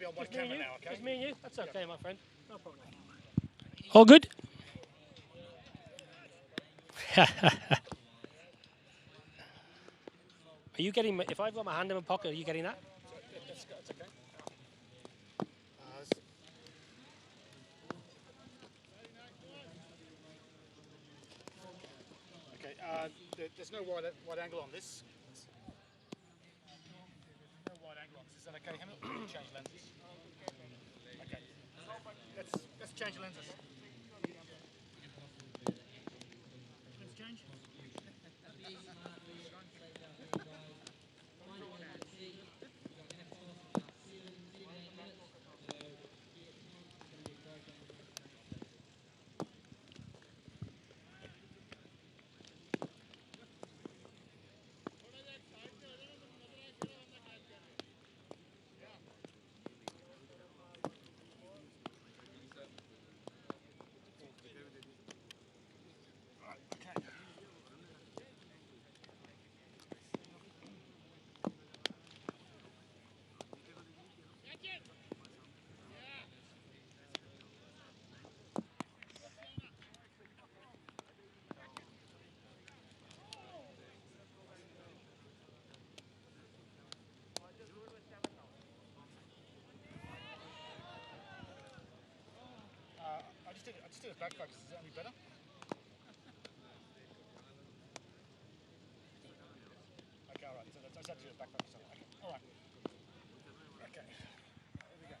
be on one camera now, okay? Just me and you? That's okay, my friend. No problem. All good? Are you getting, if I've got my hand in my pocket, are you getting that? That's okay. Okay, there's no wide angle on this. No wide angle on this. Is that okay, Hamilton? Change lenses. Okay. Let's change lenses. Let's change. I just did a back focus. Is that any better? Okay, all right. So I just have to do a back focus. Okay, all right. Okay. There we go.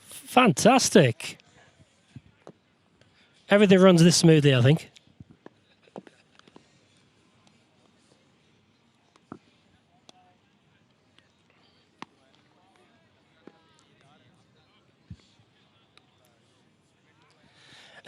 Fantastic. Everything runs this smoothly, I think.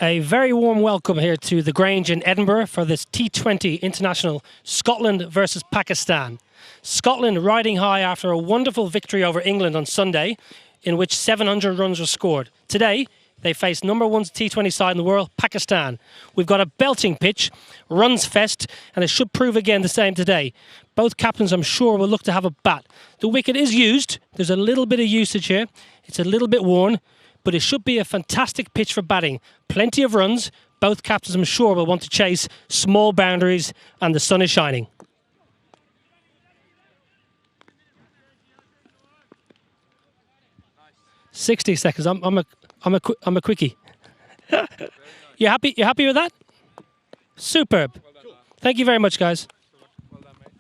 A very warm welcome here to the Grange in Edinburgh for this T20 International Scotland versus Pakistan. Scotland riding high after a wonderful victory over England on Sunday, in which 700 runs were scored. Today, they face number one T20 side in the world, Pakistan. We've got a belting pitch, runs fest, and it should prove again the same today. Both captains, I'm sure, will look to have a bat. The wicket is used. There's a little bit of usage here. It's a little bit worn. But it should be a fantastic pitch for batting. Plenty of runs. Both captains, I'm sure, will want to chase small boundaries, and the sun is shining. Nice. 60 seconds. I'm a quickie. You happy? You happy with that? Superb. Well done, thank you very much, guys. Well done, mate.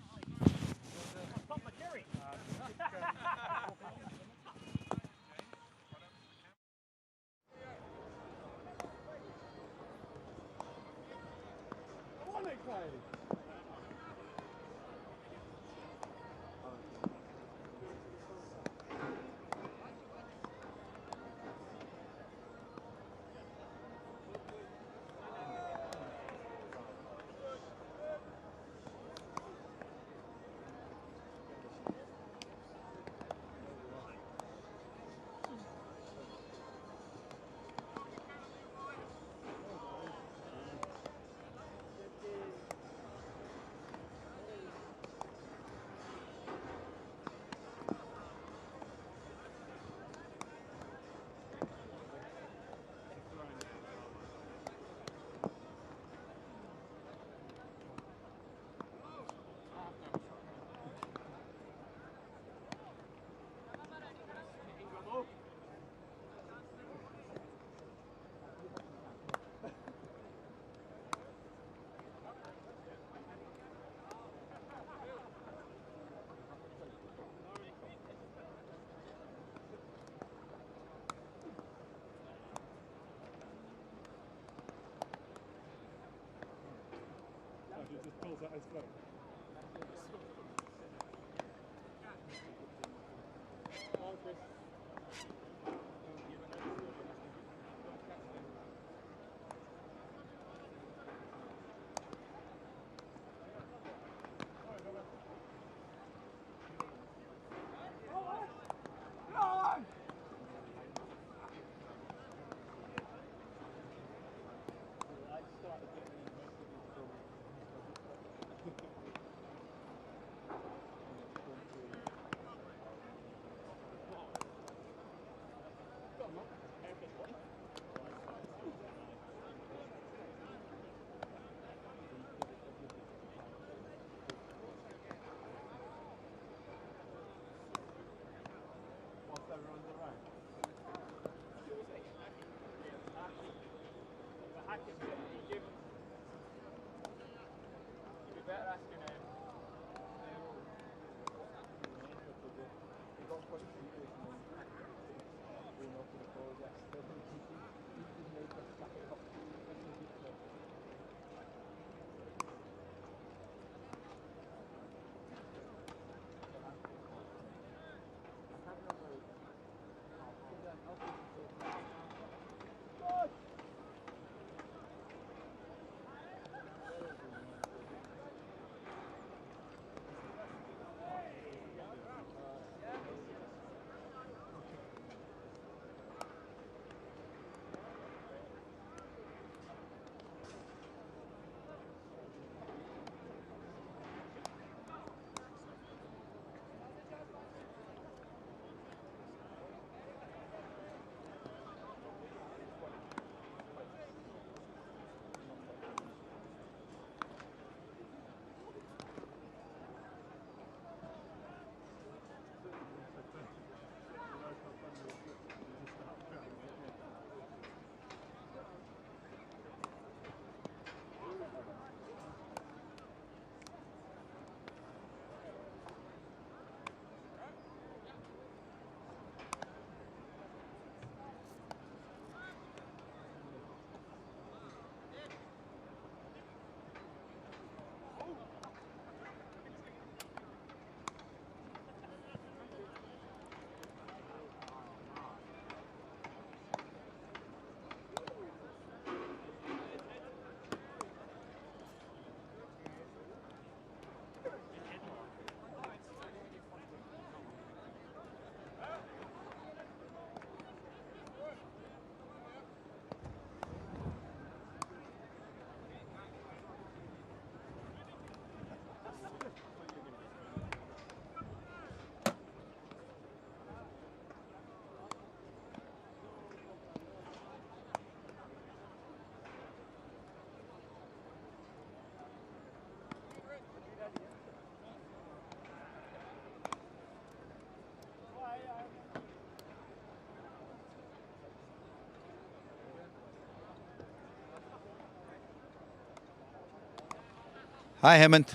Hi, Hemant.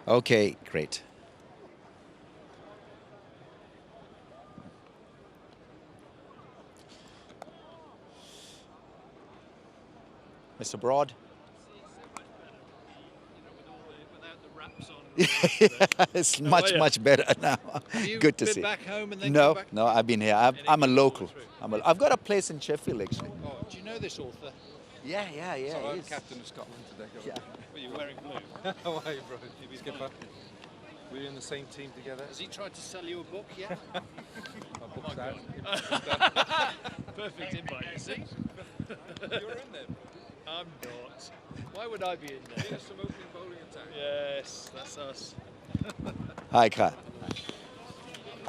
Okay, great. Mr. Broad. It's much better now. Good to see. Back home and then No, come back? no, I've been here. I'm a local. I've got a place in Sheffield, actually. Oh, do you know this author? Yeah. So I'm it is. captain of Scotland today. Yeah. But you're wearing blue. How are you, bro? Skipper? We're in the same team together. Has he tried to sell you a book yet? My book's out. Perfect invite, you see? You're in there, bro. I'm not. Why would I be in there? Here's some opening bowling attack. Yes, that's us. Hi, Carl.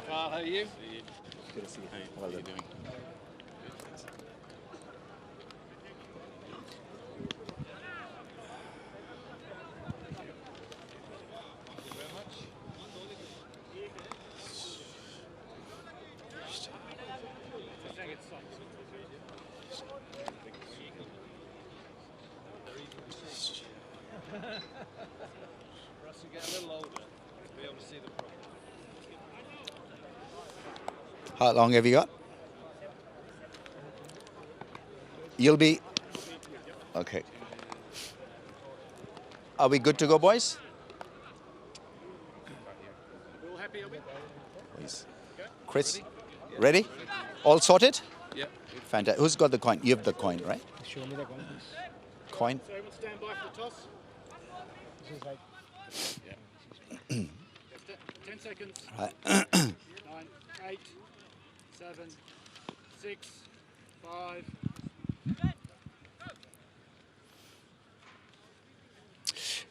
Carl, how are you? Good to see you. How are you doing? For us to get a little older, to be able to see the problem. How long have you got? You'll be... Okay. Are we good to go, boys? We're all happy, are we? Please. Chris, ready? All sorted? Yeah. Fantastic. Who's got the coin? You have the coin, right? Show me the coin, please. Coin? So everyone stand by for the toss. This is like... Yeah. 10 seconds. Right. 9, 8, 7, 6, 5...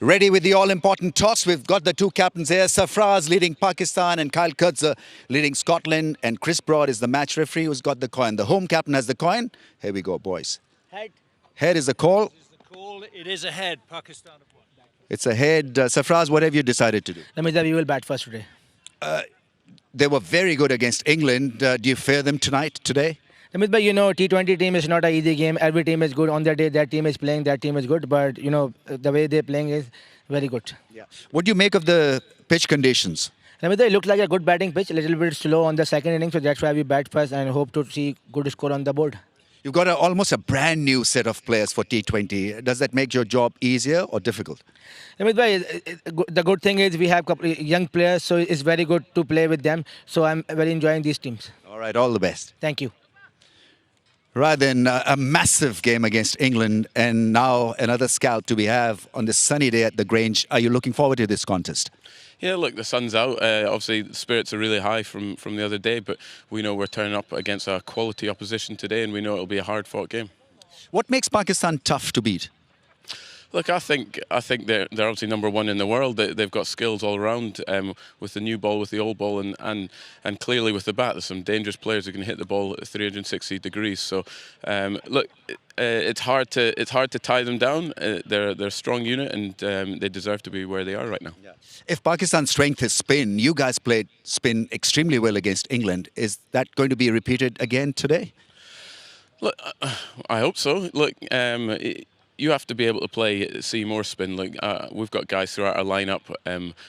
Ready with the all-important toss. We've got the two captains here. Safraz leading Pakistan and Kyle Kurtzer leading Scotland. And Chris Broad is the match referee who's got the coin. The home captain has the coin. Here we go, boys. Head. Head is the call. This is the call. It is a head. Pakistan have won. It's a head. Safraz, what have you decided to do? Namita, we will bat first today. They were very good against England. Do you fear them today? Amit bhai, T20 team is not an easy game. Every team is good on their day. Their team is playing. Their team is good. But the way they're playing is very good. Yeah. What do you make of the pitch conditions? Amit bhai, it looks like a good batting pitch. A little bit slow on the second inning, so that's why we bat first and hope to see good score on the board. You've got almost a brand new set of players for T20. Does that make your job easier or difficult? Amit bhai, the good thing is we have couple young players, so it's very good to play with them. So I'm very enjoying these teams. All right, all the best. Thank you. Right then, a massive game against England, and now another scalp to be have on this sunny day at the Grange. Are you looking forward to this contest? Yeah, look, the sun's out. Obviously, the spirits are really high from the other day, but we know we're turning up against a quality opposition today, and we know it'll be a hard-fought game. What makes Pakistan tough to beat? Look, I think they're obviously number one in the world. They've got skills all around with the new ball, with the old ball, and clearly with the bat. There's some dangerous players who can hit the ball at 360 degrees. So, look, it's hard to tie them down. They're a strong unit, and they deserve to be where they are right now. Yeah. If Pakistan's strength is spin, you guys played spin extremely well against England. Is that going to be repeated again today? Look, I hope so. Look, you have to be able to see more spin. Like we've got guys throughout our lineup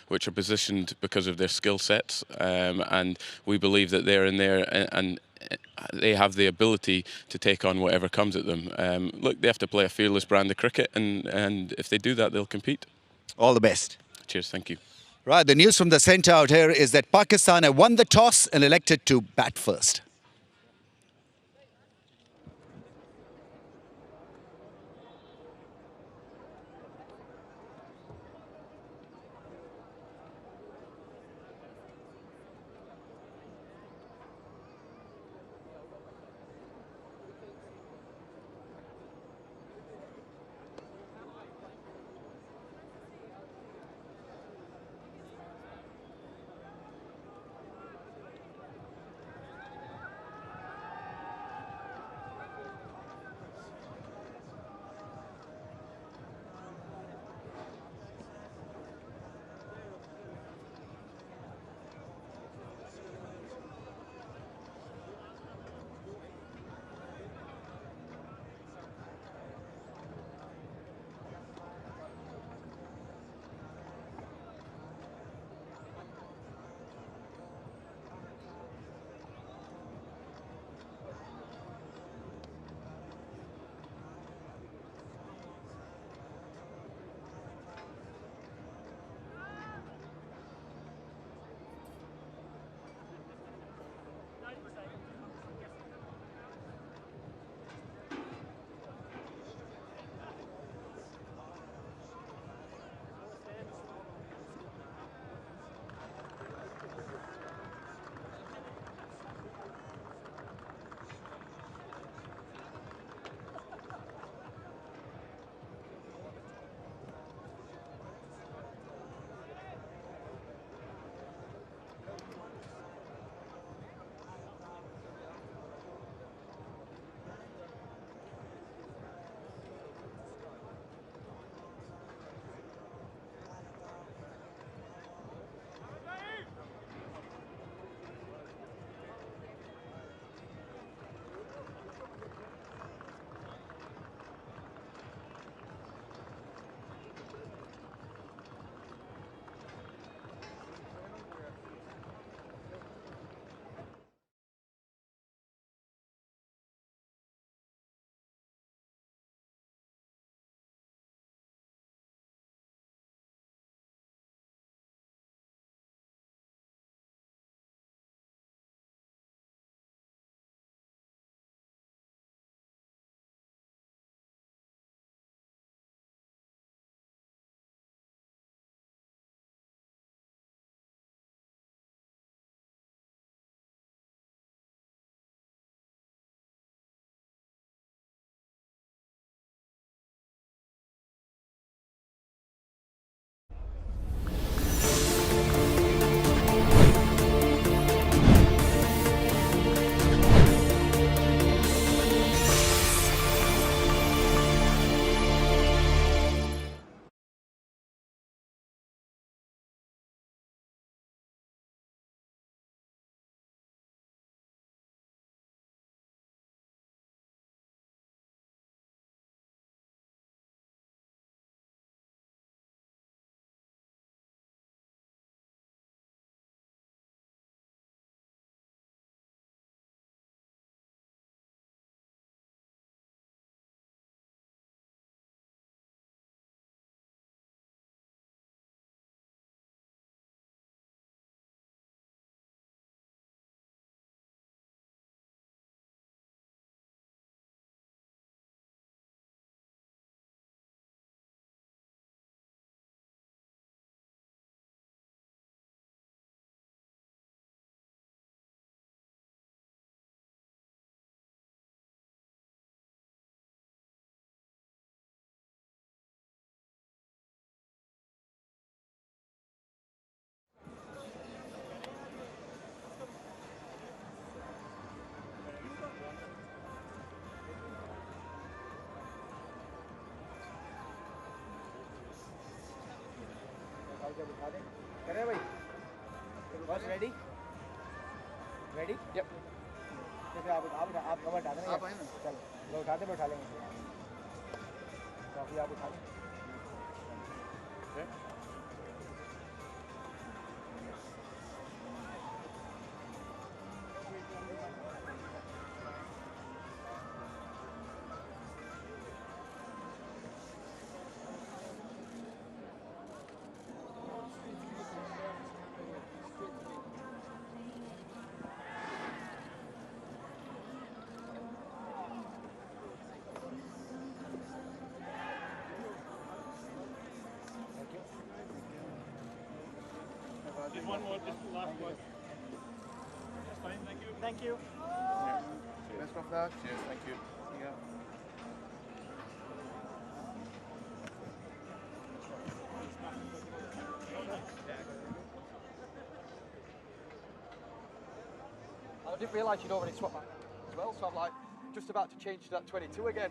which are positioned because of their skill sets, and we believe that they're in there and they have the ability to take on whatever comes at them. Look, they have to play a fearless brand of cricket, and if they do that, they'll compete. All the best. Cheers, thank you. Right, the news from the centre out here is that Pakistan have won the toss and elected to bat first. उठा दें करें भाई बस ready ready Yep. जैसे आप cover उठा दें आप आए ना चलो लो उठा दे मैं उठा लेंगे ट्रॉफी आप उठा लें Just one more, just last one. That's fine, thank you. Thank you. Best of luck. Cheers. Thank you. See ya. I didn't realise you'd already swapped that as well, so I'm like just about to change to that 22 again.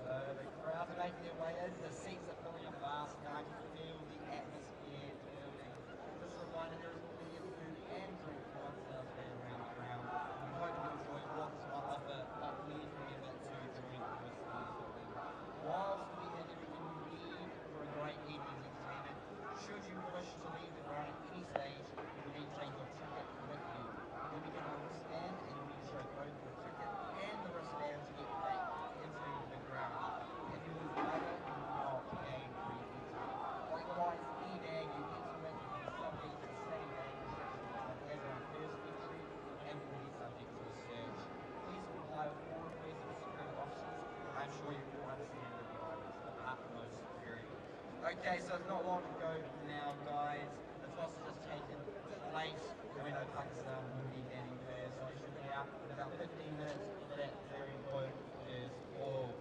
The crowds are making their way in, the seats are filling up fast, and I can feel the atmosphere building. Just a reminder, there is plenty of food and drink on sale today around the ground. We hope you enjoy what's on offer, but please remember to drink responsibly. Whilst we have everything you need for a great evening's entertainment, should you wish to leave the ground at any stage, you will need to take your ticket with you. You'll be given a wristband and you'll need to show both your ticket and the wristband to get back into the ground. If you lose either, you will not gain free entry. Likewise, any bag you enter with will be subject to the same bag restrictions as on first entry and will be subject to a search. Please comply with all requests of security officers. I'm sure you all understand the drivers of utmost security. Okay, so it's not long to go now, guys. The toss has just taken place. We know Pakistan will be batting first, so they should be out in about 15 minutes for that very low first ball.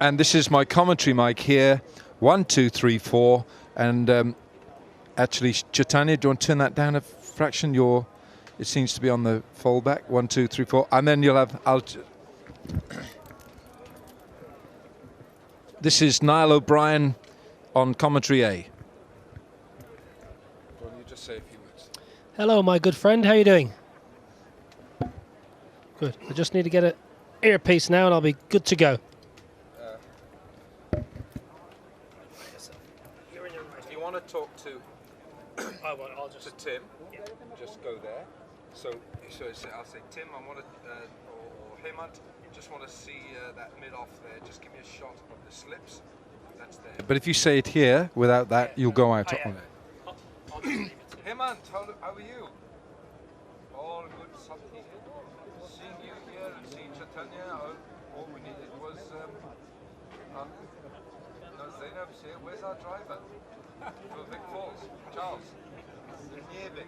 And this is my commentary mic here. 1, 2, 3, 4. And actually, Chaitanya, do you want to turn that down a fraction? It seems to be on the foldback. 1, 2, 3, 4. And then you'll have... This is Niall O'Brien on commentary A. Well, you just say a few words. Hello, my good friend. How are you doing? Good. I just need to get an earpiece now and I'll be good to go. If you want to talk to Tim, just go there. So I'll say, Tim, I want to, or Hemant, just want to see that mid off there. Just give me a shot of the slips. That's there. But if you say it here, without that, you'll go out on it. Hemant, how are you? All good, something. Seeing you here and seeing Chaitanya, all we needed was, no, Zainab's here. Where's our driver? To Vic Falls, Charles. Nieve.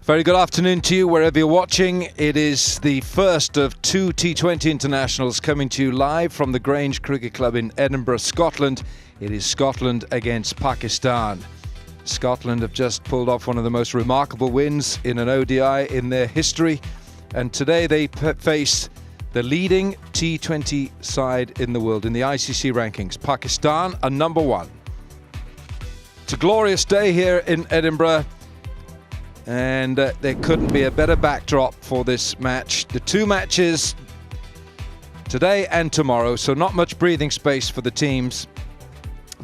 Very good afternoon to you wherever you're watching. It is the first of two T20 internationals coming to you live from the Grange Cricket Club in Edinburgh, Scotland. It is Scotland against Pakistan. Scotland have just pulled off one of the most remarkable wins in an ODI in their history, and today they face the leading T20 side in the world in the ICC rankings. Pakistan are number one. It's a glorious day here in Edinburgh, and there couldn't be a better backdrop for this match. The two matches today and tomorrow, so not much breathing space for the teams.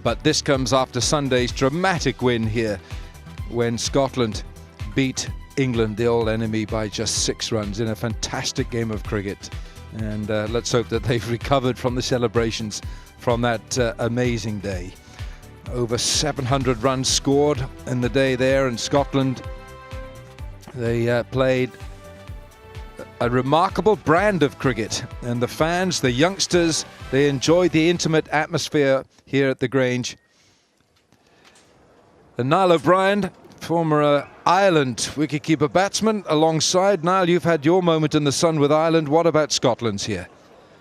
But this comes after Sunday's dramatic win here when Scotland beat England, the old enemy, by just 6 runs in a fantastic game of cricket. And let's hope that they've recovered from the celebrations from that amazing day. Over 700 runs scored in the day there, and Scotland, they played a remarkable brand of cricket, and the fans, the youngsters, they enjoyed the intimate atmosphere here at the Grange. And Niall O'Brien, former Ireland wicketkeeper batsman, alongside. Niall, you've had your moment in the sun with Ireland. What about Scotland's here?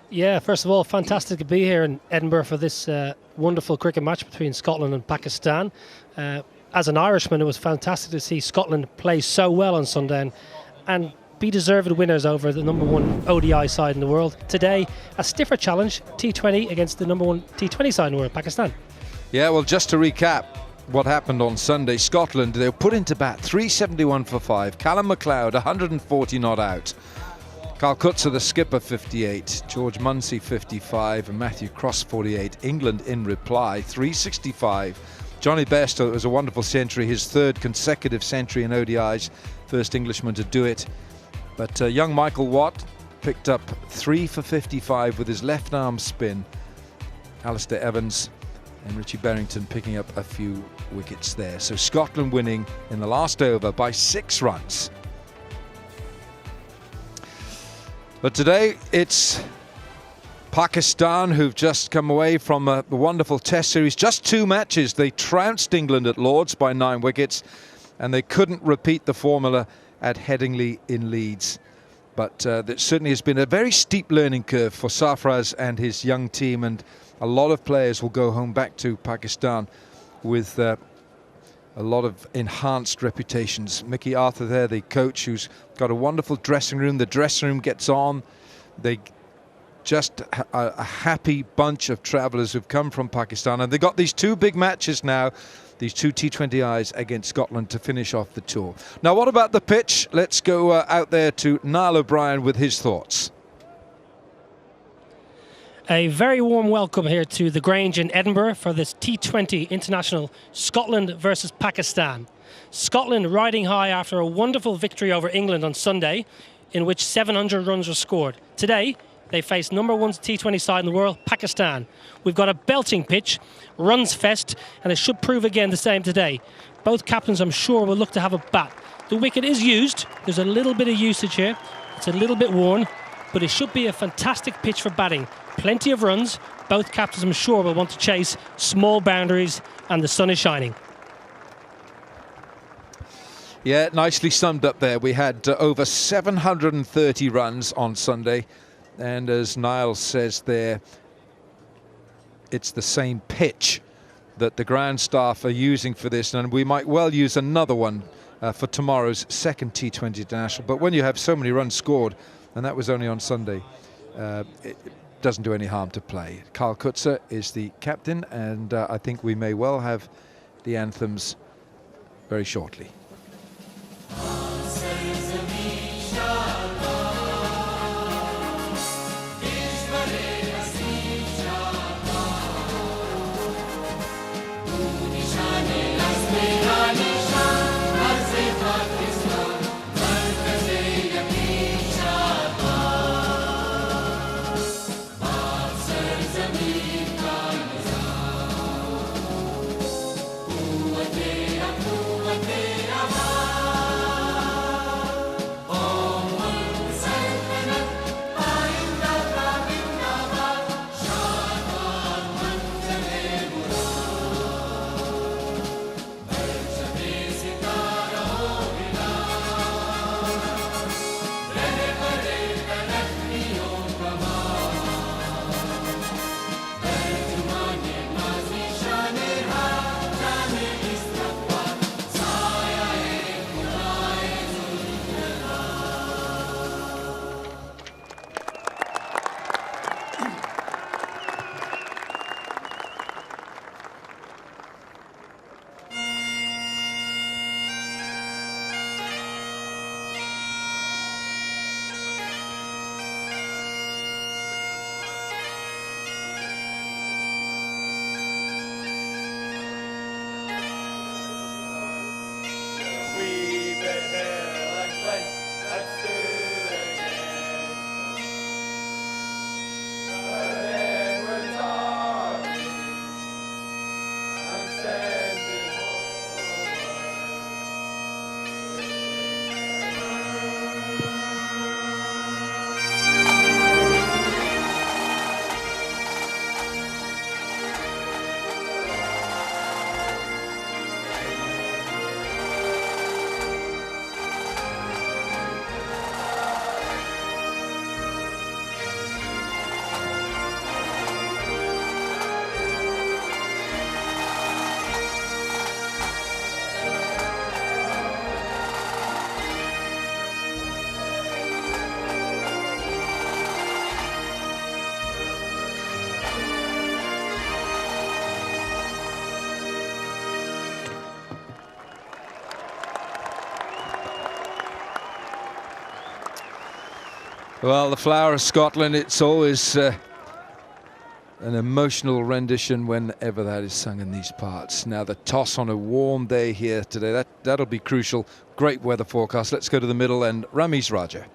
Yeah, first of all, fantastic to be here in Edinburgh for this wonderful cricket match between Scotland and Pakistan. As an Irishman, it was fantastic to see Scotland play so well on Sunday and be deserved winners over the number one ODI side in the world. Today, a stiffer challenge, T20 against the number one T20 side in the world, Pakistan. Yeah, well, just to recap what happened on Sunday, Scotland, they were put into bat 371 for 5. Kalin Mcleod, 140 not out. Carl Kutzer, the skipper, 58. George Munsey, 55. And Matthew Cross, 48. England in reply, 365. Johnny Bairstow, it was a wonderful century, his 3rd consecutive century in ODIs, first Englishman to do it. But young Michael Watt picked up 3 for 55 with his left arm spin. Alistair Evans and Richie Berrington picking up a few wickets there. So Scotland winning in the last over by 6 runs. But today it's Pakistan who've just come away from a wonderful test series. Just 2 matches. They trounced England at Lord's by 9 wickets, and they couldn't repeat the formula at Headingley in Leeds. But there certainly has been a very steep learning curve for Sarfraz and his young team, and a lot of players will go home back to Pakistan with a lot of enhanced reputations. Mickey Arthur there, the coach, who's got a wonderful dressing room. The dressing room gets on. They just a happy bunch of travellers who've come from Pakistan, and they've got these 2 big matches now, these 2 T20Is against Scotland to finish off the tour. Now, what about the pitch? Let's go out there to Niall O'Brien with his thoughts. A very warm welcome here to the Grange in Edinburgh for this T20 international, Scotland versus Pakistan. Scotland riding high after a wonderful victory over England on Sunday, in which 700 runs were scored. Today, they face number 1 T20 side in the world, Pakistan. We've got a belting pitch, runs fest, and it should prove again the same today. Both captains, I'm sure, will look to have a bat. The wicket is used. There's a little bit of usage here. It's a little bit worn, but it should be a fantastic pitch for batting. Plenty of runs. Both captains, I'm sure, will want to chase small boundaries, and the sun is shining. Yeah, nicely summed up there. We had over 730 runs on Sunday. And as Niall says there, it's the same pitch that the ground staff are using for this, and we might well use another one for tomorrow's second T20 International. But when you have so many runs scored, and that was only on Sunday, it doesn't do any harm to play. Carl Kutzer is the captain, and I think we may well have the anthems very shortly. Ooh, Well, the flower of Scotland, it's always an emotional rendition whenever that is sung in these parts. Now the toss on a warm day here today, that'll be crucial. Great weather forecast. Let's go to the middle and Ramiz Raja.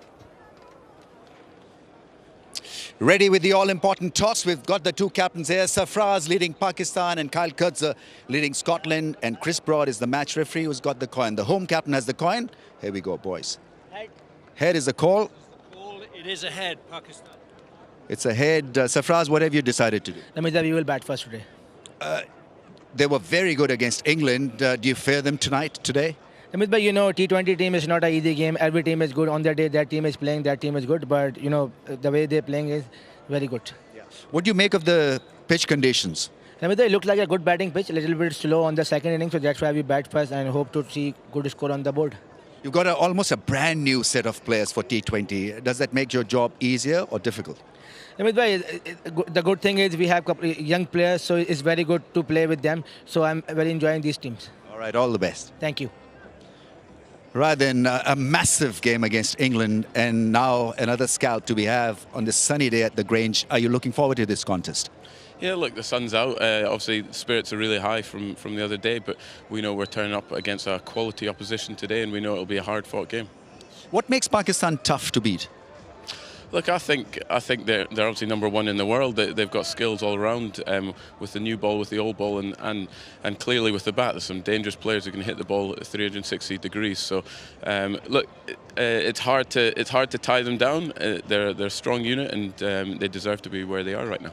Ready with the all-important toss. We've got the two captains here. Sarfraz leading Pakistan and Kalin Mcleod leading Scotland. And Chris Broad is the match referee who's got the coin. The home captain has the coin. Here we go, boys. Head is the call. It is a head, Pakistan. It's a head. Sarfraz, what have you decided to do? That means that we will bat first today. They were very good against England. Do you fear them today? Amit bhai, you know, T20 team is not an easy game. Every team is good on their day. That team is playing, that team is good. But, you know, the way they're playing is very good. What do you make of the pitch conditions? Amit bhai, it looks like a good batting pitch, a little bit slow on the second inning. So that's why we bat first and hope to see good score on the board. You've got almost a brand new set of players for T20. Does that make your job easier or difficult? Amit bhai, the good thing is we have couple young players, so it's very good to play with them. So I'm very enjoying these teams. All right, all the best. Thank you. Right then, a massive game against England and now another scalp to be have on this sunny day at the Grange. Are you looking forward to this contest? Yeah, look, the sun's out. Obviously, the spirits are really high from the other day, but we know we're turning up against a quality opposition today, and we know it'll be a hard-fought game. What makes Pakistan tough to beat? Look, I think they're obviously number one in the world. They've got skills all around with the new ball, with the old ball, and clearly with the bat. There's some dangerous players who can hit the ball at 360 degrees. So, look, it's hard to tie them down. They're a strong unit, and they deserve to be where they are right now.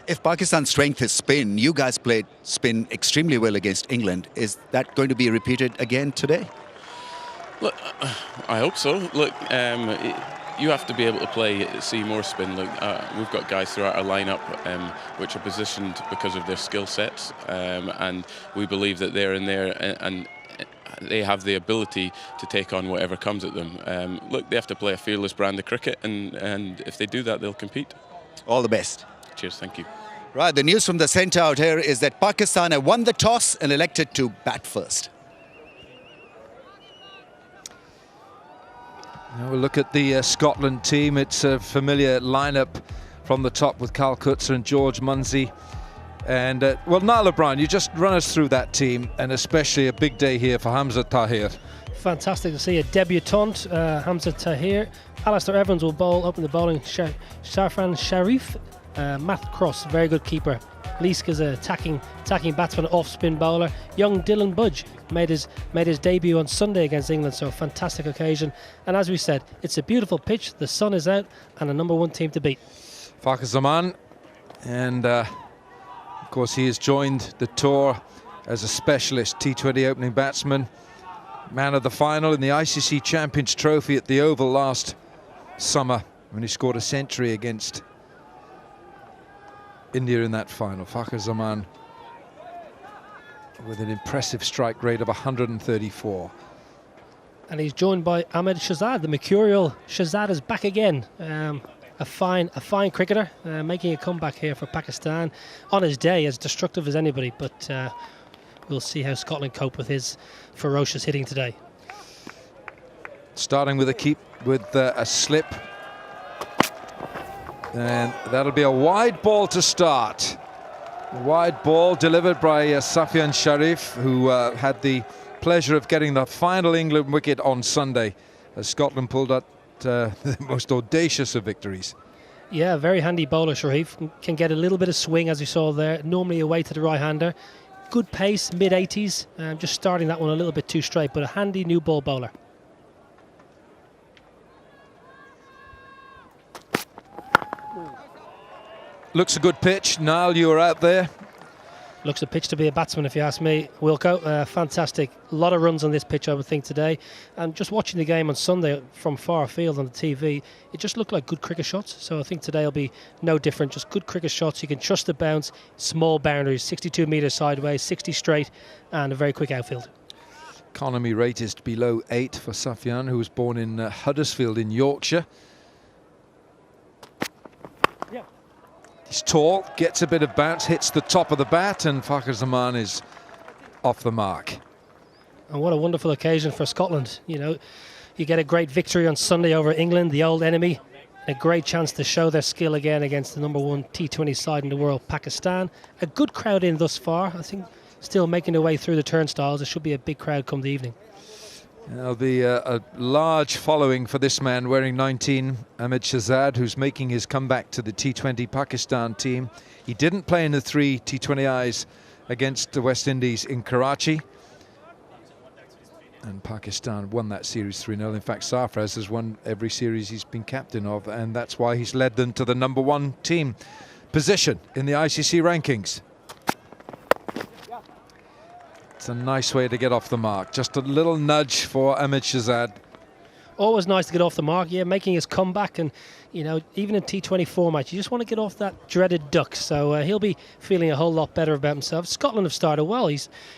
If Pakistan's strength is spin, you guys played spin extremely well against England. Is that going to be repeated again today? Look, I hope so. Look, you have to be able to see more spin. Look, we've got guys throughout our lineup which are positioned because of their skill sets, and we believe that they're in there and they have the ability to take on whatever comes at them. Look, they have to play a fearless brand of cricket, and if they do that, they'll compete. All the best. Cheers, thank you. Right, the news from the centre out here is that Pakistan have won the toss and elected to bat first. Now we'll look at the Scotland team. It's a familiar lineup from the top with Kalin Mcleod and George Munsey. And, well, Niall O'Brien, you just run us through that team, and especially a big day here for Hamza Tahir. Fantastic to see a debutant, Hamza Tahir. Alistair Evans will open the bowling. Sarfraz Sharif, Matt Cross, very good keeper. Leask is an attacking batsman, off-spin bowler. Young Dylan Budge made his debut on Sunday against England, so a fantastic occasion. And as we said, it's a beautiful pitch, the sun is out, and a #1 team to beat. Fakhar Zaman, and of course he has joined the tour as a specialist T20 opening batsman. Man of the final in the ICC Champions Trophy at the Oval last summer when he scored a century against India in that final. Fakhar Zaman with an impressive strike rate of 134. And he's joined by Ahmed Shahzad, the mercurial Shahzad is back again. A fine cricketer, making a comeback here for Pakistan on his day, as destructive as anybody. But we'll see how Scotland cope with his ferocious hitting today. Starting with a slip. And that'll be a wide ball to start. A wide ball delivered by Safian Sharif, who had the pleasure of getting the final England wicket on Sunday as Scotland pulled out the most audacious of victories. Yeah, very handy bowler, Sharif. Can get a little bit of swing, as you saw there. Normally away to the right-hander. Good pace, mid-80s. Just starting that one a little bit too straight, but a handy new ball bowler. Looks a good pitch. Niall, you were out there. Looks a pitch to be a batsman, if you ask me, Wilco. Fantastic. A lot of runs on this pitch, I would think, today. And just watching the game on Sunday from far afield on the TV, it just looked like good cricket shots. So I think today will be no different. Just good cricket shots. You can trust the bounce. Small boundaries, 62 metres sideways, 60 straight, and a very quick outfield. Economy rate is below 8 for Safian, who was born in Huddersfield in Yorkshire. He's tall, gets a bit of bounce, hits the top of the bat, and Fakhar Zaman is off the mark. And what a wonderful occasion for Scotland. You know, you get a great victory on Sunday over England, the old enemy. A great chance to show their skill again against the #1 T20 side in the world, Pakistan. A good crowd in thus far. I think still making their way through the turnstiles. There should be a big crowd come the evening. There'll be a large following for this man wearing 19, Ahmed Shahzad, who's making his comeback to the T20 Pakistan team. He didn't play in the 3 T20Is against the West Indies in Karachi. And Pakistan won that series 3-0. In fact, Sarfraz has won every series he's been captain of, and that's why he's led them to the #1 team position in the ICC rankings. It's a nice way to get off the mark. Just a little nudge for Ahmed Shahzad. Always nice to get off the mark, yeah, making his comeback. And, you know, even in T20 format, you just want to get off that dreaded duck. So he'll be feeling a whole lot better about himself. Scotland have started well.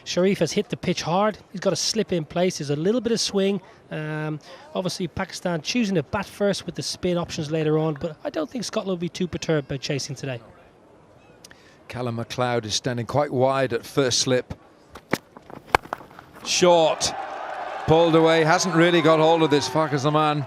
Sharif has hit the pitch hard. He's got a slip in place. There's a little bit of swing. Obviously, Pakistan choosing to bat first with the spin options later on. But I don't think Scotland will be too perturbed by chasing today. Kalin Mcleod is standing quite wide at first slip. Short. Pulled away, hasn't really got hold of this Fakhar Zaman.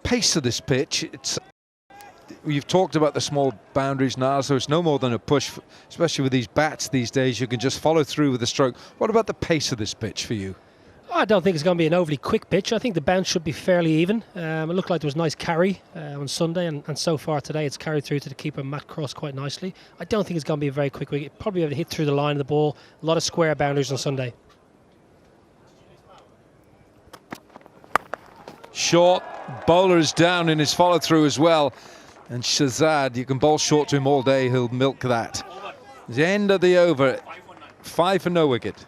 Pace of this pitch, you've talked about the small boundaries now, so it's no more than a push, especially with these bats these days. You can just follow through with the stroke. What about the pace of this pitch for you? I don't think it's going to be an overly quick pitch. I think the bounce should be fairly even. It looked like there was nice carry on Sunday, and so far today it's carried through to the keeper, Matt Cross, quite nicely. I don't think it's going to be a very quick wicket. Probably able to hit through the line of the ball. A lot of square boundaries on Sunday. Short. Bowler is down in his follow through as well, and Shahzad, you can bowl short to him all day, he'll milk that. The end of the over, 5 for no wicket.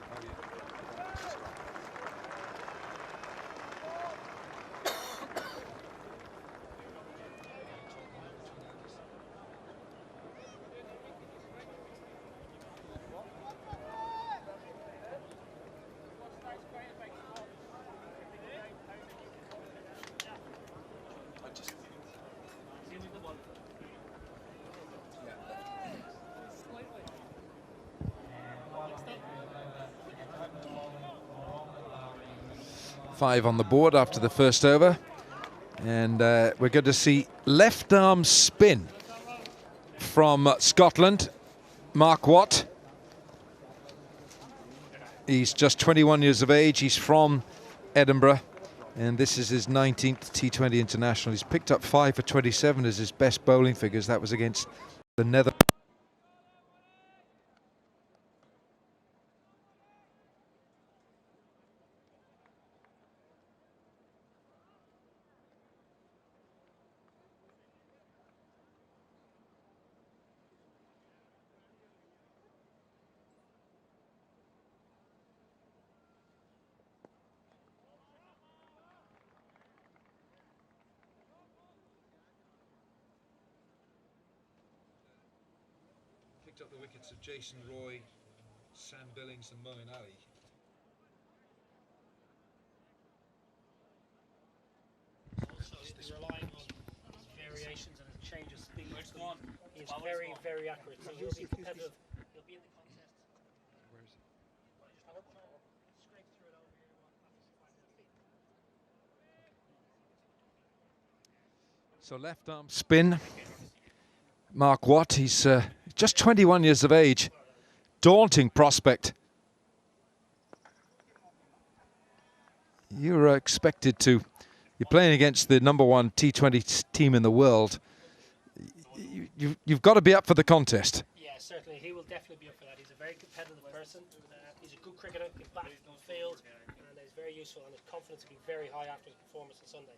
Five on the board after the first over, and we're going to see left arm spin from Scotland. Mark Watt, he's just 21 years of age, he's from Edinburgh, and this is his 19th T20 international. He's picked up 5 for 27 as his best bowling figures. That was against the Netherlands. Up the wickets of Jason Roy, Sam Billings and Moeen Ali. Also, he's relying on variations and a change of speed. He's very, very accurate, so he'll be competitive. He'll be in the contest. Where is it? So left arm spin. Mark Watt, he's just 21 years of age. Daunting prospect. You're expected to, you're playing against the #1 T20 team in the world. You've got to be up for the contest. Yeah, certainly. He will definitely be up for that. He's a very competitive person. He's a good cricketer, can bat on the field, and he's very useful, and his confidence will be very high after his performance on Sunday.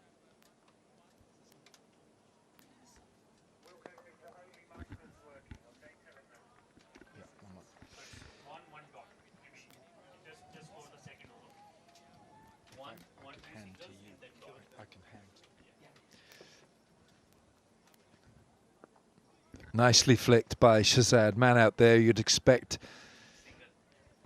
Nicely flicked by Shazad. Man out there, you'd expect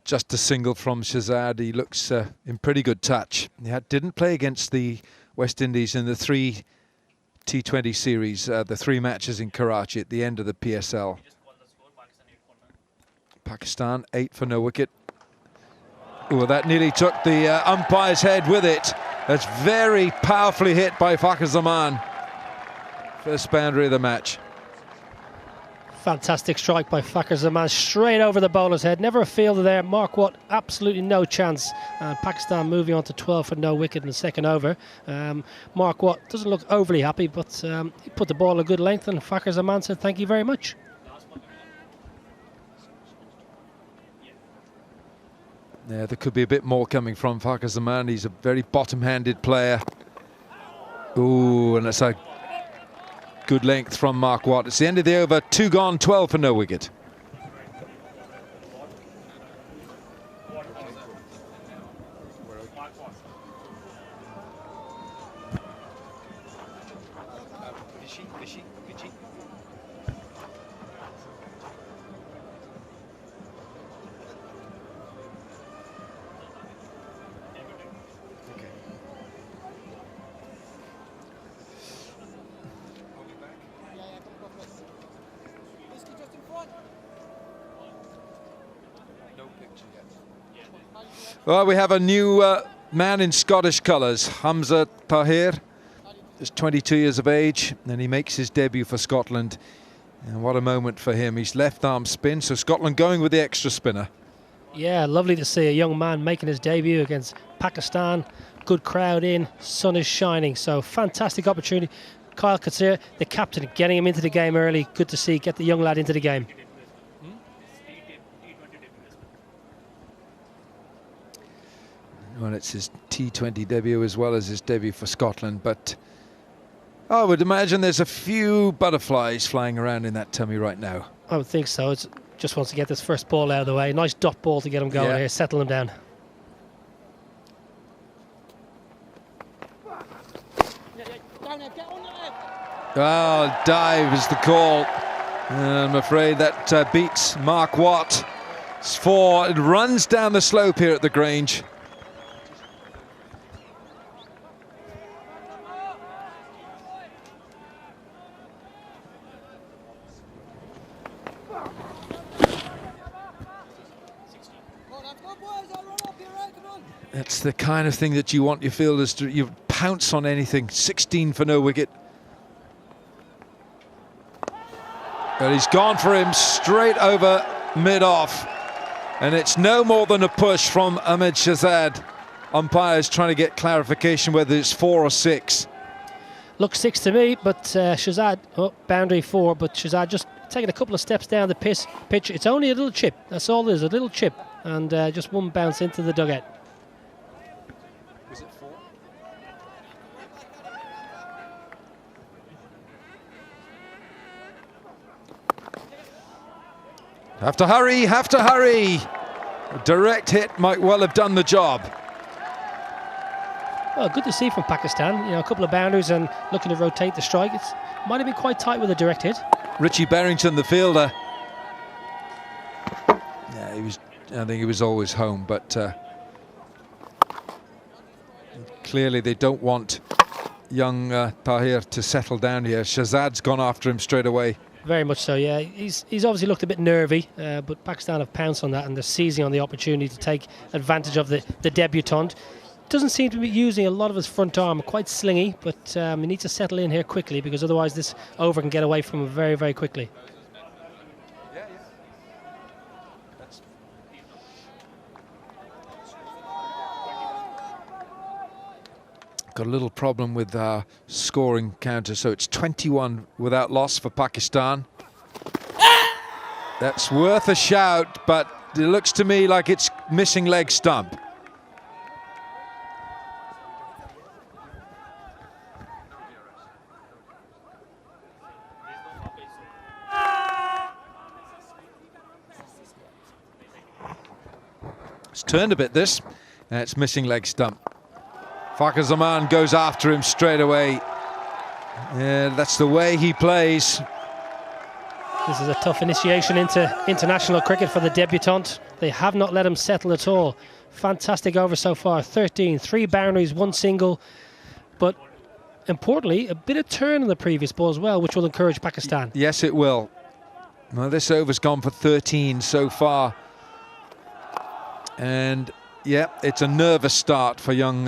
just a single from Shazad. He looks in pretty good touch. He didn't play against the West Indies in the 3 T20 series, the 3 matches in Karachi at the end of the PSL. Pakistan 8 for no wicket. Oh, that nearly took the umpire's head with it. That's very powerfully hit by Fakhar Zaman. First boundary of the match. Fantastic strike by Fakhar Zaman, straight over the bowler's head. Never a fielder there. Mark Watt, absolutely no chance. Pakistan moving on to 12 for no wicket in the second over. Mark Watt doesn't look overly happy, but he put the ball a good length, and Fakhar Zaman said thank you very much. Yeah, there could be a bit more coming from Fakhar Zaman. He's a very bottom-handed player. Ooh, and that's a good length from Mark Watt. It's the end of the over, 2 gone, 12 for no wicket. Well, we have a new man in Scottish colours, Hamza Tahir, just 22 years of age, and he makes his debut for Scotland. And what a moment for him. He's left arm spin, so Scotland going with the extra spinner. Yeah, lovely to see a young man making his debut against Pakistan. Good crowd in, sun is shining, so fantastic opportunity. Kyle Katsir, the captain, getting him into the game early. Good to see, get the young lad into the game. Well, it's his T20 debut as well as his debut for Scotland, but I would imagine there's a few butterflies flying around in that tummy right now. I would think so. It's just wants to get this first ball out of the way. Nice dot ball to get him going here, settle him down. Oh, dive is the call. And I'm afraid that beats Mark Watt. It's 4. It runs down the slope here at the Grange. That's the kind of thing that you want your fielders to. You pounce on anything. 16 for no wicket. But he's gone for him straight over mid-off. And it's no more than a push from Ahmed Shahzad. Umpires trying to get clarification whether it's 4 or 6. Looks 6 to me, but Shahzad, boundary 4, but Shahzad just taking a couple of steps down the pitch. It's only a little chip. That's all it is, a little chip. And just one bounce into the dugout. Was it 4? Have to hurry, have to hurry. A direct hit might well have done the job. Well, good to see from Pakistan. You know, a couple of boundaries and looking to rotate the strike. It might have been quite tight with a direct hit. Richie Berrington, the fielder. Yeah, I think he was always home, but clearly they don't want young Tahir to settle down here. Shahzad's gone after him straight away. Very much so, yeah. He's obviously looked a bit nervy, but Pakistan have pounced on that and they're seizing on the opportunity to take advantage of the debutant. Doesn't seem to be using a lot of his front arm, quite slingy, but he needs to settle in here quickly because otherwise this over can get away from him very, very quickly. Got a little problem with our scoring counter, so it's 21 without loss for Pakistan. That's worth a shout, but it looks to me like it's missing leg stump. It's turned a bit, this. And it's missing leg stump. Fakhar Zaman goes after him straight away. Yeah, that's the way he plays. This is a tough initiation into international cricket for the debutant. They have not let him settle at all. Fantastic over so far, 13, 3 boundaries, 1 single. But importantly, a bit of turn in the previous ball as well, which will encourage Pakistan. Yes, it will. Well, this over's gone for 13 so far. And, yeah, it's a nervous start for young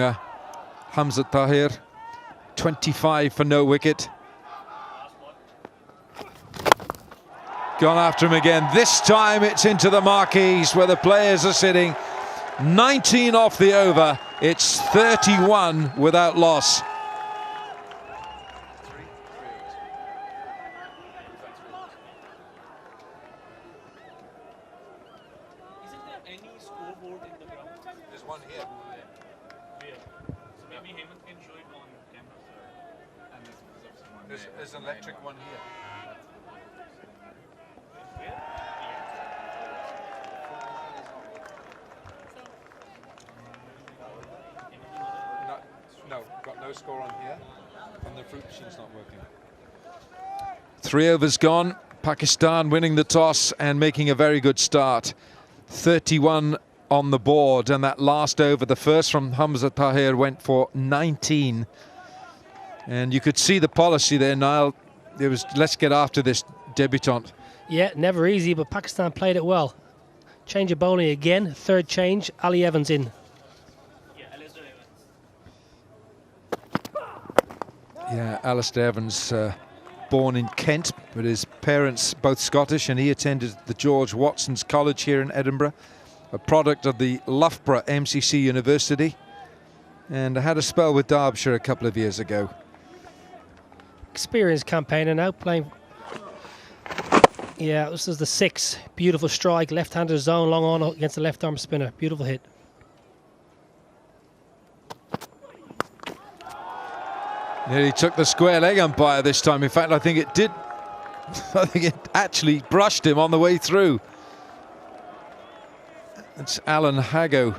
Hamza Tahir. 25 for no wicket. Gone after him again. This time it's into the marquees where the players are sitting. 19 off the over. It's 31 without loss. Isn't there any scoreboard in the ground? There's one here. Where? So maybe Hemant can show it on camera, sir. And There's an electric one here. No, got no score on here, and the fruit machine's not working. 3 overs gone. Pakistan winning the toss and making a very good start. 31 on the board, and that last over, the first from Hamza Tahir, went for 19. And you could see the policy there, Niall. It was, let's get after this debutant. Yeah, never easy, but Pakistan played it well. Change of bowling again, 3rd change, Ali Evans in. Yeah, Alistair Evans. Yeah, Alistair Evans, born in Kent, but his parents both Scottish, and he attended the George Watson's College here in Edinburgh, a product of the Loughborough MCC University, and had a spell with Derbyshire a couple of years ago. Experienced campaigner now, playing. Yeah, this is the 6. Beautiful strike, left-hander zone, long on against the left-arm spinner. Beautiful hit. Nearly took the square leg umpire this time. In fact, I think it did. I think it actually brushed him on the way through. It's Alan Hago.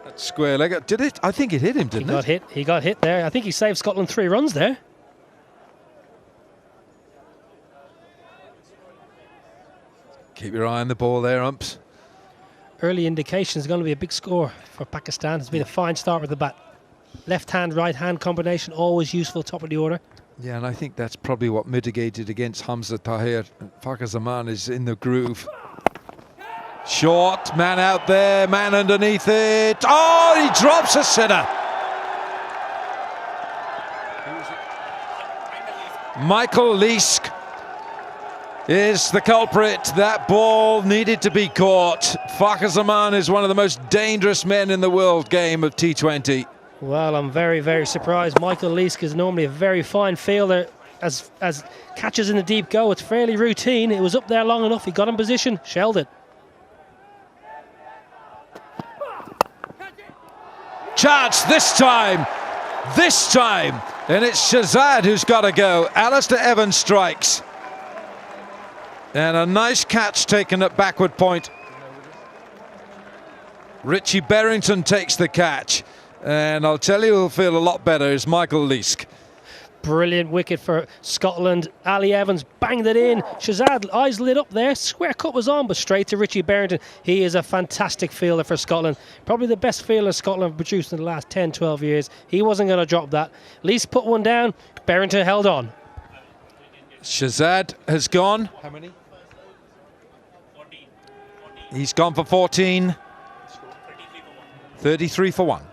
That square leg. Did it? I think it hit him, didn't it? He got hit there. I think he saved Scotland 3 runs there. Keep your eye on the ball there, umps. Early indication is going to be a big score for Pakistan. It's been a fine start with the bat. Left hand, right hand combination, always useful, top of the order. Yeah, and I think that's probably what mitigated against Hamza Tahir. Fakhar Zaman is in the groove. Short, man out there, man underneath it. Oh, he drops a sitter. Michael Leask is the culprit. That ball needed to be caught. Fakhar Zaman is one of the most dangerous men in the world game of T20. Well, I'm very, very surprised. Michael Leask is normally a very fine fielder. As catches in the deep go, it's fairly routine. It was up there long enough. He got in position, shelled it. Chance this time, and it's Shahzad who's got to go. Alistair Evans strikes, and a nice catch taken at backward point. Richie Berrington takes the catch, and I'll tell you who'll feel a lot better is Michael Leask. Brilliant wicket for Scotland. Ali Evans banged it in. Shahzad, eyes lit up there. Square cut was on, but straight to Richie Berrington. He is a fantastic fielder for Scotland. Probably the best fielder Scotland have produced in the last 10, 12 years. He wasn't going to drop that. Least put one down. Berrington held on. Shahzad has gone. How many? 14. He's gone for 14. 33 for 1.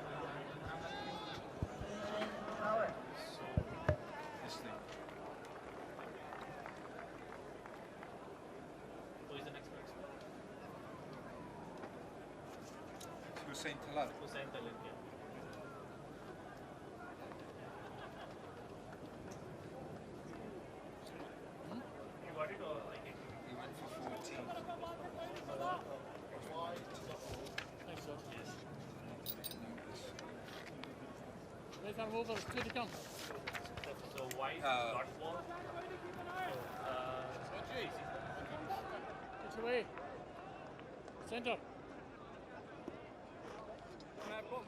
Centre.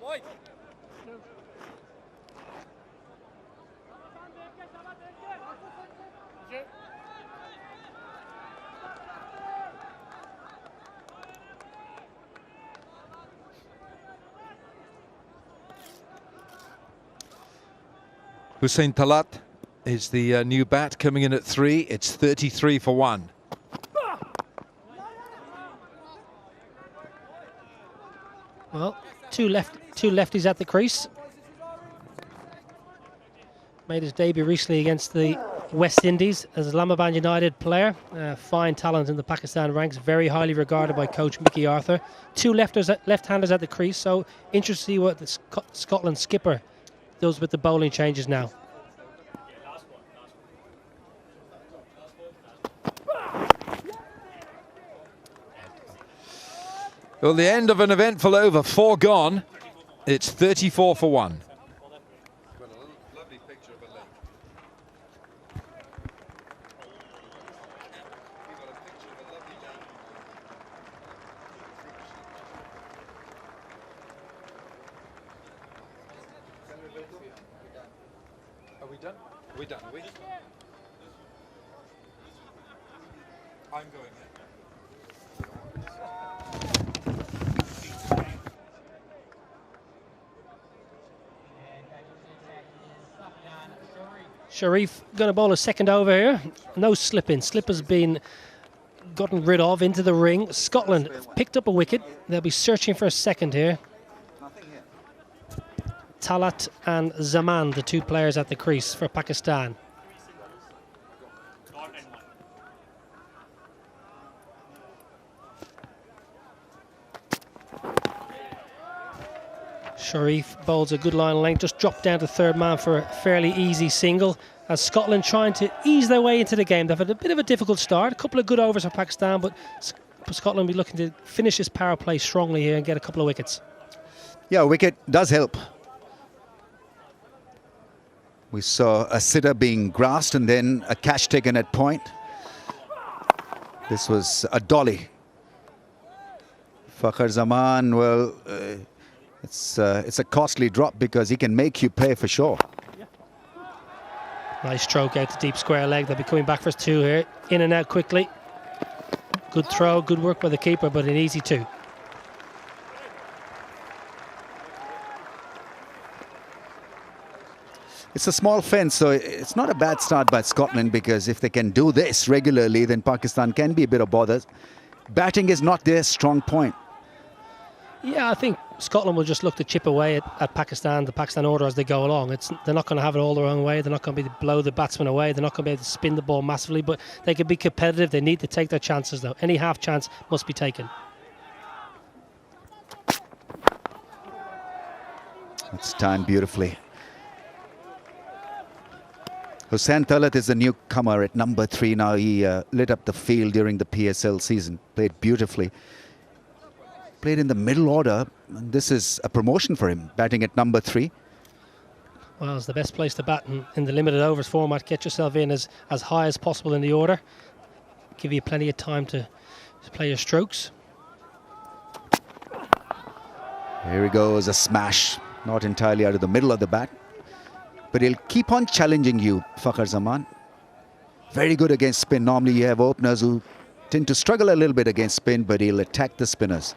Wide. Hussein Talat is the new bat coming in at 3. It's 33 for 1. Well, two lefties at the crease. Made his debut recently against the West Indies as a Islamabad United player. Fine talent in the Pakistan ranks, very highly regarded by coach Mickey Arthur. Two left-handers at the crease, so interested to see what the Scotland skipper does with the bowling changes now. Well, the end of an eventful over, 4 gone. It's 34 for 1. Lovely picture of a lake. We've got a picture of a lovely lake. Are we done? Are we done? Are we? I'm going there. Sharif going to bowl a second over here. No slip-in. Slip has been gotten rid of into the ring. Scotland picked up a wicket. They'll be searching for a second here. Talat and Zaman, the two players at the crease for Pakistan. Sharif bowls a good line length, just dropped down to third man for a fairly easy single. As Scotland trying to ease their way into the game. They've had a bit of a difficult start, a couple of good overs for Pakistan, but Scotland will be looking to finish this power play strongly here and get a couple of wickets. Yeah, wicket does help. We saw a sitter being grassed and then a catch taken at point. This was a dolly. Fakhar Zaman, well, it's a costly drop because he can make you pay for sure. Nice stroke out to deep square leg. They'll be coming back for 2 here. In and out quickly. Good throw, good work by the keeper, but an easy 2. It's a small fence, so it's not a bad start by Scotland, because if they can do this regularly, then Pakistan can be a bit of bother. Batting is not their strong point. Yeah, I think Scotland will just look to chip away at Pakistan, the Pakistan order as they go along. They're not going to have it all their own way. They're not going to be blow the batsman away. They're not going to be able to spin the ball massively, but they can be competitive. They need to take their chances, though. Any half chance must be taken. It's timed beautifully. Hussein Talat is the newcomer at number 3 now. He lit up the field during the PSL season. Played beautifully. Played in the middle order. And this is a promotion for him, batting at number 3. Well, it's the best place to bat in the limited overs format. Get yourself in as high as possible in the order. Give you plenty of time to play your strokes. Here he goes, a smash. Not entirely out of the middle of the bat. But he'll keep on challenging you, Fakhar Zaman. Very good against spin. Normally you have openers who tend to struggle a little bit against spin, but he'll attack the spinners.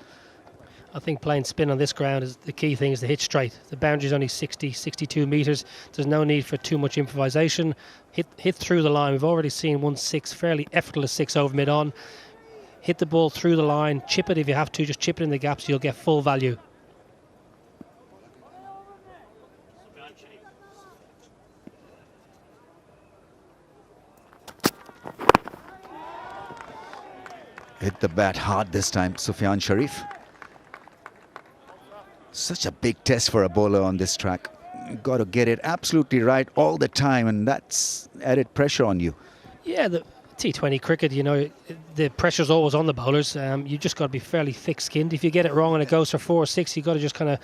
I think playing spin on this ground is the key thing, is to hit straight. The boundary is only 60, 62 metres. There's no need for too much improvisation. Hit through the line. We've already seen 1-6, fairly effortless 6 over mid-on. Hit the ball through the line. Chip it if you have to. Just chip it in the gaps. You'll get full value. Hit the bat hard this time, Sufyan Sharif. Such a big test for a bowler on this track. You've got to get it absolutely right all the time, and that's added pressure on you. Yeah, the T20 cricket, you know, the pressure's always on the bowlers. You just got to be fairly thick-skinned. If you get it wrong and it goes for 4 or 6, you've got to just kind of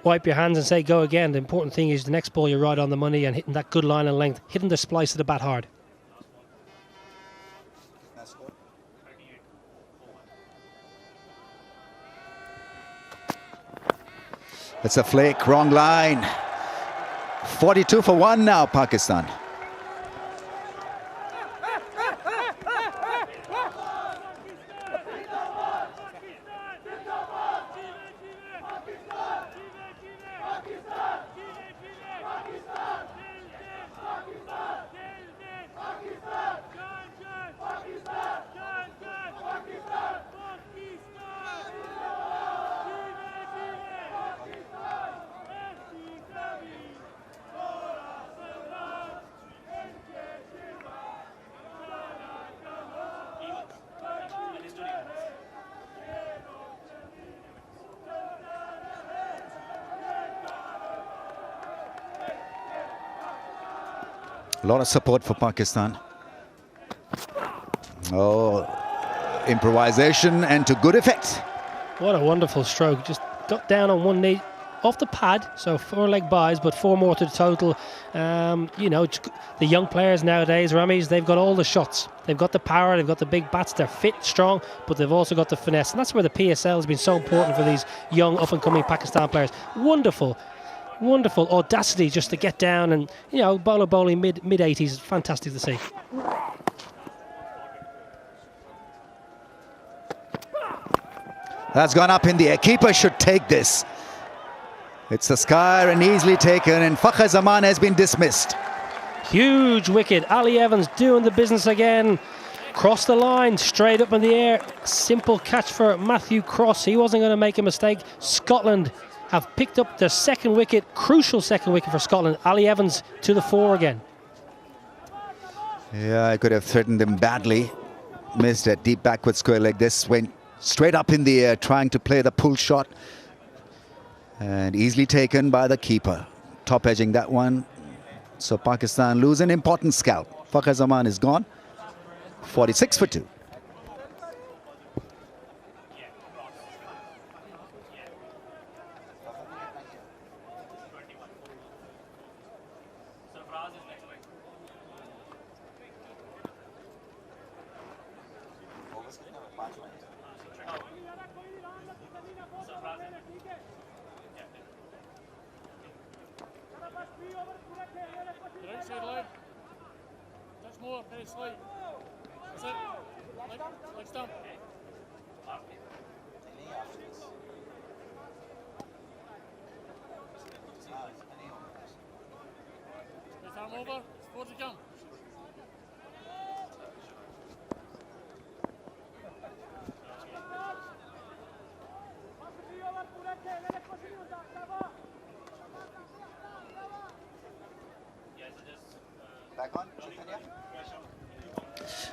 wipe your hands and say go again. The important thing is the next ball you're right on the money and hitting that good line and length, hitting the splice of the bat hard. It's a flake, wrong line. 42 for 1 now, Pakistan. A lot of support for Pakistan. Oh, improvisation and to good effect. What a wonderful stroke. Just got down on one knee off the pad, so 4 leg buys, but 4 more to the total. You know, the young players nowadays, Ramis, they've got all the shots. They've got the power, they've got the big bats, they're fit, strong, but they've also got the finesse. And that's where the PSL has been so important for these young, up-and-coming Pakistan players. Wonderful audacity just to get down and, you know, bowling mid-80s. Fantastic to see. That's gone up in the air. Keeper should take this. It's a sky and easily taken, and Fakhar Zaman has been dismissed. Huge wicket. Ali Evans doing the business again. Cross the line, straight up in the air. Simple catch for Matthew Cross. He wasn't going to make a mistake. Scotland have picked up their second wicket, crucial second wicket for Scotland. Ali Evans to the fore again. Yeah, I could have threatened him badly. Missed a deep backward square leg. This went straight up in the air, trying to play the pull shot. And easily taken by the keeper. Top edging that one. So Pakistan lose an important scalp. Fakhar Zaman is gone. 46 for 2.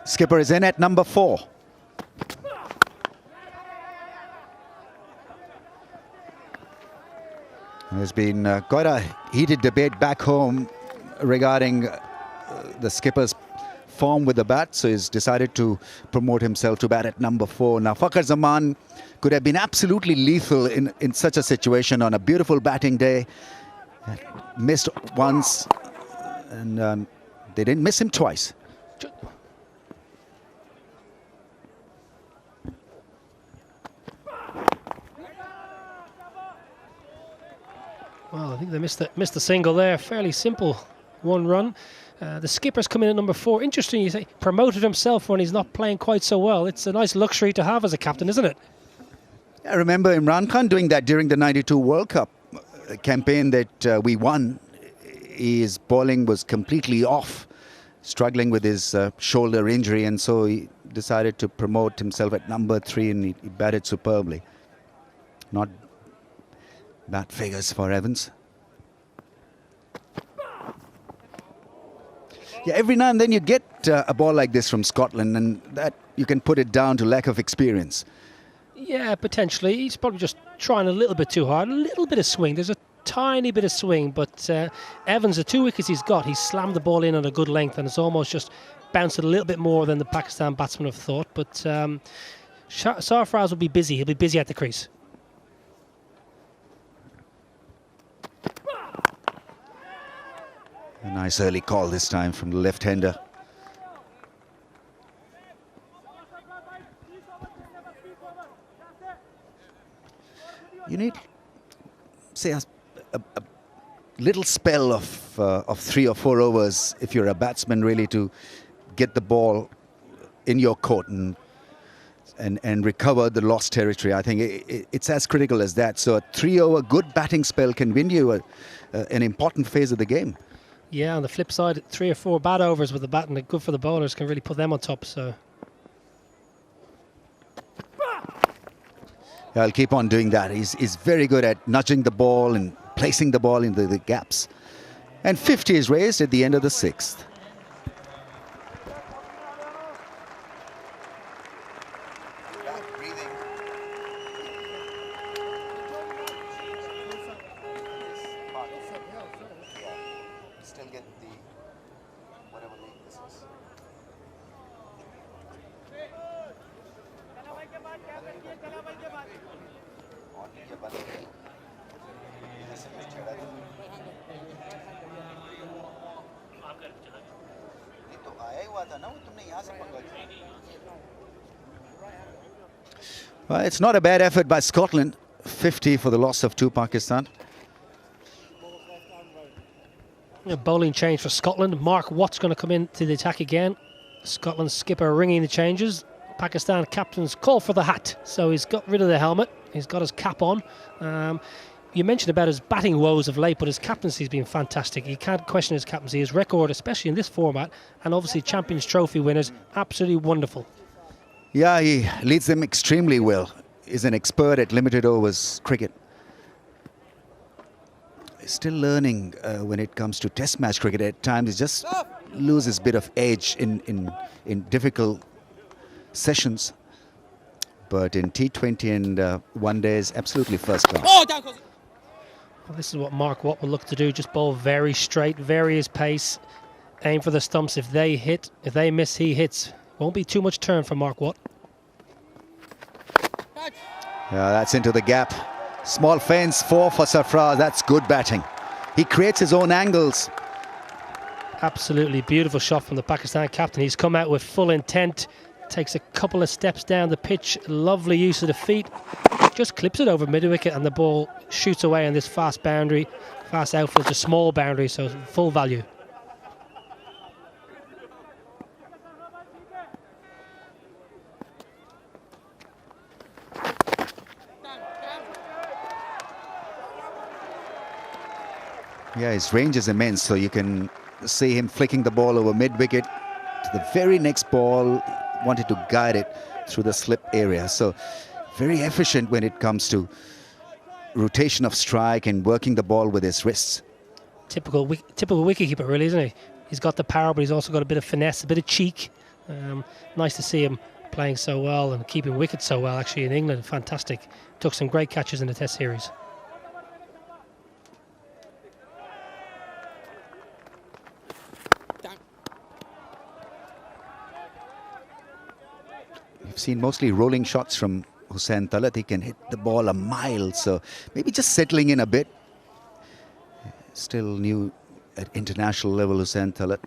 Skipper is in at number 4. There's been quite a heated debate back home regarding the skipper's form with the bat, so he's decided to promote himself to bat at number 4. Now, Fakhar Zaman could have been absolutely lethal in such a situation on a beautiful batting day. Missed once, and they didn't miss him twice. Well, I think they missed the single there. Fairly simple 1 run. The skipper's come in at number 4. Interesting, you say, promoted himself when he's not playing quite so well. It's a nice luxury to have as a captain, isn't it? I remember Imran Khan doing that during the '92 World Cup campaign that we won. His bowling was completely off, struggling with his shoulder injury, and so he decided to promote himself at number 3, and he batted superbly. Not bad figures for Evans. Yeah, every now and then you get a ball like this from Scotland, and that you can put it down to lack of experience. Yeah, potentially. He's probably just trying a little bit too hard. A little bit of swing. There's a tiny bit of swing, but Evans, the 2 wickets he's got, he's slammed the ball in at a good length, and it's almost just bounced it a little bit more than the Pakistan batsman have thought. But Sarfraz will be busy. He'll be busy at the crease. A nice early call this time from the left-hander. You need, say, a little spell of 3 or 4 overs if you're a batsman, really, to get the ball in your court and recover the lost territory. I think it's as critical as that. So a 3-over good batting spell can win you an important phase of the game. Yeah, on the flip side, 3 or 4 bad overs with the bat and good for the bowlers can really put them on top. So I'll keep on doing that. He's very good at nudging the ball and placing the ball into the gaps. And 50 is raised at the end of the 6th. Well, it's not a bad effort by Scotland. 50 for the loss of 2 Pakistan. A bowling change for Scotland. Mark Watt's going to come into the attack again. Scotland's skipper ringing the changes. Pakistan captain's call for the hat. So he's got rid of the helmet. He's got his cap on. You mentioned about his batting woes of late, but his captaincy's been fantastic. You can't question his captaincy. His record, especially in this format, and obviously Champions Trophy winners, absolutely wonderful. Yeah, he leads them extremely well. He's an expert at limited overs cricket. He's still learning when it comes to test match cricket. At times he just loses a bit of edge in difficult sessions. But in T20 and one day is absolutely first class. Well, this is what Mark Watt will look to do. Just bowl very straight, vary his pace, aim for the stumps. If they hit, if they miss, he hits. Won't be too much turn for Mark Watt. Yeah, that's into the gap. Small fence, 4 for Sarfraz. That's good batting. He creates his own angles. Absolutely beautiful shot from the Pakistan captain. He's come out with full intent. Takes a couple of steps down the pitch. Lovely use of the feet. Just clips it over mid-wicket and the ball shoots away on this fast boundary. Fast outfield to small boundary, so full value. Yeah, his range is immense, so you can see him flicking the ball over mid-wicket to the very next ball. Wanted to guide it through the slip area. So very efficient when it comes to rotation of strike and working the ball with his wrists. Typical wicketkeeper, really, isn't he? He's got the power, but he's also got a bit of finesse, a bit of cheek. Nice to see him playing so well and keeping wickets so well, actually, in England. Fantastic. Took some great catches in the Test series. We've seen mostly rolling shots from Hussain Talat. He can hit the ball a mile, so maybe just settling in a bit. Still new at international level, Hussain Talat.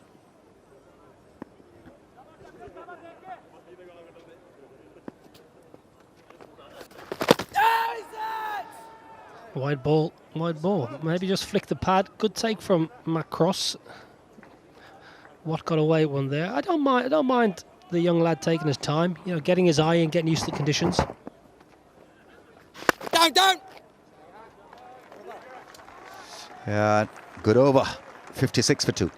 Wide ball, wide ball. Maybe just flick the pad. Good take from Macross. What got away one there? I don't mind the young lad taking his time, you know, getting his eye and getting used to the conditions. Down! Yeah, good over. 56 for 2.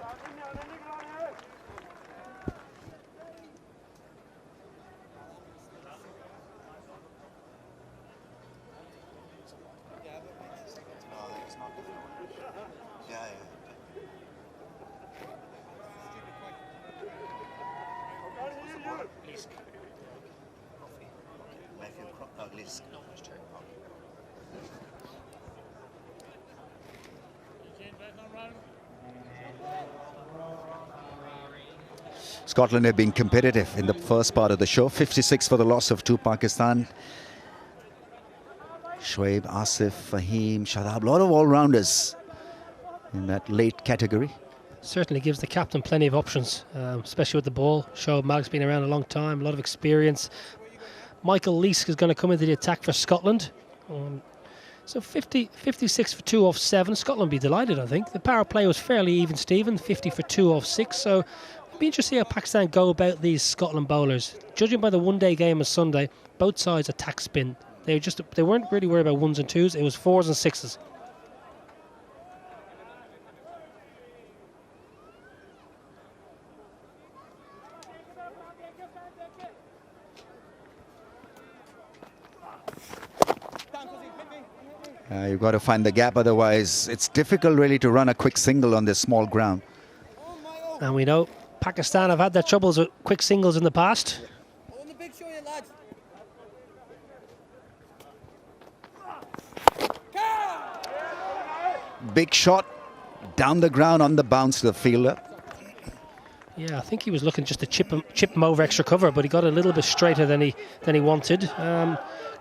Scotland have been competitive in the first part of the show. 56 for the loss of 2 Pakistan. Shoaib, Asif, Fahim, Shadab, a lot of all-rounders in that late category. Certainly gives the captain plenty of options, especially with the ball. Shoaib Malik's been around a long time, a lot of experience. Michael Leask is going to come into the attack for Scotland. So 56 for 2 off 7. Scotland will be delighted, I think. The power play was fairly even, Stephen. 50 for 2 off 6. So it'll be interesting how Pakistan go about these Scotland bowlers. Judging by the one-day game on Sunday, both sides attack spin. They weren't really worried about 1s and 2s. It was 4s and 6s. You've got to find the gap, otherwise it's difficult really to run a quick single on this small ground. And we know Pakistan have had their troubles with quick singles in the past. Big shot down the ground on the bounce to the fielder. Yeah, I think he was looking just to chip him over extra cover, but he got a little bit straighter than he wanted.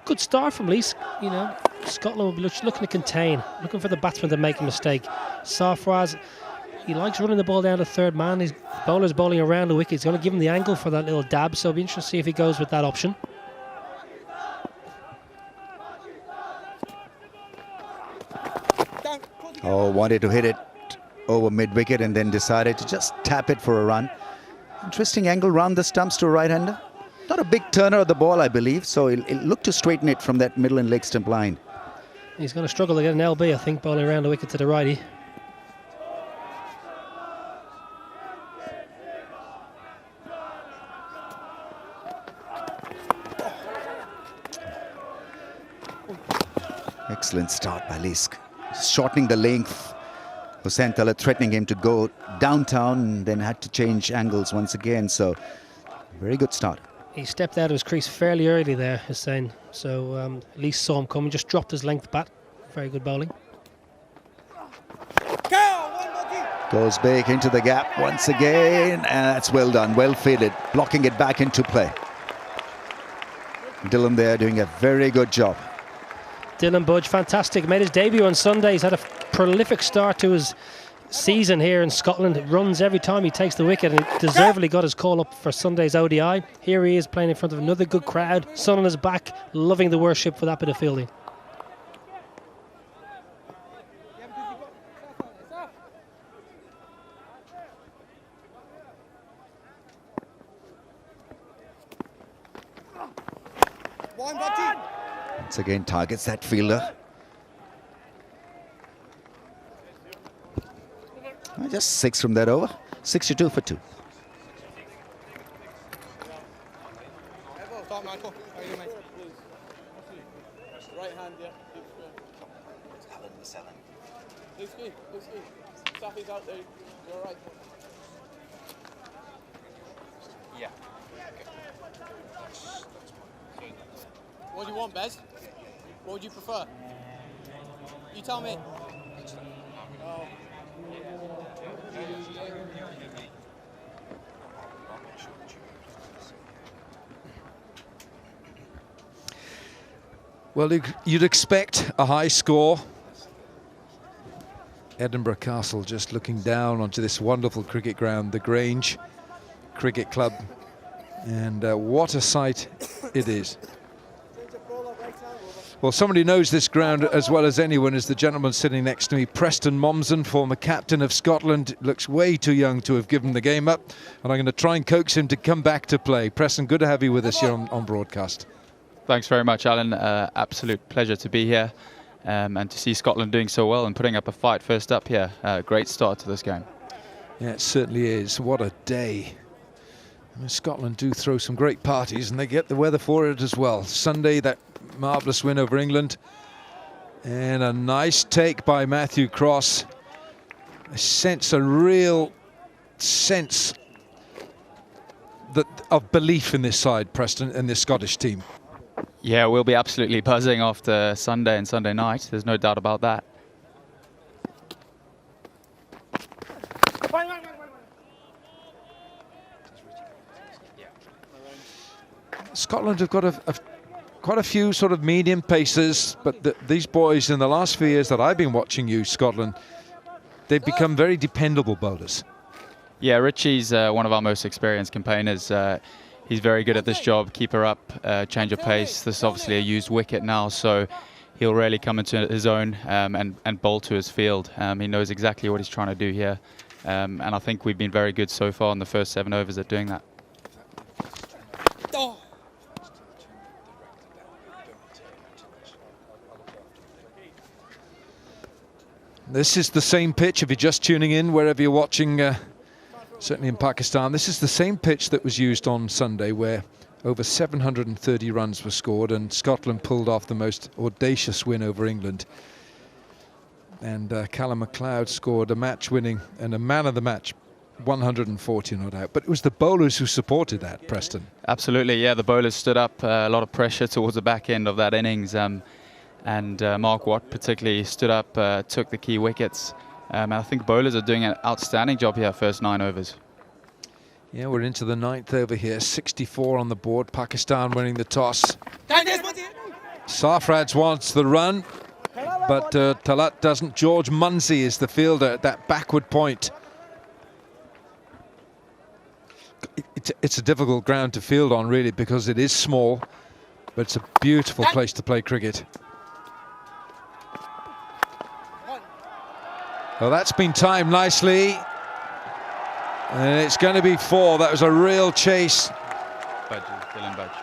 Good start from Leask. You know, Scotland will be looking to contain, looking for the batsman to make a mistake. Sarfraz He likes running the ball down to third man. His bowler's bowling around the wicket. He's going to give him the angle for that little dab, so it'll be interesting to see if he goes with that option. Oh, wanted to hit it over mid-wicket and then decided to just tap it for a run. Interesting angle round the stumps to a right-hander. Not a big turner of the ball, I believe, so he'll look to straighten it from that middle and leg stump line. He's going to struggle to get an LB, I think, bowling around the wicket to the righty. Excellent start by Lisk. Shortening the length. Hussain Talab threatening him to go downtown and then had to change angles once again. So, very good start. He stepped out of his crease fairly early there, Hussain. So, at least saw him coming, just dropped his length bat. Very good bowling. Goes big into the gap once again, and that's well done, well fielded, blocking it back into play. Dylan there doing a very good job. Dylan Budge, fantastic. Made his debut on Sunday. He's had a prolific start to his season here in Scotland. It runs every time he takes the wicket, and he deservedly got his call up for Sunday's ODI. Here he is playing in front of another good crowd. Sun on his back, loving the worship for that bit of fielding. Once again targets that fielder. Just 6 from that over. 62 for 2. Right hand, yeah. Safi's out there. You're right. Yeah. What do you want, Bez? What would you prefer? You tell me. Oh. Well, you'd expect a high score. Edinburgh Castle just looking down onto this wonderful cricket ground, the Grange Cricket Club. And what a sight it is. Well, somebody who knows this ground as well as anyone is the gentleman sitting next to me, Preston Momsen, former captain of Scotland. Looks way too young to have given the game up, and I'm going to try and coax him to come back to play. Preston, good to have you with us here on broadcast. Thanks very much, Alan. Absolute pleasure to be here and to see Scotland doing so well and putting up a fight first up here. Great start to this game. Yeah, it certainly is. What a day. I mean, Scotland do throw some great parties, and they get the weather for it as well. Sunday, that marvellous win over England. And a nice take by Matthew Cross. A real sense of belief in this side, Preston, and this Scottish team. Yeah, we'll be absolutely buzzing after Sunday and Sunday night. There's no doubt about that. Scotland have got quite a few sort of medium pacers, but these boys in the last few years that I've been watching you, Scotland, they've become very dependable bowlers. Yeah, Richie's one of our most experienced campaigners. He's very good at this job. Keep her up, change of pace. This is obviously a used wicket now, so he'll really come into his own and bowl to his field. He knows exactly what he's trying to do here, and I think we've been very good so far in the first 7 overs at doing that. This is the same pitch, if you're just tuning in, wherever you're watching, certainly in Pakistan. This is the same pitch that was used on Sunday, where over 730 runs were scored, and Scotland pulled off the most audacious win over England. And Kalin Mcleod scored a match-winning and a man of the match, 140 no doubt. But it was the bowlers who supported that, Preston. Absolutely, yeah. The bowlers stood up, a lot of pressure towards the back end of that innings. And Mark Watt particularly stood up, took the key wickets. And I think bowlers are doing an outstanding job here, first 9 overs. Yeah, we're into the 9th over here, 64 on the board. Pakistan winning the toss. Sarfraz wants the run, but Talat doesn't. George Munsey is the fielder at that backward point. it's a difficult ground to field on, really, because it is small, but it's a beautiful place to play cricket. Well, that's been timed nicely. And it's going to be 4. That was a real chase.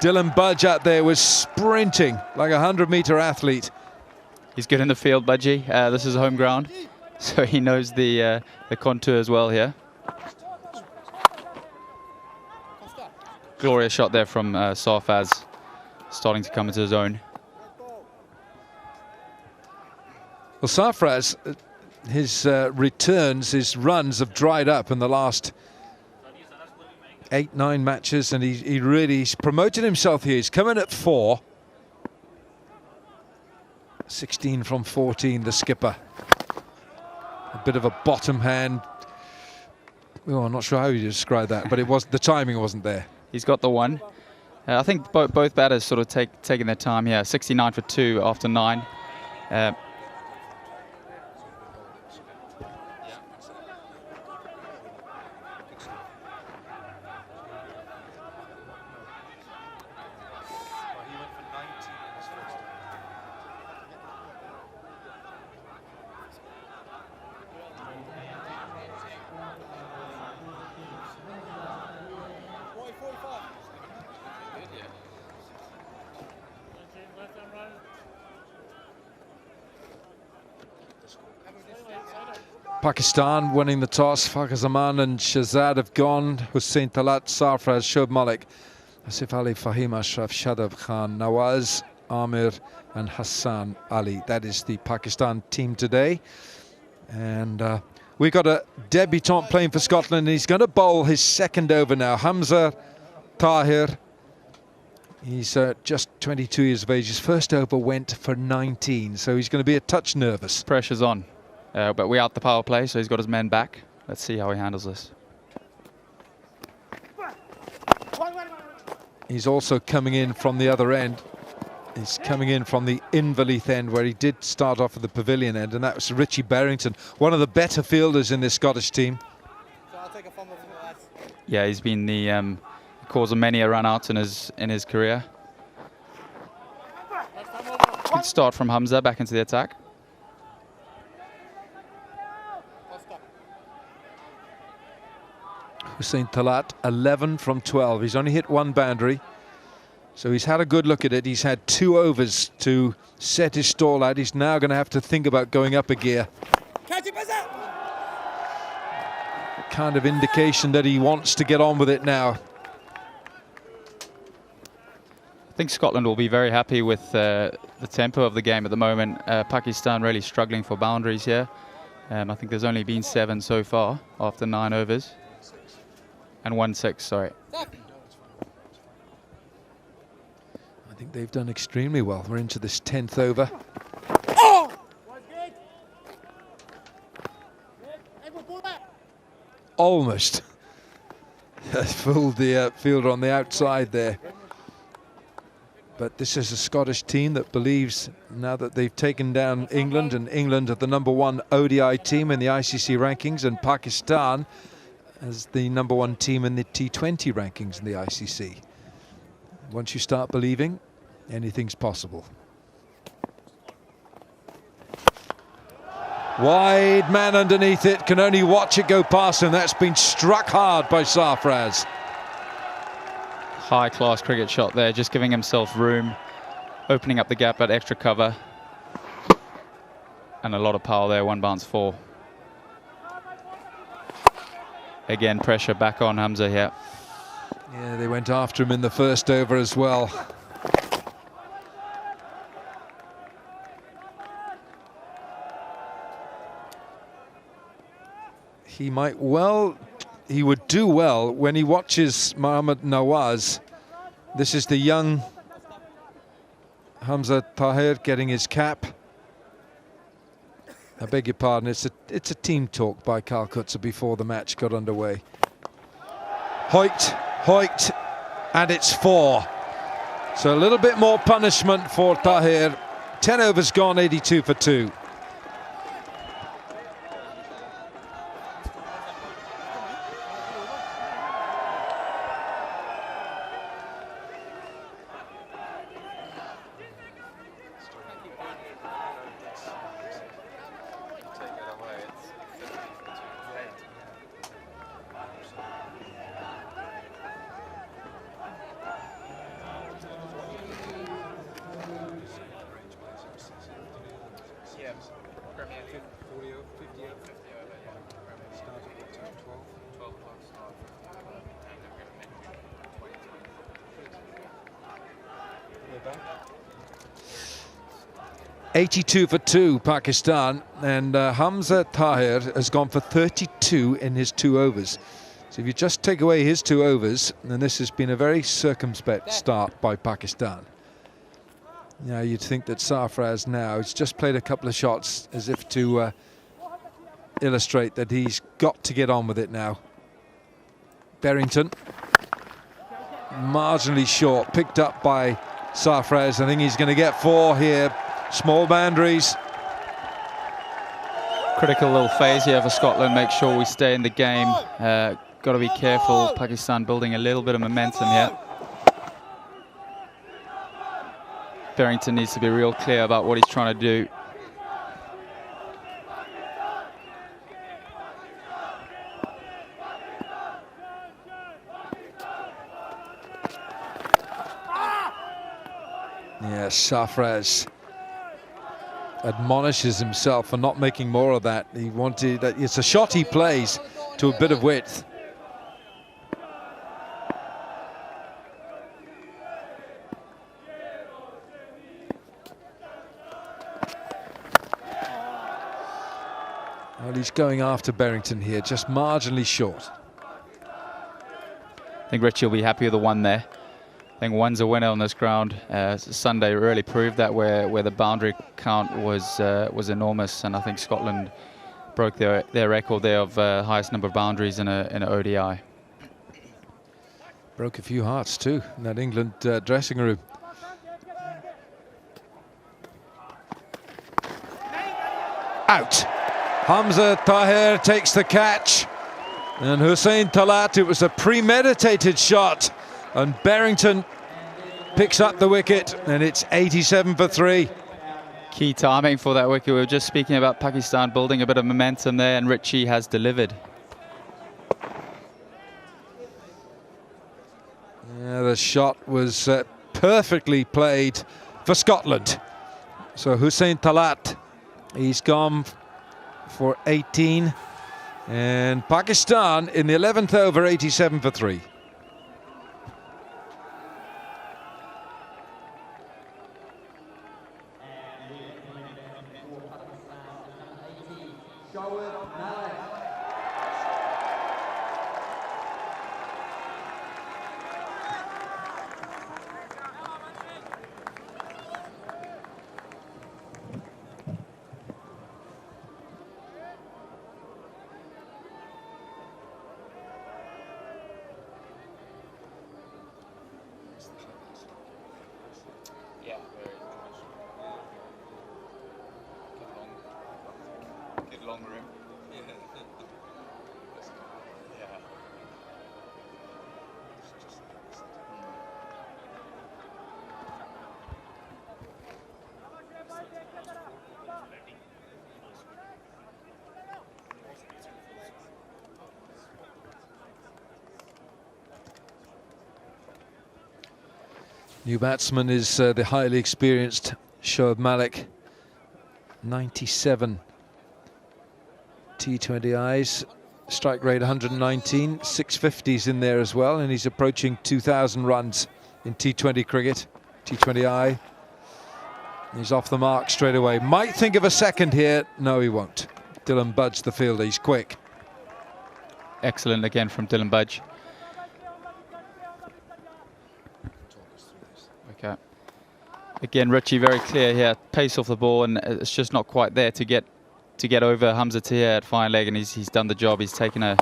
Dylan Budge out there was sprinting like a 100-meter athlete. He's good in the field, Budgie. This is home ground, so he knows the contour as well here. Glorious shot there from Sarfraz, starting to come into his own. Well, Sarfraz, his returns, his runs have dried up in the last 8-9 matches, and he's promoted himself here. He's coming at 4. 16 from 14, the skipper. A bit of a bottom hand. Oh, I'm not sure how you describe that, but the timing wasn't there. He's got the one. I think both batters sort of taking their time here. 69 for 2 after 9. Pakistan winning the toss. Fakhar Zaman and Shahzad have gone. Hussain Talat, Sarfraz, Shoaib Malik, Asif Ali, Fahim Ashraf, Shadab Khan, Nawaz, Amir and Hassan Ali. That is the Pakistan team today. And we've got a debutant playing for Scotland. He's going to bowl his second over now. Hamza Tahir. He's just 22 years of age. His first over went for 19, so he's going to be a touch nervous. Pressure's on. But we out the power play, so he's got his men back. Let's see how he handles this. He's also coming in from the other end. He's coming in from the Inverleith end, where he did start off at the Pavilion end, and that was Richie Berrington, one of the better fielders in this Scottish team. Yeah, he's been the cause of many a run out in his career. Good start from Hamza back into the attack. Hussain Talat, 11 from 12. He's only hit 1 boundary, so he's had a good look at it. He's had 2 overs to set his stall out. He's now going to have to think about going up a gear. Kind of indication that he wants to get on with it now. I think Scotland will be very happy with the tempo of the game at the moment. Pakistan really struggling for boundaries here. I think there's only been 7 so far after 9 overs. And 1-6, sorry. I think they've done extremely well. We're into this 10th over. Oh! Almost fooled the fielder on the outside there. But this is a Scottish team that believes, now that they've taken down England, and England are the #1 ODI team in the ICC rankings, and Pakistan as the #1 team in the T20 rankings in the ICC. Once you start believing, anything's possible. Wide man underneath it, can only watch it go past him. That's been struck hard by Sarfraz. High-class cricket shot there, just giving himself room, opening up the gap at extra cover. And a lot of power there, 1 bounce 4. Again, pressure back on Hamza here. Yeah, they went after him in the first over as well. He would do well when he watches Mohammad Nawaz. This is the young Hamza Tahir getting his cap. I beg your pardon, it's a team talk by Calcutta before the match got underway. Hoiked, and it's 4. So a little bit more punishment for Tahir. 10 overs gone, 82 for 2. Start at what time? 12? 12 o'clock start. 82 for 2, Pakistan, and Hamza Tahir has gone for 32 in his 2 overs. So if you just take away his 2 overs, then this has been a very circumspect start by Pakistan. Now you'd think that Sarfraz now has just played a couple of shots as if to illustrate that he's got to get on with it now. Berrington, marginally short, picked up by Sarfraz. I think he's going to get 4 here. Small boundaries. Critical little phase here for Scotland. Make sure we stay in the game. Got to be careful. Pakistan building a little bit of momentum here. Berrington needs to be real clear about what he's trying to do. Yes, Sarfraz admonishes himself for not making more of that. He wanted that. It's a shot he plays to a bit of width. Well, he's going after Berrington here, just marginally short. I think Richie will be happy with the 1 there. I think 1's a winner on this ground. Sunday really proved that where the boundary count was enormous, and I think Scotland broke their record there of highest number of boundaries in an ODI. Broke a few hearts too in that England dressing room. Out. Hamza Tahir takes the catch, and Hussein Talat, it was a premeditated shot, and Berrington picks up the wicket, and it's 87 for 3. Key timing for that wicket. We were just speaking about Pakistan building a bit of momentum there, and Richie has delivered. Yeah, the shot was perfectly played for Scotland. So Hussein Talat, he's gone for 18, and Pakistan in the 11th over, 87 for 3. New batsman is the highly experienced Shoaib Malik. 97 T20Is, strike rate 119, 650s in there as well, and he's approaching 2,000 runs in T20 cricket, T20I. He's off the mark straight away. Might think of a second here. No, he won't. Dylan Budge, the fielder, he's quick. Excellent again from Dylan Budge. Okay. Again, Richie very clear here. Pace off the ball, and it's just not quite there to get over Hamza Tahir at fine leg, and he's done the job. He's taken a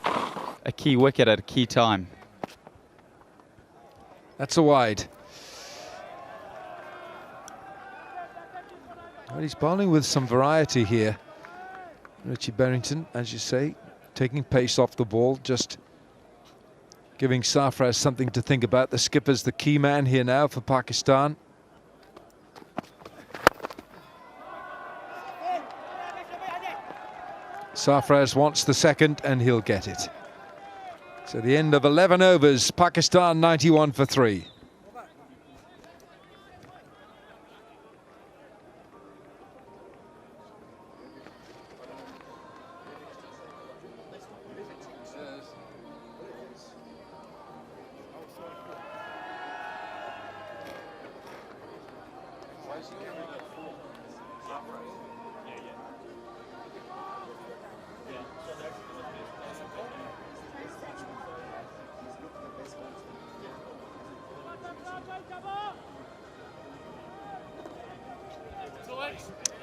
key wicket at a key time. That's a wide. Well, he's bowling with some variety here. Richie Berrington, as you say, taking pace off the ball, just giving Sarfraz something to think about. The skipper's the key man here now for Pakistan. Sarfraz wants the second, and he'll get it. So the end of 11 overs, Pakistan 91 for 3.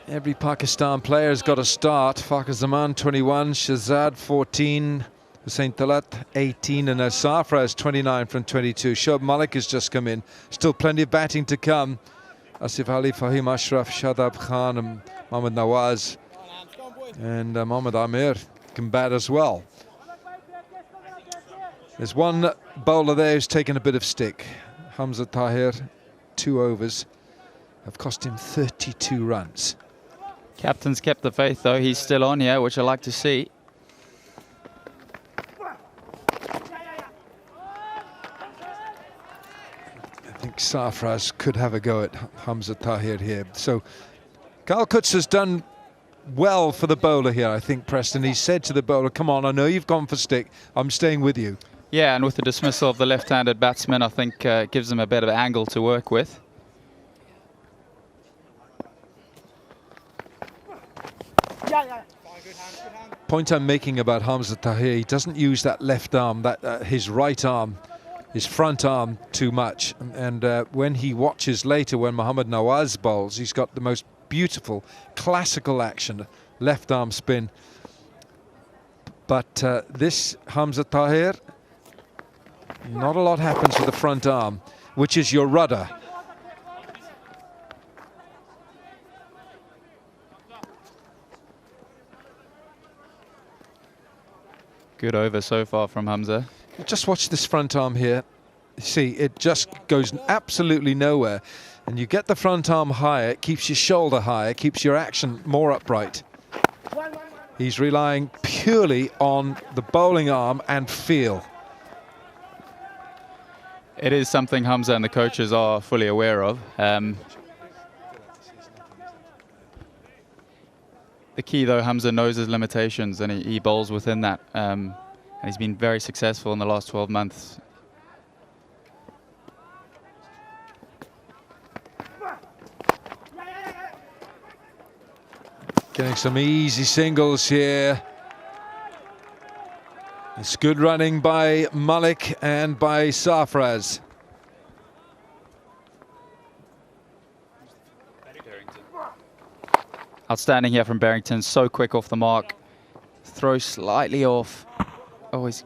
Every Pakistan player's got a start. Fakhar Zaman 21, Shahzad 14, Hussain Talat 18, and Sarfraz 29 from 22. Shoaib Malik has just come in. Still plenty of batting to come. Asif Ali, Fahim Ashraf, Shadab Khan, and Mohammad Nawaz, and Mohammad Amir can bat as well. There's one bowler there who's taken a bit of stick. Hamza Tahir, 2 overs, have cost him 32 runs. Captain's kept the faith, though. He's still on here, which I like to see. I think Sarfraz could have a go at Hamza Tahir here. So Kalkut's has done well for the bowler here, I think, Preston. He said to the bowler, come on, I know you've gone for stick. I'm staying with you. Yeah, and with the dismissal of the left-handed batsman, I think it gives him a better angle to work with. Point I'm making about Hamza Tahir, he doesn't use that left arm, his right arm, his front arm too much. And when he watches later when Mohammad Nawaz bowls, he's got the most beautiful classical action, left arm spin. But this Hamza Tahir, not a lot happens with the front arm, which is your rudder. Good over so far from Hamza. Just watch this front arm here. See, it just goes absolutely nowhere. And you get the front arm higher, it keeps your shoulder higher, keeps your action more upright. He's relying purely on the bowling arm and feel. It is something Hamza and the coaches are fully aware of. The key, though, Hamza knows his limitations and he bowls within that. And he's been very successful in the last 12 months. Getting some easy singles here. It's good running by Malik and by Sarfraz. Outstanding here from Barrington, so quick off the mark. Throw slightly off. Oh, he's...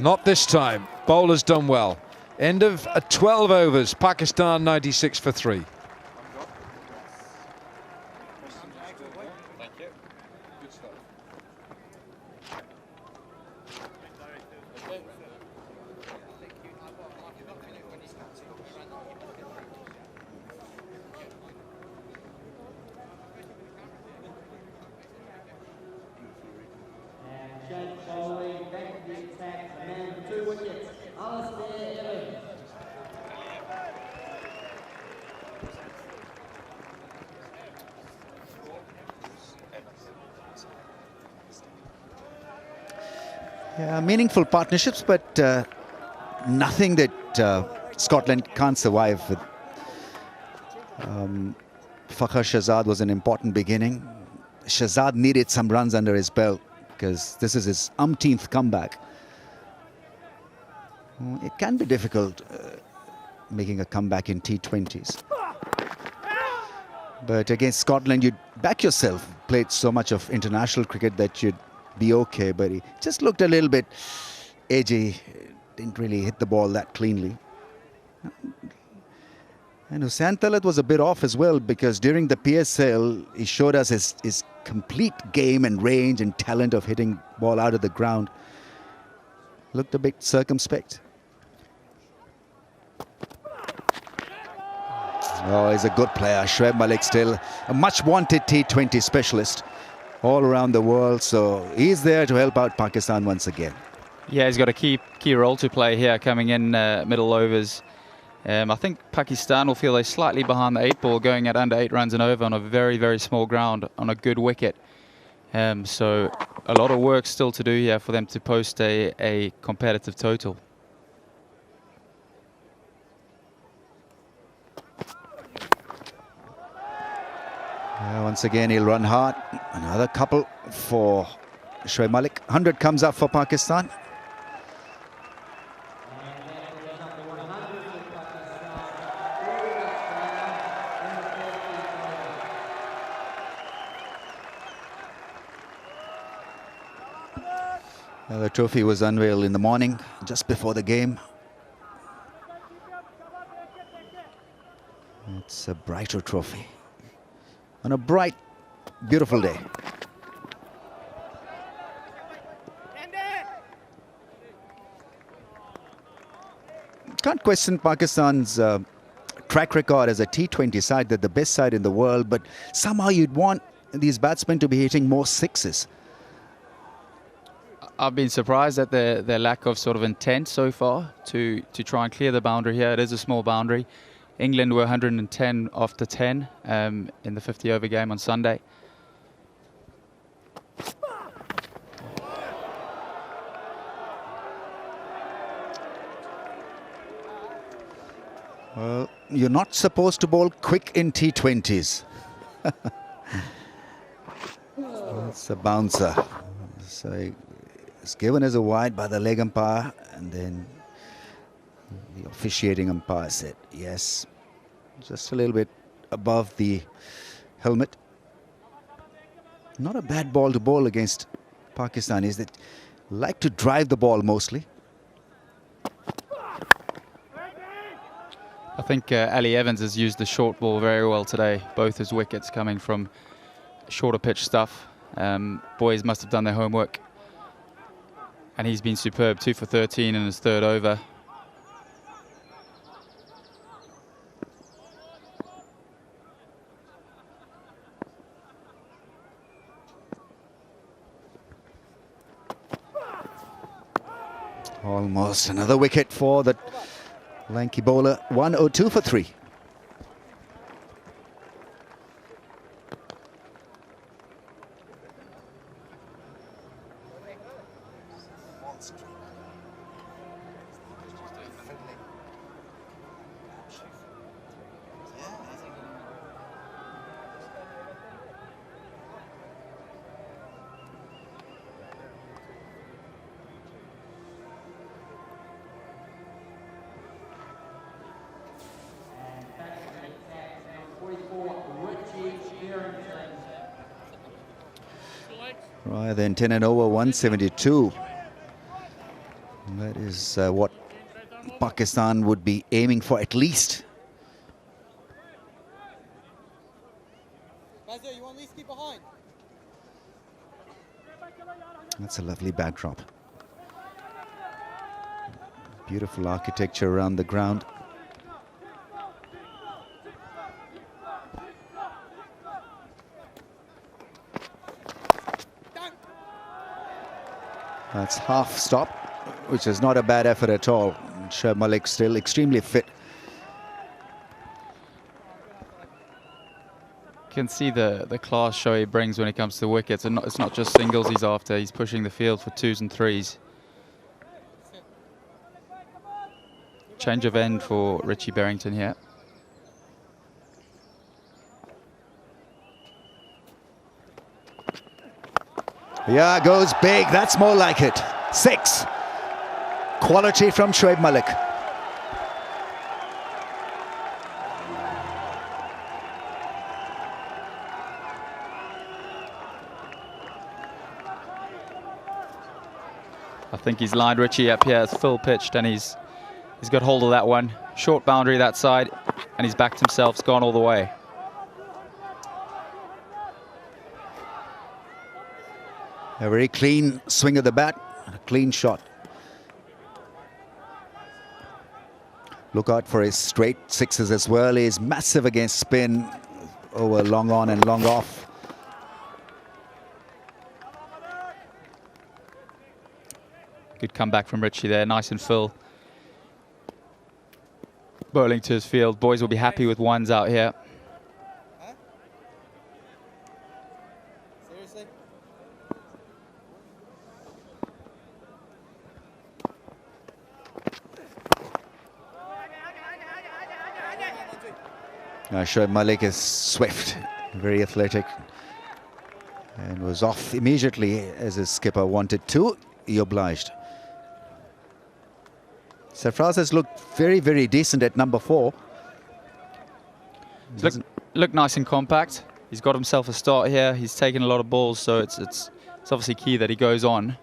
Not this time. Bowler's done well. End of 12 overs. Pakistan 96 for 3. Alistair Evans. Yeah, meaningful partnerships, but nothing that Scotland can't survive with. Fakhar Shahzad was an important beginning. Shahzad needed some runs under his belt because this is his umpteenth comeback. It can be difficult making a comeback in T20s. But against Scotland, you'd back yourself. Played so much of international cricket that you'd be okay, but he just looked a little bit edgy, didn't really hit the ball that cleanly. And Hussain Talat was a bit off as well, because during the PSL, he showed us his complete game and range and talent of hitting ball out of the ground. Looked a bit circumspect. Oh, he's a good player. Shoaib Malik still a much wanted T20 specialist all around the world. So he's there to help out Pakistan once again. Yeah, he's got a key role to play here, coming in middle overs. I think Pakistan will feel they're slightly behind the 8 ball, going at under 8 runs and over on a very, very small ground on a good wicket. So a lot of work still to do here for them to post a competitive total. Once again, he'll run hard. Another couple for Shoaib Malik. 100 comes up for Pakistan. The trophy was unveiled in the morning, just before the game. It's a brighter trophy. On a bright, beautiful day. Can't question Pakistan's track record as a T20 side. They're the best side in the world, but somehow you'd want these batsmen to be hitting more sixes. I've been surprised at their lack of sort of intent so far to try and clear the boundary here. It is a small boundary. England were 110 after 10 in the 50-over game on Sunday. Well, you're not supposed to bowl quick in T20s. It's a bouncer. So it's given as a wide by the leg umpire, and then the officiating umpire said yes, just a little bit above the helmet. Not a bad ball to bowl against Pakistanis that like to drive the ball mostly. I think Ali Evans has used the short ball very well today. Both his wickets coming from shorter pitch stuff. Boys must have done their homework. And he's been superb, 2 for 13 in his 3rd over. Almost another wicket for the lanky bowler. 102 for 3. Right then, 10 and over, 172. That is what Pakistan would be aiming for at least. You want Lees keep behind? That's a lovely backdrop. Beautiful architecture around the ground. That's half stop, which is not a bad effort at all. Shoaib Malik still extremely fit. You can see the class Shoaib brings when it comes to wickets, and it's not just singles he's after. He's pushing the field for 2s and 3s. Change of end for Richie Berrington here. Yeah, goes big. That's more like it. 6. Quality from Shoaib Malik. I think he's lined Richie up here. It's full pitched, and he's got hold of that one. Short boundary that side, and he's backed himself. It's gone all the way. A very clean swing of the bat, a clean shot. Look out for his straight 6s as well. He's massive against spin over long on and long off. Good comeback from Richie there, nice and full. bowling to his field. Boys will be happy with ones out here. Seriously? Shoaib Malik is swift, very athletic, and was off immediately as his skipper wanted to. He obliged. Sarfraz has looked very, very decent at number 4. Look nice and compact. He's got himself a start here. He's taken a lot of balls, so it's obviously key that he goes on.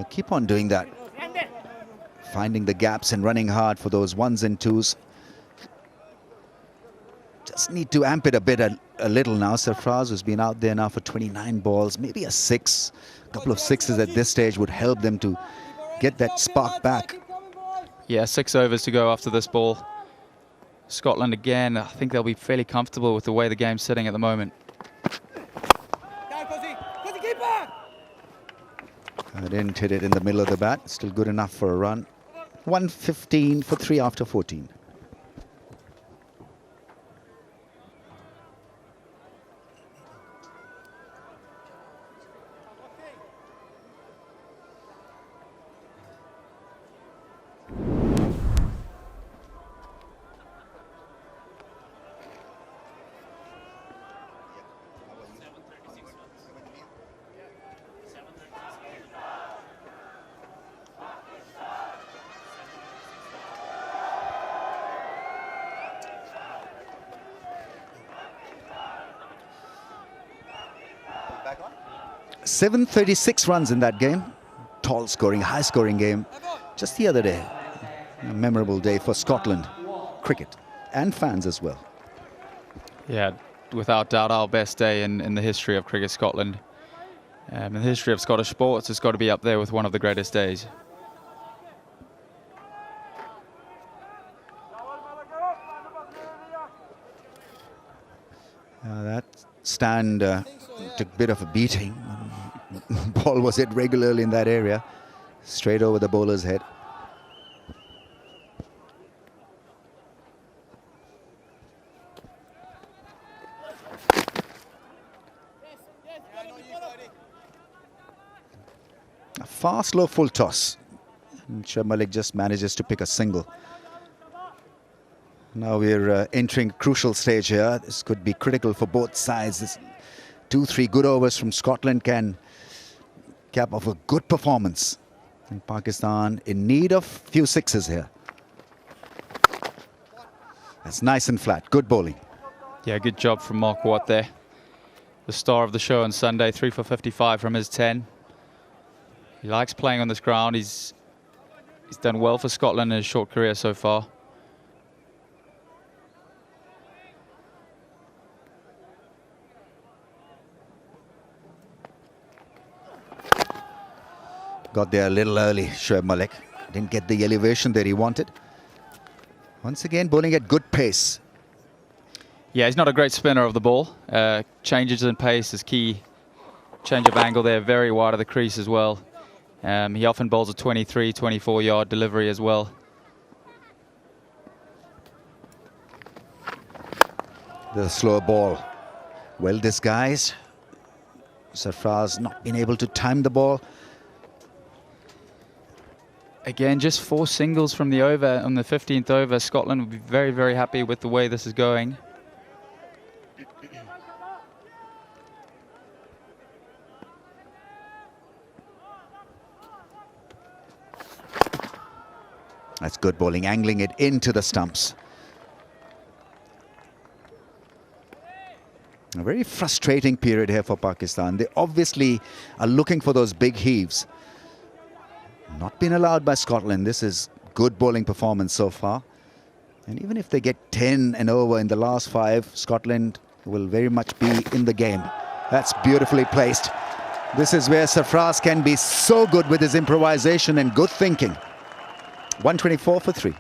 Keep on doing that. Finding the gaps and running hard for those 1s and 2s. Just need to amp it a bit, a little now. Sarfraz, who's been out there now for 29 balls, maybe a 6. A couple of 6s at this stage would help them to get that spark back. Yeah, 6 overs to go after this ball. Scotland again, I think they'll be fairly comfortable with the way the game's sitting at the moment. I didn't hit it in the middle of the bat. Still good enough for a run. 115 for 3 after 14. Back on. 736 runs in that game. Tall scoring, high scoring game. Just the other day. A memorable day for Scotland cricket and fans as well. Yeah, without doubt our best day in the history of Cricket Scotland. In the history of Scottish sports, it's got to be up there with one of the greatest days. That stand took a bit of a beating. Ball was hit regularly in that area, straight over the bowler's head. A fast, low full toss. And Shoaib Malik just manages to pick a single. Now we're entering a crucial stage here. This could be critical for both sides. This 2-3 good overs from Scotland can cap off a good performance. And Pakistan in need of few 6s here. That's nice and flat. Good bowling. Yeah, good job from Mcleod there. The star of the show on Sunday, 3 for 55 from his 10. He likes playing on this ground. He's done well for Scotland in his short career so far. Got there a little early, Shoaib Malik. Didn't get the elevation that he wanted. Once again, bowling at good pace. Yeah, he's not a great spinner of the ball. Changes in pace is key. Change of angle there, very wide of the crease as well. He often bowls a 23, 24-yard delivery as well. The slower ball, well disguised. Sarfraz not been able to time the ball. Again, just 4 singles from the over on the 15th over. Scotland will be very, very happy with the way this is going. That's good bowling, angling it into the stumps. A very frustrating period here for Pakistan. They obviously are looking for those big heaves. Not been allowed by Scotland. This is good bowling performance so far. And even if they get 10 and over in the last 5, Scotland will very much be in the game. That's beautifully placed. This is where Sarfraz can be so good with his improvisation and good thinking. 124 for 3.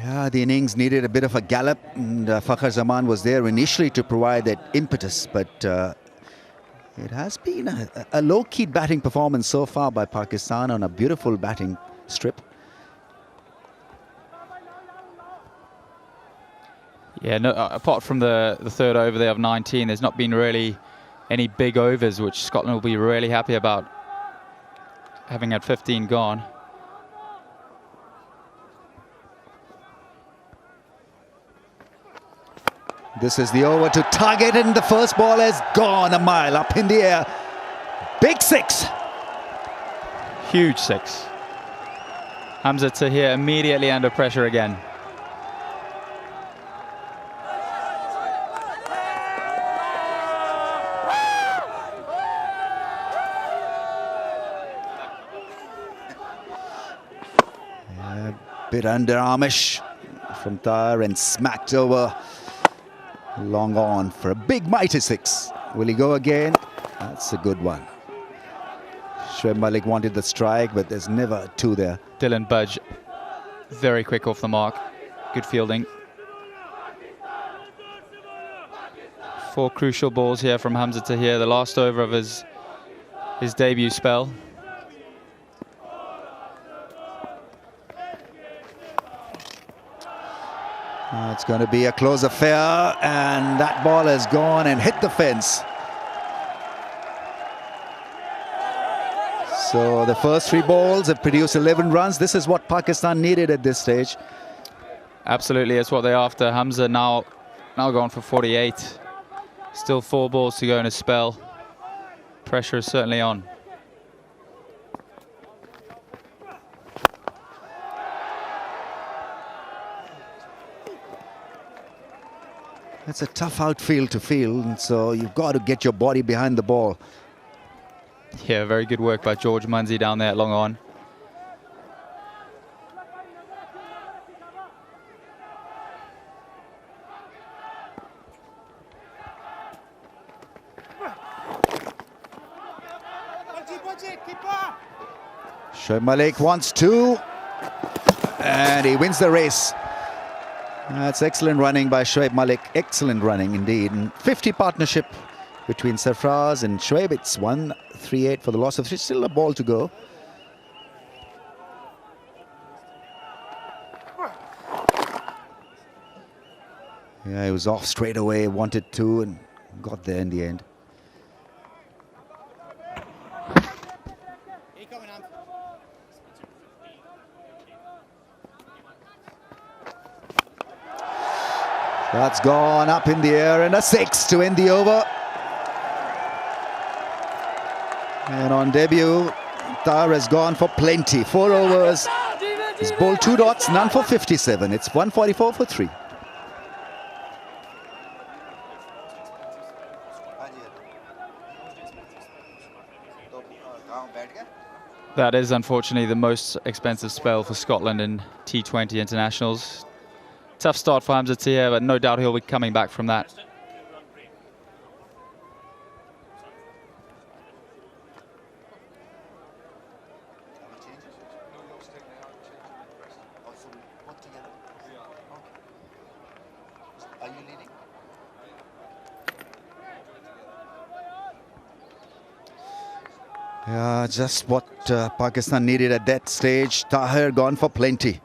Yeah, the innings needed a bit of a gallop, and Fakhar Zaman was there initially to provide that impetus, but it has been a low-key batting performance so far by Pakistan on a beautiful batting strip. Yeah, no, apart from the third over there of 19, there's not been really any big overs, which Scotland will be really happy about, having had 15 gone. This is the over to target, and the first ball has gone a mile up in the air. Big six. Huge six. Hamza Tahir immediately under pressure again. Bit underarmish from Tahir and smacked over. Long on for a big mighty six. Will he go again? That's a good one. Shoaib Malik wanted the strike, but there's never a two there. Dylan Budge, very quick off the mark. Good fielding. 4 crucial balls here from Hamza Tahir, the last over of his debut spell. It's going to be a close affair, and that ball has gone and hit the fence. So the first 3 balls have produced 11 runs. This is what Pakistan needed at this stage. Absolutely, it's what they're after. Hamza now gone for 48. Still 4 balls to go in a spell. Pressure is certainly on. It's a tough outfield to field, so you've got to get your body behind the ball. Yeah, very good work by George Munsey down there at long on. Shoaib Malik wants 2, and he wins the race. That's excellent running by Shoaib Malik. Excellent running indeed. And 50 partnership between Sarfraz and Shoaib. It's 138 for the loss of 3. Still a ball to go. Yeah, he was off straight away. Wanted 2 and got there in the end. That's gone up in the air, and a 6 to end the over. And on debut, Tahir has gone for plenty. 4 overs. He's bowled 2 dots, none for 57. It's 144 for 3. That is unfortunately the most expensive spell for Scotland in T20 internationals. Tough start for Hamza Tahir, but no doubt he'll be coming back from that. Are you leading? Yeah, just what Pakistan needed at that stage. Tahir gone for plenty.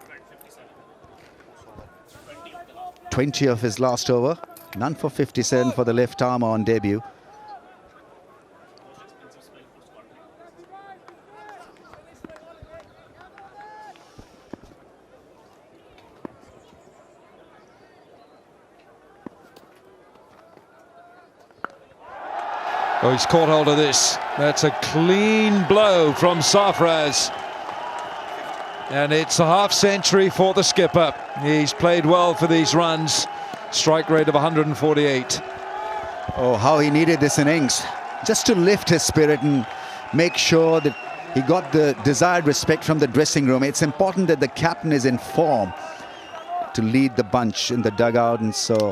20 of his last over. None for 57 for the left arm on debut. Oh, he's caught hold of this. That's a clean blow from Sarfraz. And it's a half century for the skipper. He's played well for these runs. Strike rate of 148. Oh, how he needed this innings. Just to lift his spirit and make sure that he got the desired respect from the dressing room. It's important that the captain is in form to lead the bunch in the dugout. And so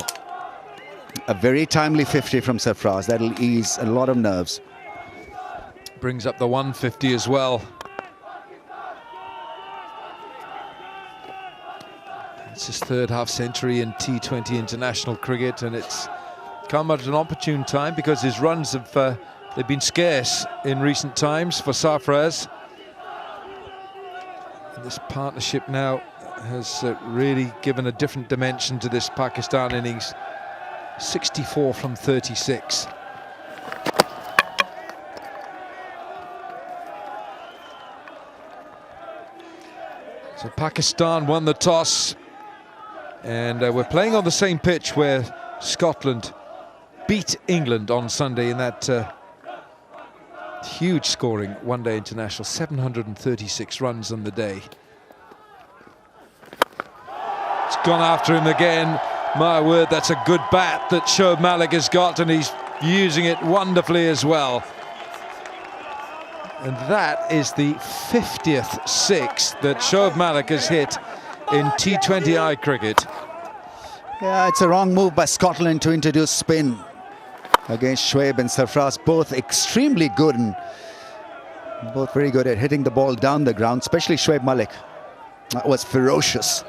a very timely 50 from Sarfraz. That'll ease a lot of nerves. Brings up the 150 as well. It's his third half-century in T20 international cricket, and it's come at an opportune time because his runs have they've been scarce in recent times for Sarfraz. And this partnership now has really given a different dimension to this Pakistan innings. 64 from 36. So Pakistan won the toss, and we're playing on the same pitch where Scotland beat England on Sunday in that huge scoring one-day international, 736 runs on the day. It's gone after him again. My word, that's a good bat that Shoaib Malik has got, and he's using it wonderfully as well. And that is the 50th six that Shoaib Malik has hit in T20I cricket. Yeah, it's a wrong move by Scotland to introduce spin against Shoaib and Sarfraz, both extremely good and both very good at hitting the ball down the ground, especially Shoaib Malik. That was ferocious.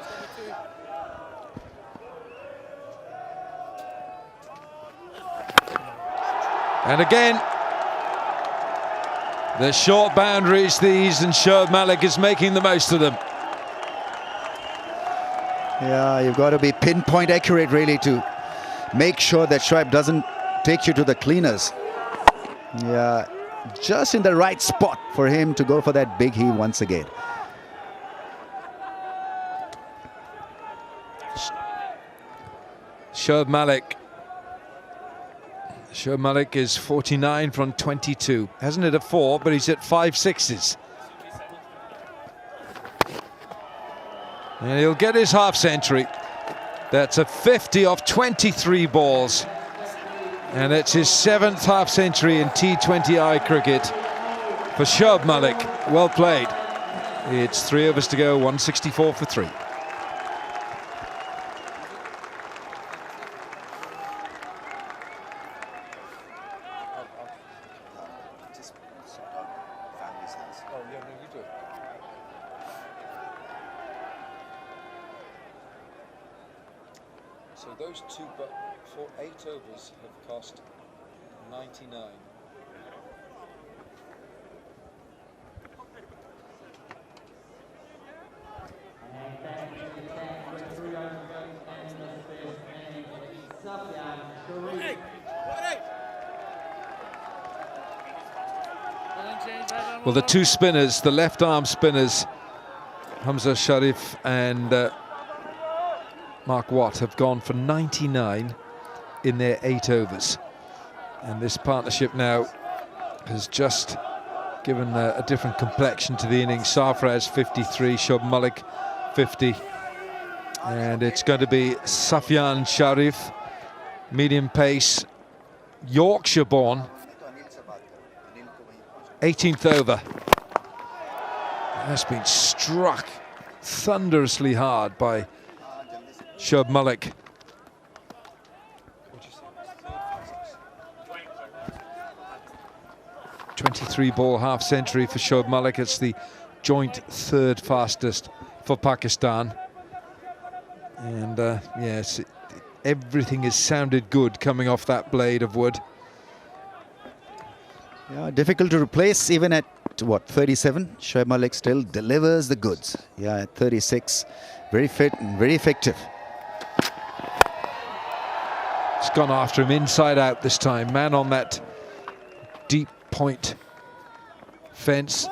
And again, the short boundaries these, and Shoaib Malik is making the most of them. Yeah, you've got to be pinpoint accurate really to make sure that Shoaib doesn't take you to the cleaners. Yeah, just in the right spot for him to go for that big heave once again. Shoaib Malik is 49 from 22. Hasn't hit a 4, but he's hit 5 sixes. And he'll get his half-century. That's a 50 off 23 balls. And it's his 7th half-century in T20I cricket for Shoaib Malik. Well played. It's 3 overs to go, 164 for 3. So those two, but for 8 overs, have cost 99. Well, the two spinners, the left-arm spinners, Hamza Sharif and Mark Watt, have gone for 99 in their 8 overs. And this partnership now has just given a different complexion to the innings. Sarfraz 53, Shoaib Malik 50. And it's going to be Safyan Sharif, medium pace, Yorkshire born, 18th over. That's been struck thunderously hard by Shoaib Malik. .23 ball half-century for Shoaib Malik. It's the joint 3rd fastest for Pakistan. And yes, everything has sounded good coming off that blade of wood. Yeah, difficult to replace even at what, 37? Shoaib Malik still delivers the goods. Yeah, at 36, very fit and very effective. It's gone after him inside out this time. Man on that deep point fence.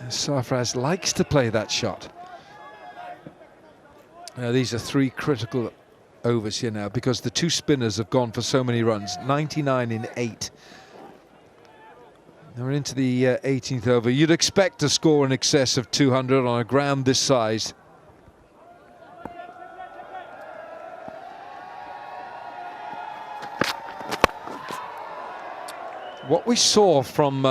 Sarfraz likes to play that shot. These are 3 critical overs here now because the two spinners have gone for so many runs. 99 in 8. We're into the 18th over. You'd expect to score in excess of 200 on a ground this size. What we saw from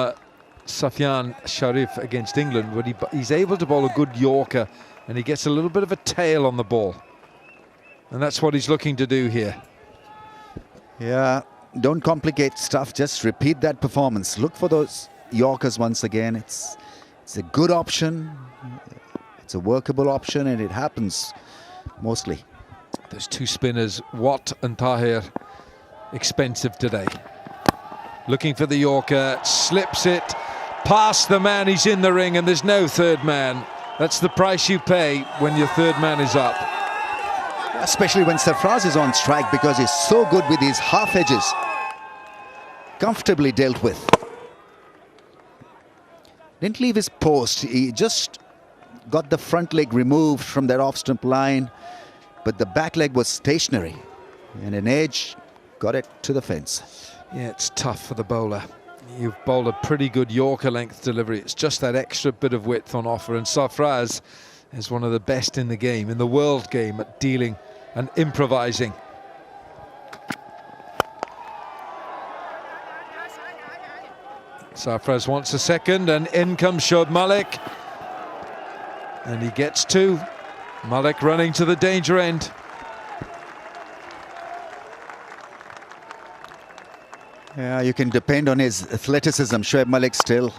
Safyan Sharif against England, when he's able to bowl a good Yorker and he gets a little bit of a tail on the ball. And that's what he's looking to do here. Yeah, don't complicate stuff, just repeat that performance. Look for those Yorkers once again. It's a good option. It's a workable option, and it happens mostly. There's two spinners, Watt and Tahir, expensive today. Looking for the Yorker, slips it past the man, he's in the ring, and there's no third man. That's the price you pay when your third man is up. Especially when Sarfraz is on strike, because he's so good with his half edges. Comfortably dealt with. Didn't leave his post, he just got the front leg removed from that off-stump line, but the back leg was stationary, and an edge got it to the fence. Yeah, it's tough for the bowler. You've bowled a pretty good Yorker length delivery. It's just that extra bit of width on offer, and Sarfraz is one of the best in the game, in the world game, at dealing and improvising. Sarfraz wants a second, and in comes Shoaib Malik. And he gets two. Malik running to the danger end. Yeah, you can depend on his athleticism. Shoaib Malik still,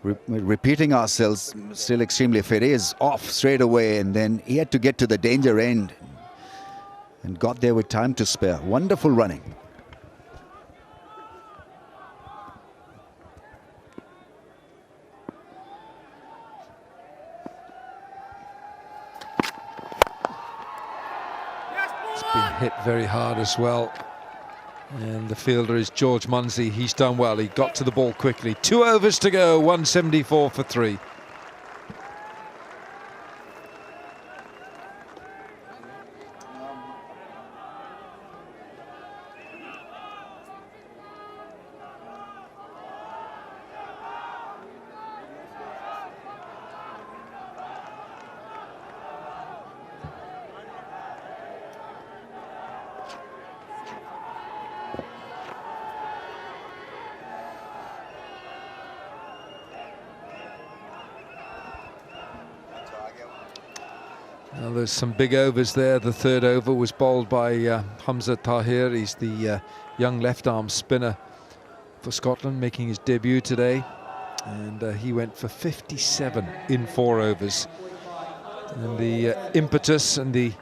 repeating ourselves, still extremely fit. He is off straight away, and then he had to get to the danger end and got there with time to spare. Wonderful running. It's been hit very hard as well. And the fielder is George Munsey. He's done well. He got to the ball quickly. 2 overs to go, 174 for 3. Now there's some big overs there. The third over was bowled by Hamza Tahir. He's the young left-arm spinner for Scotland, making his debut today. And he went for 57 in 4 overs. And the impetus and the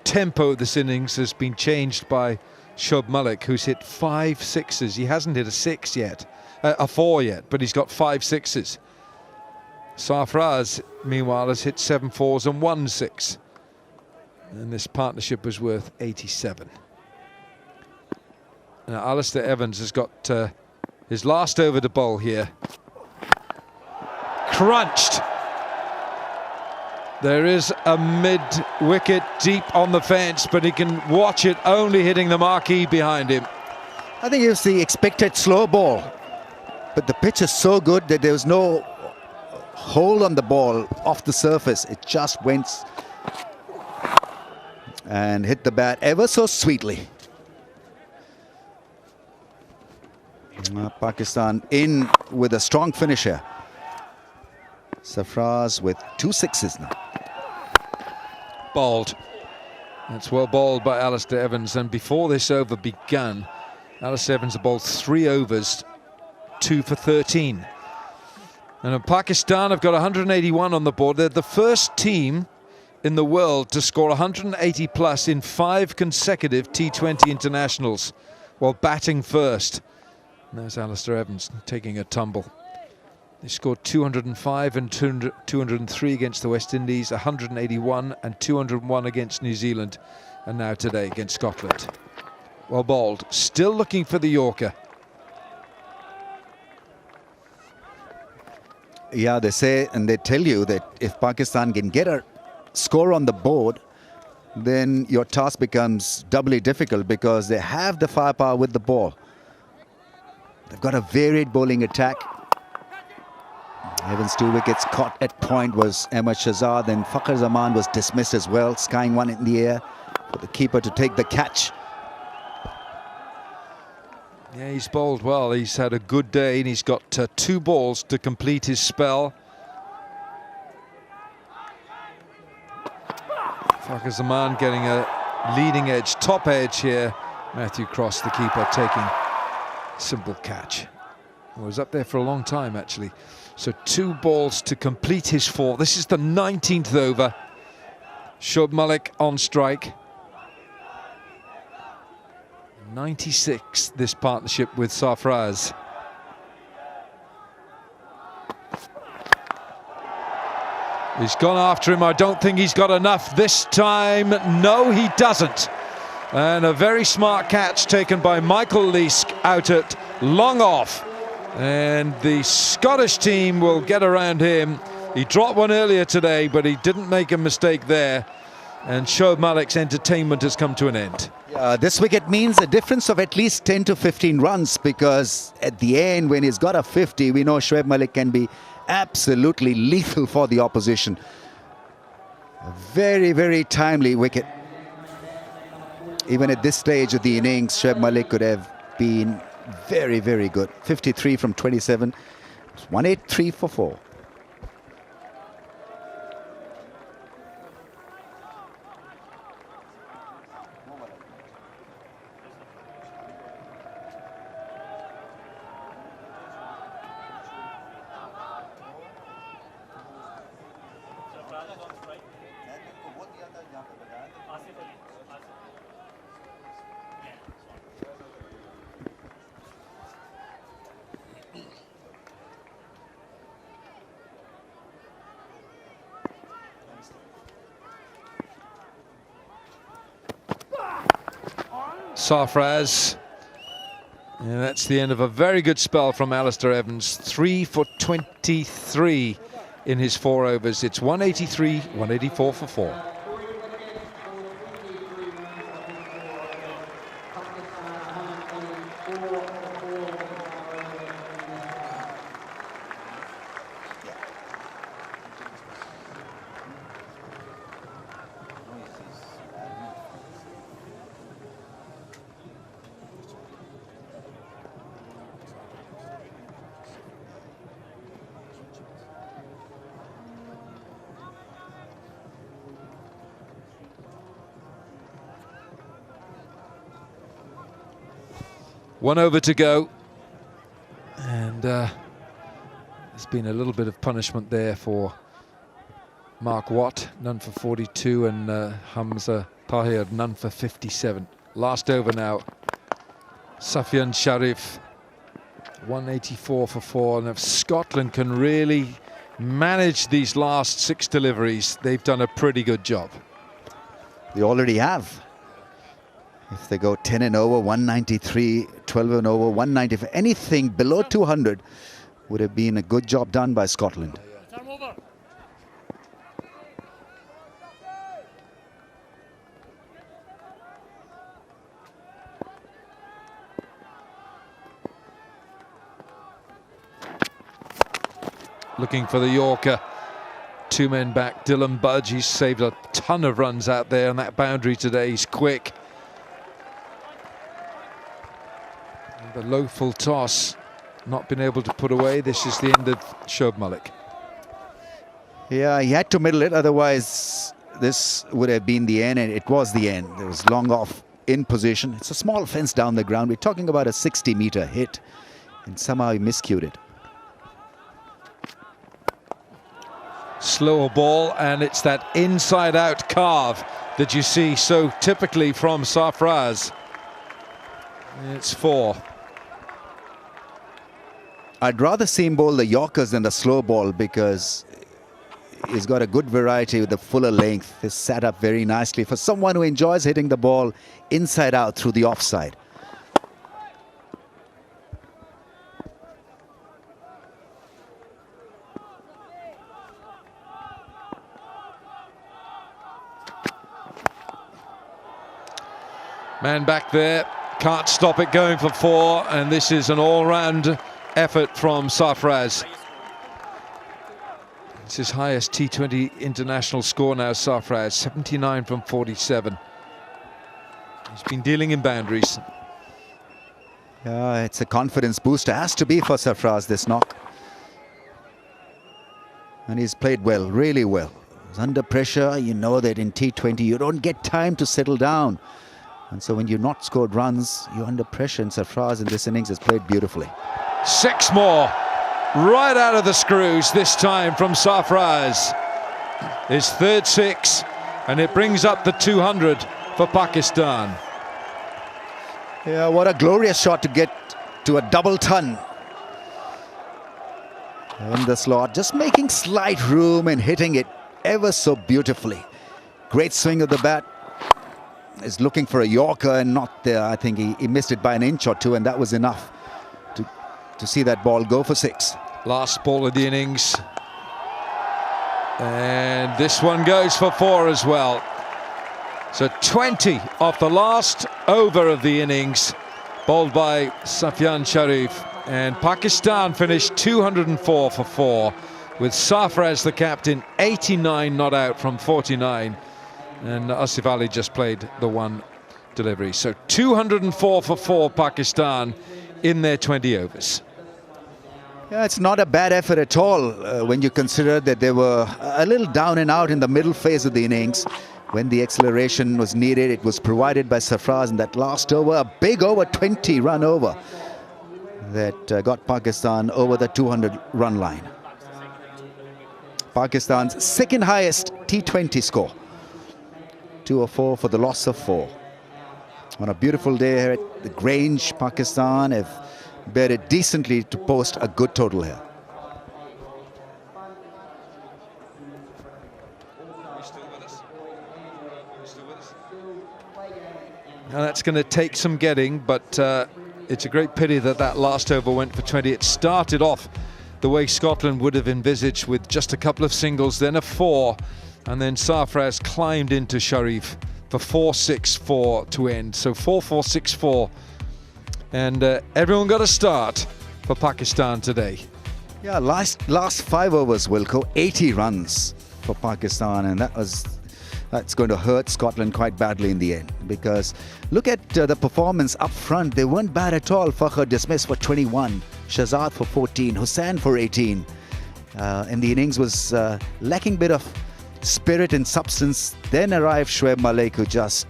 tempo of this innings has been changed by Shoaib Malik, who's hit 5 sixes. He hasn't hit a 6 yet, a 4 yet, but he's got 5 sixes. Sarfraz, meanwhile, has hit 7 fours and 1 6. And this partnership was worth 87. Now, Alistair Evans has got his last over to bowl here. Crunched. There is a mid-wicket deep on the fence, but he can watch it only hitting the marquee behind him. I think it was the expected slow ball, but the pitch is so good that there was no hole on the ball off the surface. It just went and hit the bat ever so sweetly. Pakistan in with a strong finisher. Sarfraz with 2 sixes now. Bowled. That's well bowled by Alistair Evans, and before this over began, Alistair Evans had bowled 3 overs, 2 for 13. And Pakistan have got 181 on the board. They're the first team in the world to score 180 plus in 5 consecutive T20 internationals while batting first. And there's Alistair Evans taking a tumble. They scored 205 and 203 against the West Indies, 181 and 201 against New Zealand, and now today against Scotland. Well bowled, still looking for the Yorker. Yeah, they say and they tell you that if Pakistan can get a score on the board, then your task becomes doubly difficult because they have the firepower with the ball. They've got a varied bowling attack. Evans 2 wickets caught at point was Ahmed Shahzad, and Fakhar Zaman was dismissed as well, skying one in the air for the keeper to take the catch. Yeah, he's bowled well. He's had a good day, and he's got 2 balls to complete his spell. Fakhar Zaman getting a leading edge, top edge here. Matthew Cross, the keeper, taking simple catch. Well, he was up there for a long time, actually. So 2 balls to complete his 4. This is the 19th over. Shoaib Malik on strike. 96, this partnership with Sarfraz. He's gone after him. I don't think he's got enough this time. No, he doesn't. And a very smart catch taken by Michael Leask out at long off. And the Scottish team will get around him. He dropped one earlier today, but he didn't make a mistake there. And Shoaib Malik's entertainment has come to an end. This wicket means a difference of at least 10 to 15 runs, because at the end, when he's got a 50, we know Shoaib Malik can be absolutely lethal for the opposition. A very, very timely wicket. Even at this stage of the innings, Shoaib Malik could have been very, very good. 53 from 27. 183 for 4. Sarfraz. And that's the end of a very good spell from Alistair Evans. 3 for 23 in his 4 overs. It's 183, 184 for 4. One over to go, and there's been a little bit of punishment there for Mark Watt, none for 42, and Hamza Tahir, none for 57. Last over now, Safyan Sharif, 184 for 4, and if Scotland can really manage these last 6 deliveries, they've done a pretty good job. They already have. If they go 10 and over, 193, 12 and over, 195, anything below 200 would have been a good job done by Scotland. Looking for the Yorker. 2 men back. Dylan Budge, he's saved a ton of runs out there on that boundary today. He's quick. The low full toss, not been able to put away. This is the end of Shoaib Malik. Yeah, he had to middle it, otherwise this would have been the end, and it was the end. It was long off in position. It's a small fence down the ground. We're talking about a 60-meter hit, and somehow he miscued it. Slower ball, and it's that inside-out carve that you see so typically from Sarfraz. It's 4. I'd rather see him bowl the Yorkers than the slow ball, because he's got a good variety with the fuller length. It's set up very nicely for someone who enjoys hitting the ball inside out through the offside. Man back there, can't stop it going for 4, and this is an all-round effort from Sarfraz. It's his highest T20 international score now, Sarfraz, 79 from 47. He's been dealing in boundaries. Yeah, it's a confidence booster. Has to be for Sarfraz, this knock. And he's played well, really well. He's under pressure. You know that in T20 you don't get time to settle down. And so when you've not scored runs, you're under pressure. And Sarfraz in this innings has played beautifully. 6 more, right out of the screws this time from Sarfraz. His third 6, and it brings up the 200 for Pakistan. Yeah, what a glorious shot to get to a double ton in the slot, just making slight room and hitting it ever so beautifully. Great swing of the bat. Is looking for a Yorker and not there. I think he missed it by an inch or two, and that was enough to see that ball go for 6. Last ball of the innings, and this one goes for 4 as well. So 20 off the last over of the innings, bowled by Safyan Sharif, and Pakistan finished 204 for 4, with Sarfraz the captain, 89 not out from 49, and Asif Ali just played the 1 delivery. So 204 for 4 Pakistan in their 20 overs. Yeah, it's not a bad effort at all when you consider that they were a little down and out in the middle phase of the innings. When the acceleration was needed, it was provided by Sarfraz in that last over, a big over, 20 run over that got Pakistan over the 200 run line. Pakistan's second highest T20 score. 204 for the loss of 4. On a beautiful day here at the Grange, Pakistan have batted decently to post a good total here. Now that's going to take some getting, but it's a great pity that that last over went for 20. It started off the way Scotland would have envisaged, with just a couple of singles, then a 4, and then Sarfraz climbed into Sharif for 4-6-4 to end. So 4-4-6-4, and everyone got a start for Pakistan today. Yeah, last 5 overs, Wilco, 80 runs for Pakistan, and that's going to hurt Scotland quite badly in the end, because look at the performance up front. They weren't bad at all. Fakhr dismissed for 21, Shahzad for 14, Hussain for 18, and the innings was lacking a bit of spirit and substance. Then arrived Shoaib Malik, who just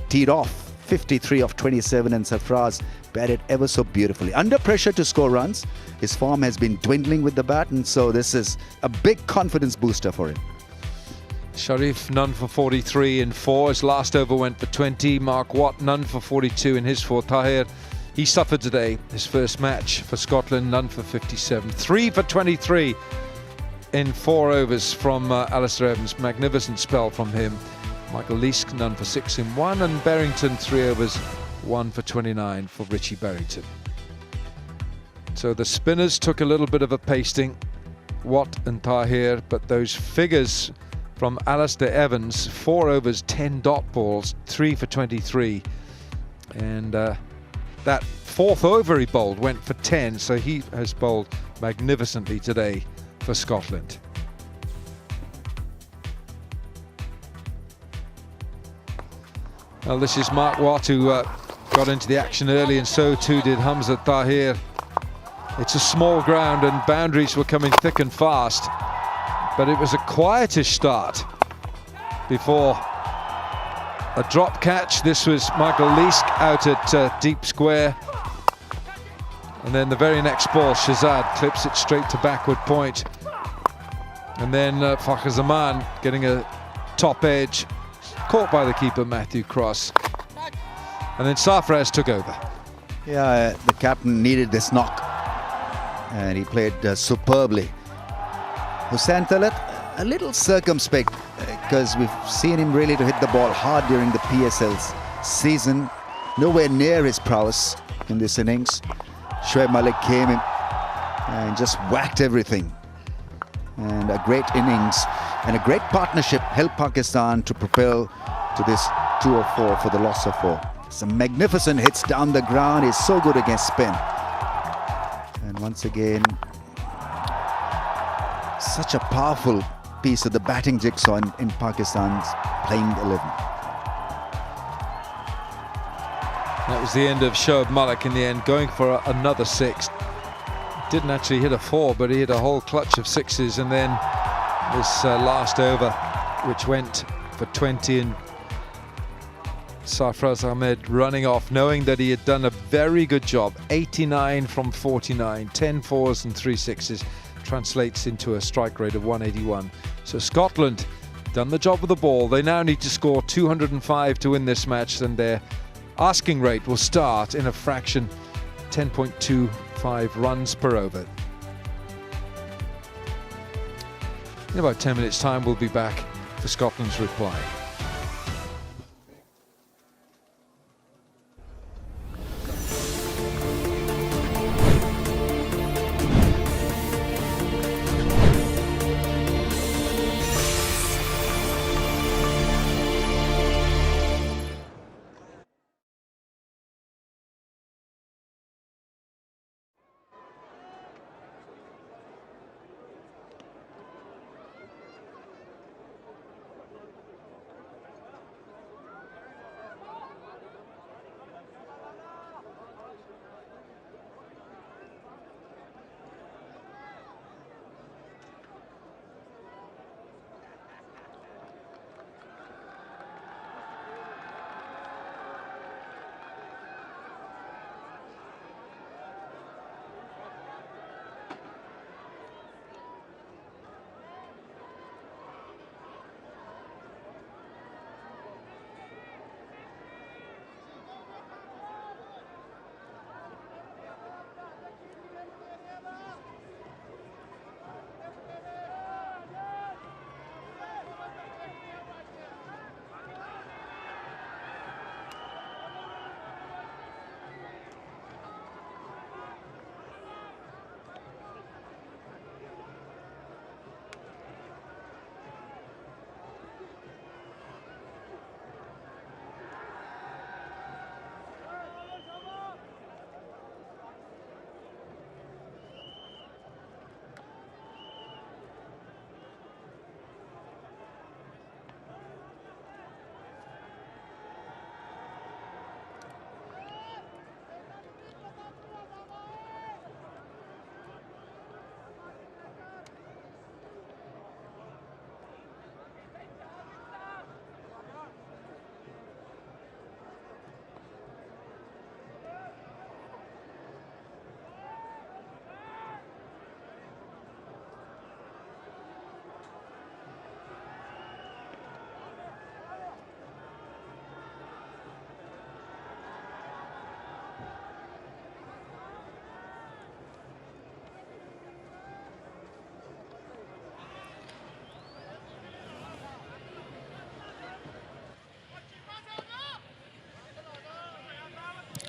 teed off 53 of 27, and Sarfraz batted ever so beautifully. Under pressure to score runs. His form has been dwindling with the bat, and so this is a big confidence booster for him. Sharif none for 43 in 4. His last over went for 20. Mark Watt none for 42 in his 4. Tahir, he suffered today. His first match for Scotland, none for 57. 3 for 23 in 4 overs from Alistair Evans. Magnificent spell from him. Michael Leask none for 6 in 1, and Berrington 3 overs, 1 for 29 for Richie Berrington. So the spinners took a little bit of a pasting, Watt and Tahir, but those figures from Alistair Evans, 4 overs, 10 dot balls, 3 for 23, and that 4th over he bowled went for 10, so he has bowled magnificently today for Scotland. Well, this is Mark Watt, who got into the action early, and so too did Hamza Tahir. It's a small ground and boundaries were coming thick and fast, but it was a quietish start before a drop catch. This was Michael Leask out at deep square, and then the very next ball, Shahzad clips it straight to backward point, and then Fakhr Zaman getting a top edge, caught by the keeper Matthew Cross, and then Sarfraz took over. Yeah, the captain needed this knock, and he played superbly. Hussain Talat, a little circumspect, because we've seen him really to hit the ball hard during the PSL's season. Nowhere near his prowess in this innings. Shoaib Malik came in and just whacked everything. And a great innings and a great partnership helped Pakistan to propel to this 204 for the loss of 4. Some magnificent hits down the ground. He's so good against spin. And once again, such a powerful piece of the batting jigsaw in Pakistan's playing 11. That was the end of Shoaib Malik in the end, going for another 6. Didn't actually hit a 4, but he hit a whole clutch of 6s, and then this last over, which went for 20, and Sarfraz Ahmed running off, knowing that he had done a very good job. 89 from 49, 10 fours and 3 sixes. Translates into a strike rate of 181. So Scotland done the job with the ball. They now need to score 205 to win this match, and their asking rate will start in a fraction, 10.25 runs per over. In about 10 minutes' time, we'll be back for Scotland's reply.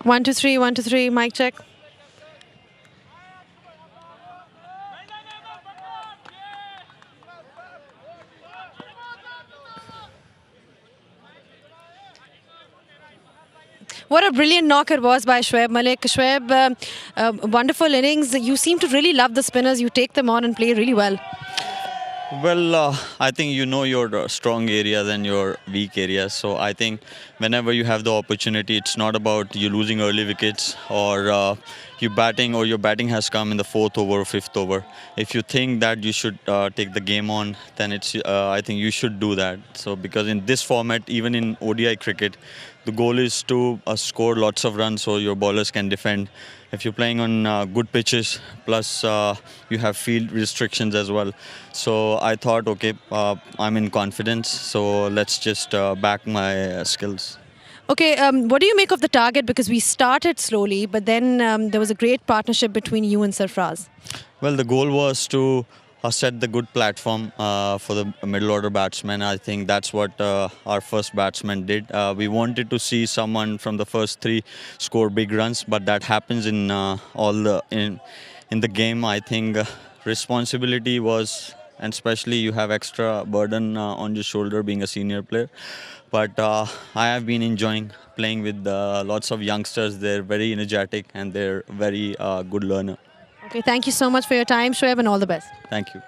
One, two, three, 1, 2, 3, mic check. What a brilliant knock it was by Shoaib Malik. Shoaib, wonderful innings. You seem to really love the spinners. You take them on and play really well. Well, I think you know your strong areas and your weak areas. So I think whenever you have the opportunity, it's not about you losing early wickets or you batting or your batting has come in the 4th over or 5th over. If you think that you should take the game on, then it's I think you should do that. So because in this format, even in ODI cricket, the goal is to score lots of runs so your bowlers can defend. If you're playing on good pitches, plus you have field restrictions as well. So I thought, okay, I'm in confidence, so let's just back my skills. Okay, what do you make of the target? Because we started slowly, but then there was a great partnership between you and Sarfraz. Well, the goal was to set the good platform for the middle order batsmen. I think that's what our first batsman did. We wanted to see someone from the first 3 score big runs, but that happens in in the game. I think responsibility was, and especially you have extra burden on your shoulder being a senior player. But I have been enjoying playing with lots of youngsters. They're very energetic and they're very good learner. Okay, thank you so much for your time, Shoaib, and all the best. Thank you.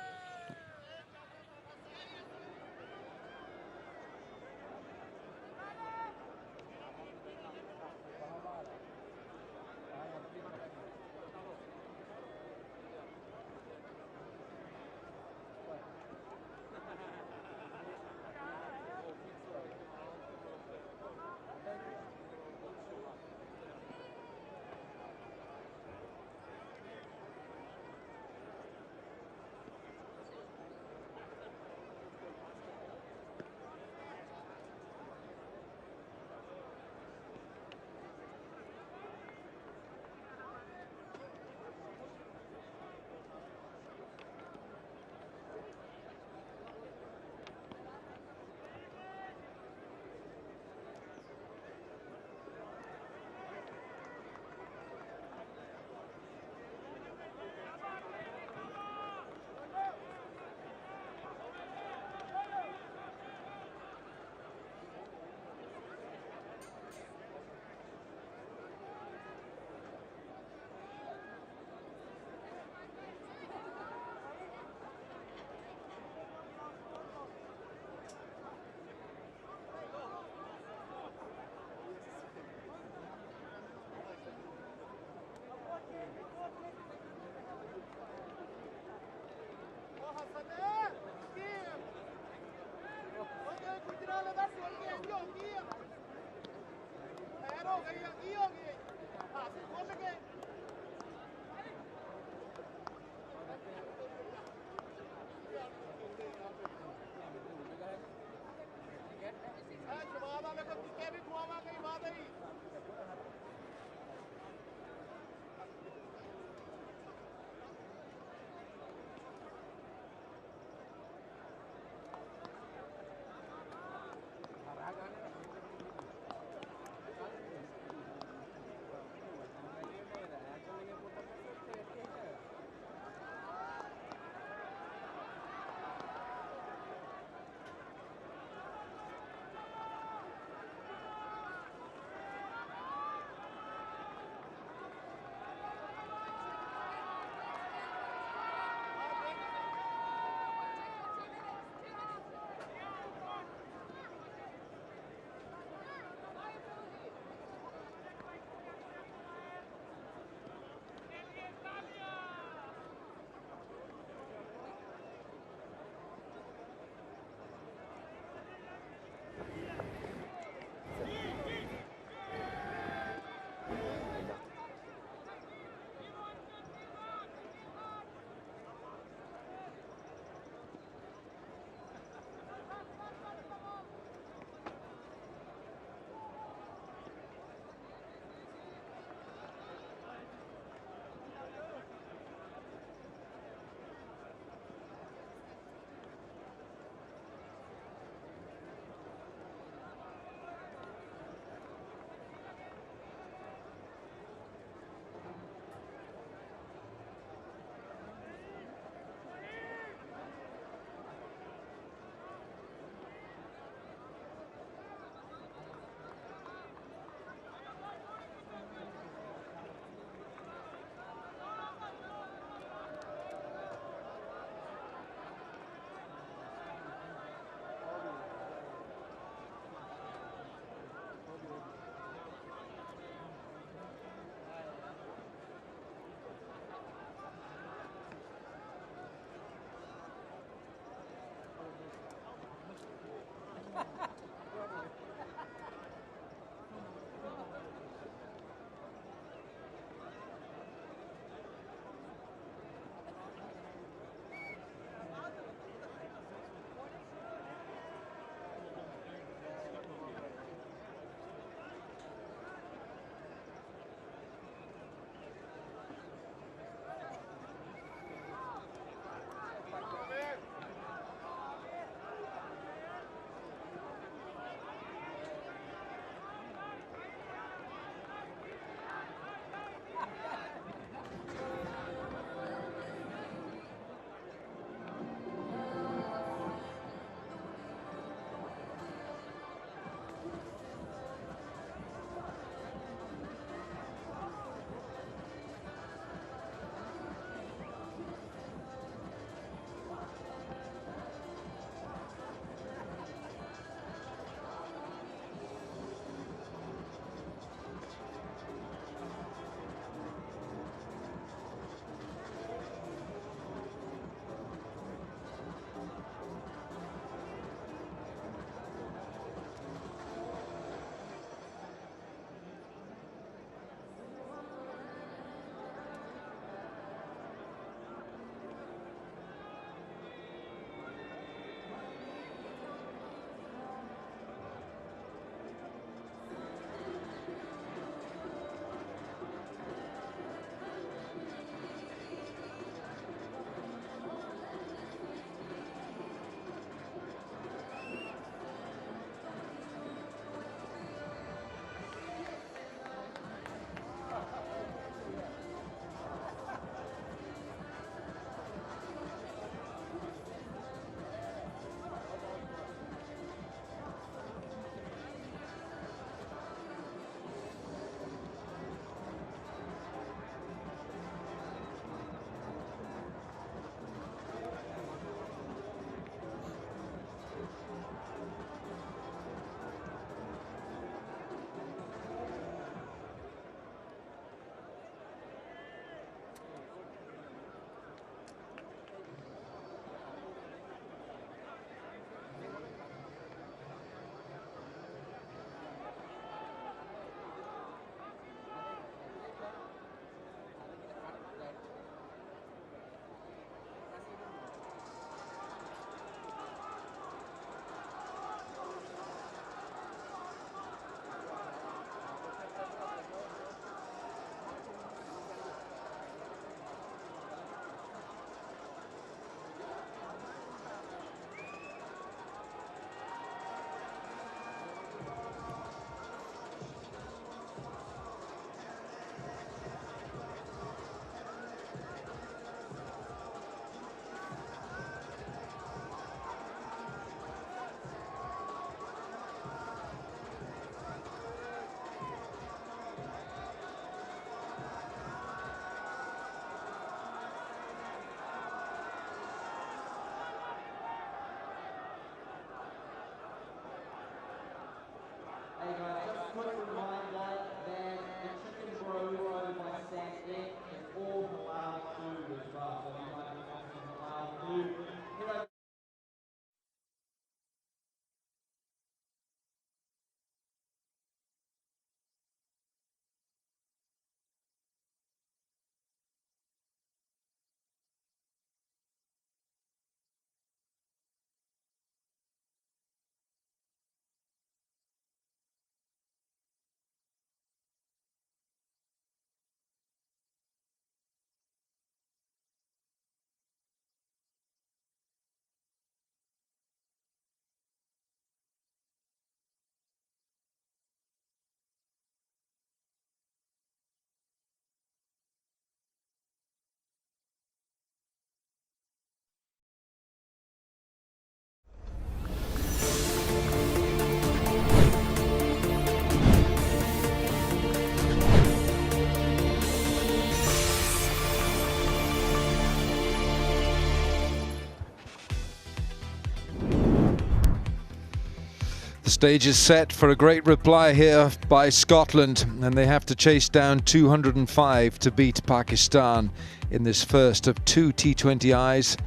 The stage is set for a great reply here by Scotland, and they have to chase down 205 to beat Pakistan in this first of two T20Is.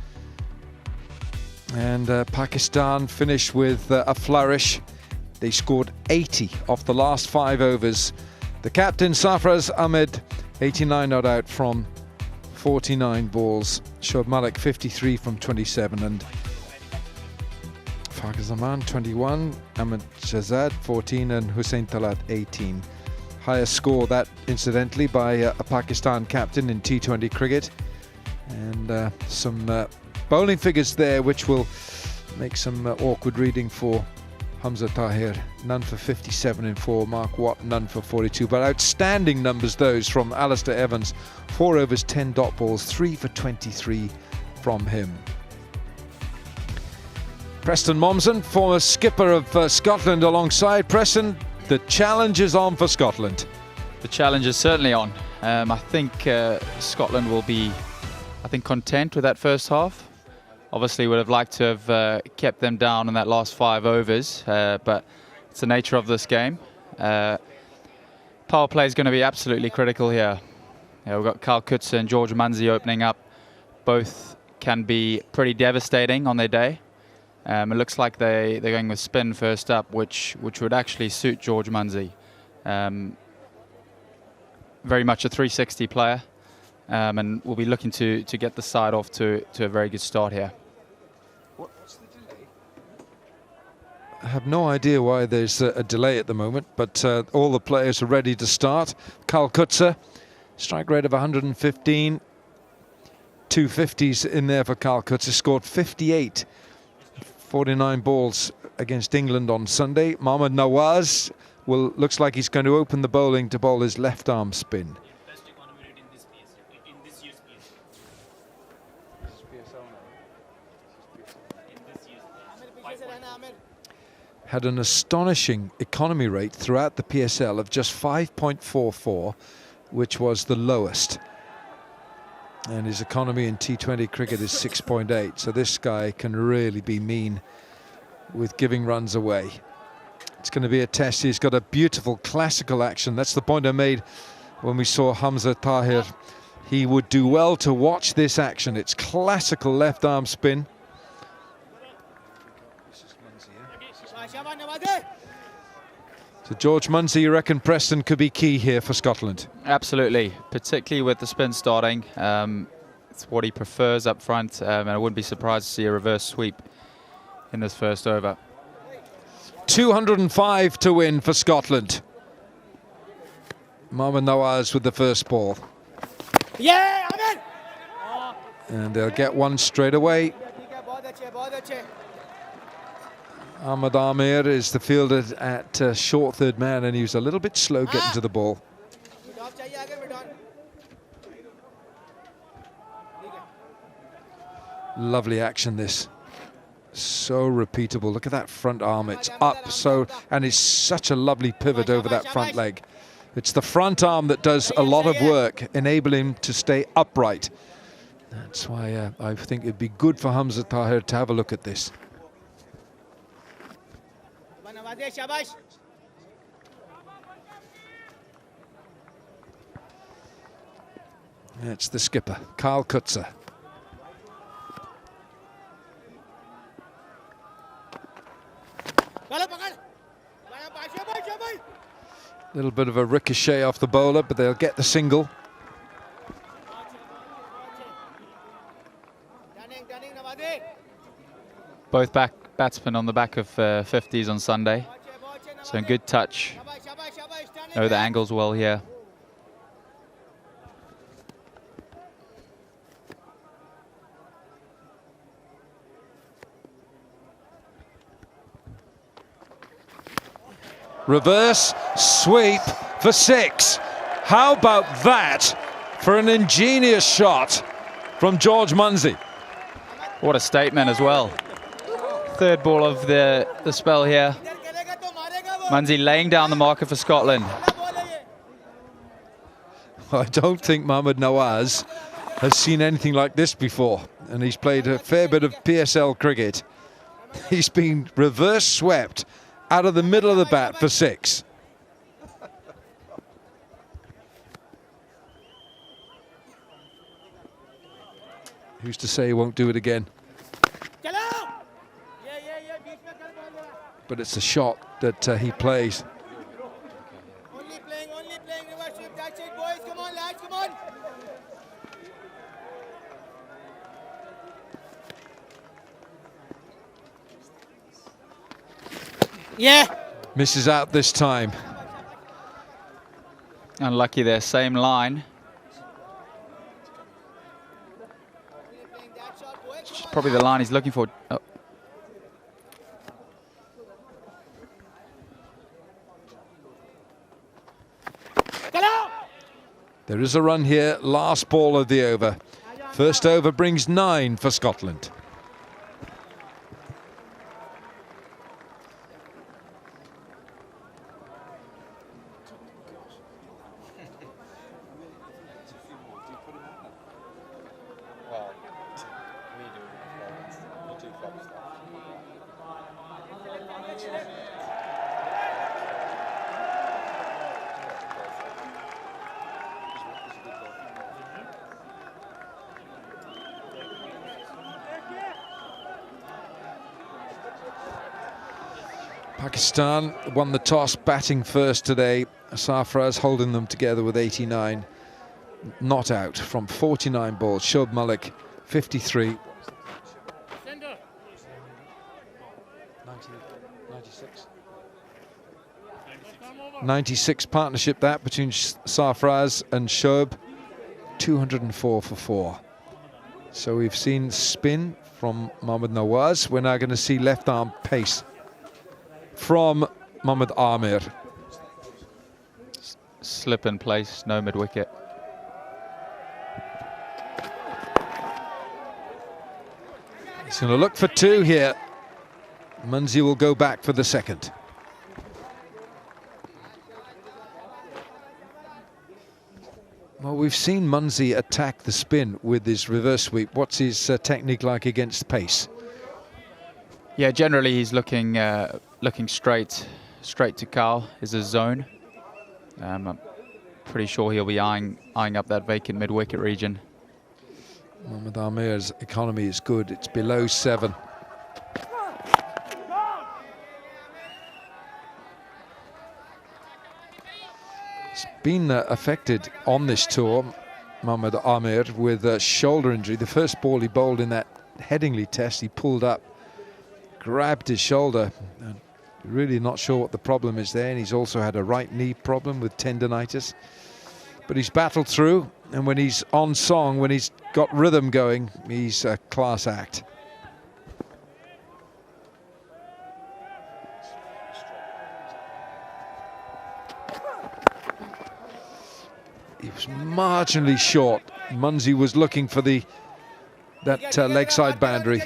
And Pakistan finished with a flourish. They scored 80 off the last 5 overs. The captain, Sarfraz Ahmed, 89 not out from 49 balls. Shoaib Malik, 53 from 27. And Fakhar Zaman, 21. Ahmed Shahzad, 14. And Hussain Talat, 18. Highest score, that incidentally, by a Pakistan captain in T20 cricket. And some bowling figures there which will make some awkward reading for Hamza Tahir. None for 57 in 4. Mark Watt, none for 42. But outstanding numbers those from Alistair Evans. 4 overs, 10 dot balls, 3 for 23 from him. Preston Momsen, former skipper of Scotland, alongside. Preston, the challenge is on for Scotland. The challenge is certainly on. I think Scotland will be, content with that first half. Obviously would have liked to have kept them down in that last 5 overs, but it's the nature of this game. Power play is going to be absolutely critical here. We've got Kyle Coetzer and George Munsey opening up. Both can be pretty devastating on their day. It looks like they're going with spin first up, which would actually suit George Munsey. Very much a 360 player, and we'll be looking to get the side off to a very good start here. What's the delay? I have no idea why there's a delay at the moment, but all the players are ready to start. Kyle Coetzer, strike rate of 115. 250s in there for Kyle Coetzer, scored 58. 49 balls against England on Sunday. Mohammad Nawaz looks like he's going to open the bowling to bowl his left arm spin. Had an astonishing economy rate throughout the PSL of just 5.44, which was the lowest. And his economy in T20 cricket is 6.8, so this guy can really be mean with giving runs away. It's going to be a test. He's got a beautiful classical action. That's the point I made when we saw Hamza Tahir. He would do well to watch this action. It's classical left arm spin. So George Munsey, you reckon Preston could be key here for Scotland? Absolutely, particularly with the spin starting. It's what he prefers up front, and I wouldn't be surprised to see a reverse sweep in this first over. 205 to win for Scotland. Mohammad Nawaz with the first ball. Yeah, Amen. And they'll get one straight away. Ahmed Amir is the fielder at short third man, and he was a little bit slow getting to the ball. Lovely action this. So repeatable. Look at that front arm. It's up so, and it's such a lovely pivot over that front leg. It's the front arm that does a lot of work, enabling him to stay upright. That's why I think it'd be good for Hamza Tahir to have a look at this. It's the skipper, Kyle Coetzer. Little bit of a ricochet off the bowler, but they'll get the single. Both batsmen on the back of 50s on Sunday. So in good touch. Know the angles well here. Reverse sweep for 6. How about that for an ingenious shot from George Munsey? What a statement as well. Third ball of the spell here. Munsey laying down the marker for Scotland. I don't think Mohammad Nawaz has seen anything like this before, and he's played a fair bit of PSL cricket. He's been reverse swept out of the middle of the bat for 6. Who's to say he won't do it again? But it's a shot that he plays. Only playing, reverse sweep, that's it boys, come on lads, come on! Yeah! Misses out this time. Unlucky there, same line. It's probably the line he's looking for. Oh. There is a run here, last ball of the over. First over brings 9 for Scotland. Pakistan won the toss, batting first today. Sarfraz holding them together with 89. Not out from 49 balls. Shoaib Malik, 53. 96 partnership that between Sarfraz and Shoaib. 204 for 4. So we've seen spin from Mohammad Nawaz. We're now going to see left arm pace from Mohammad Amir. Slip in place, no mid-wicket. He's going to look for 2 here. Munzi will go back for the second. Well, we've seen Munzi attack the spin with his reverse sweep. What's his technique like against pace? Yeah, generally he's looking straight to Kal is his zone. I'm pretty sure he'll be eyeing up that vacant mid-wicket region. Mohammad Amir's economy is good. It's below 7. He's been affected on this tour, Mohammad Amir, with a shoulder injury. The first ball he bowled in that Headingley test, he pulled up, grabbed his shoulder. And really not sure what the problem is there. And he's also had a right knee problem with tendinitis. But he's battled through, and when he's on song, when he's got rhythm going, he's a class act. He was marginally short. Munzi was looking for that leg side boundary.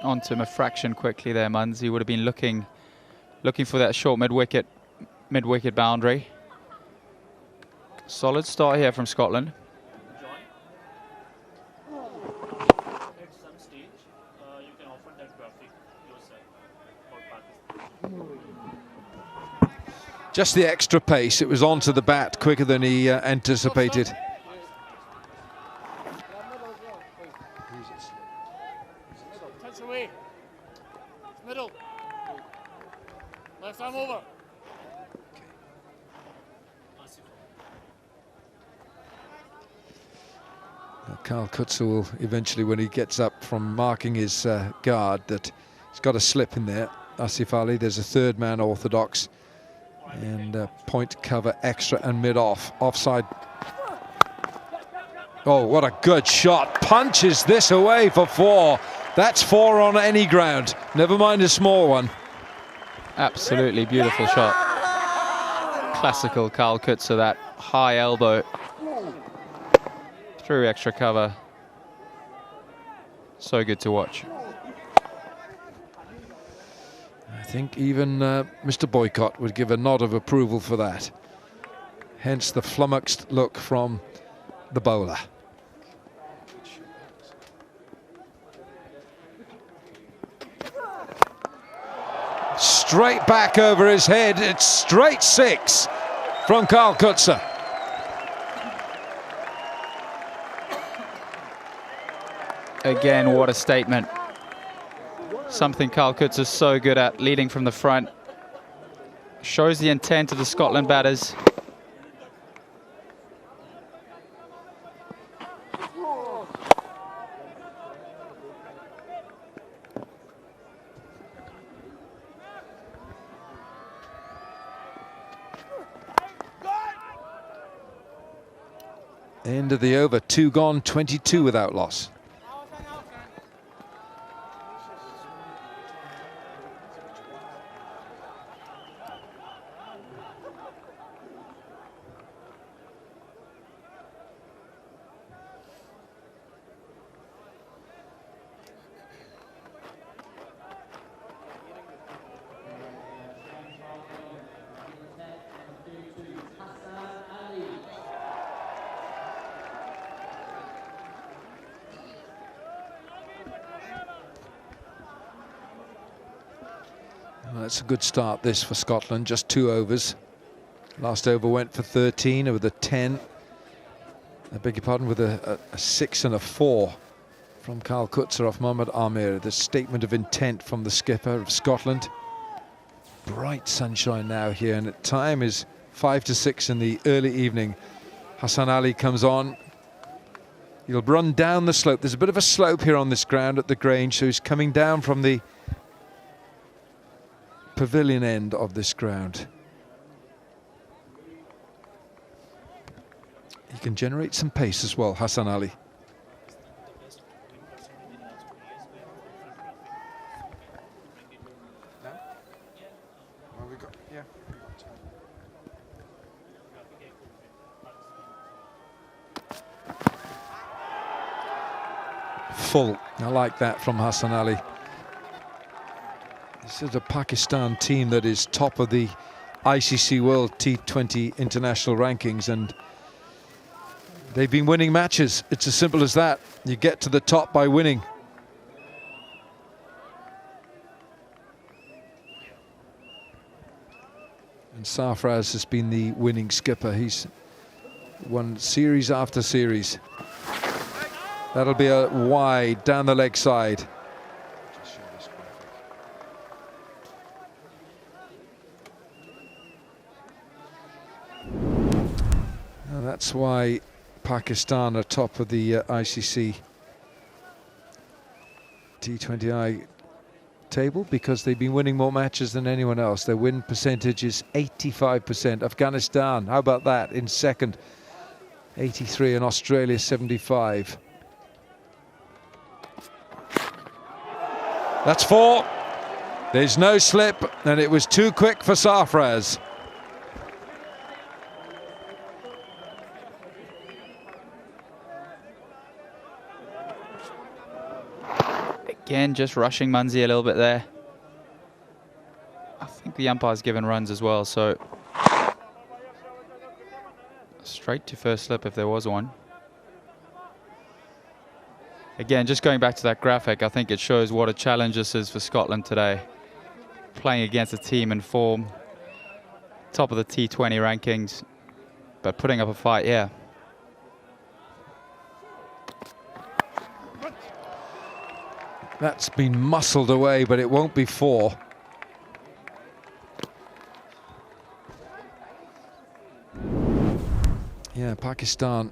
Onto him a fraction quickly there, Munzi would have been looking for that short mid-wicket boundary. Solid start here from Scotland. At some stage, you can offer that graphic yourself for Pakistan. Just the extra pace. It was onto the bat quicker than he anticipated. Touch away. Middle. Left arm over. Kal Kutsa will eventually, when he gets up from marking his guard, that he's got a slip in there. Asif Ali, there's a third man orthodox. And point cover extra and mid-off. Offside. Oh, what a good shot. Punches this away for 4. That's 4 on any ground. Never mind a small one. Absolutely beautiful shot. Classical Kal Kutsa, that high elbow through extra cover. So good to watch. I think even Mr. Boycott would give a nod of approval for that. Hence the flummoxed look from the bowler. straight back over his head. It's straight 6 from Karl Kutzer. Again, what a statement. Something Karl Kutzer's so good at, leading from the front. Shows the intent of the Scotland batters. End of the over, 2 gone, 22 without loss. Well, that's a good start, this, for Scotland. Just 2 overs. Last over went for 13 with a 10. I beg your pardon, with a 6 and a 4 from Karl Kutzer off Mohamed Amir. The statement of intent from the skipper of Scotland. Bright sunshine now here, and the time is 5 to 6 in the early evening. Hassan Ali comes on. He'll run down the slope. There's a bit of a slope here on this ground at the Grange, so he's coming down from the pavilion end of this ground. He can generate some pace as well, Hassan Ali. Full. I like that from Hassan Ali. This is a Pakistan team that is top of the ICC World T20 international rankings, and they've been winning matches. It's as simple as that. You get to the top by winning. And Sarfraz has been the winning skipper. He's won series after series. That'll be a wide down the leg side. And that's why Pakistan are top of the ICC T20I table, because they've been winning more matches than anyone else. Their win percentage is 85%. Afghanistan, how about that, in second, 83, and Australia 75. That's 4. There's no slip, and it was too quick for Sarfraz. Again, just rushing Munzi a little bit there. I think the umpire's given runs as well, so straight to first slip if there was one. Again, just going back to that graphic, I think it shows what a challenge this is for Scotland today. Playing against a team in form, top of the T20 rankings, but putting up a fight, yeah. That's been muscled away, but it won't be 4. Yeah, Pakistan.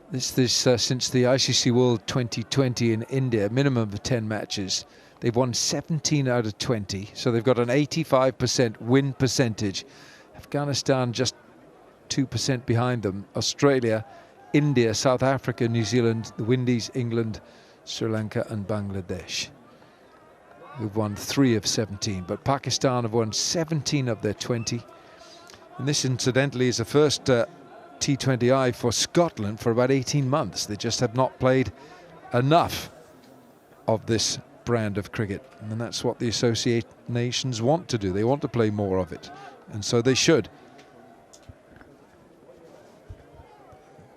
This since the ICC World 2020 in India, minimum of 10 matches. They've won 17 out of 20, so they've got an 85% win percentage. Afghanistan just 2% behind them. Australia, India, South Africa, New Zealand, the Windies, England, Sri Lanka and Bangladesh. We've won 3 of 17, but Pakistan have won 17 of their 20. And this, incidentally, is the first T20I for Scotland for about 18 months. They just have not played enough of this brand of cricket, and that's what the associate nations want to do. They want to play more of it, and so they should.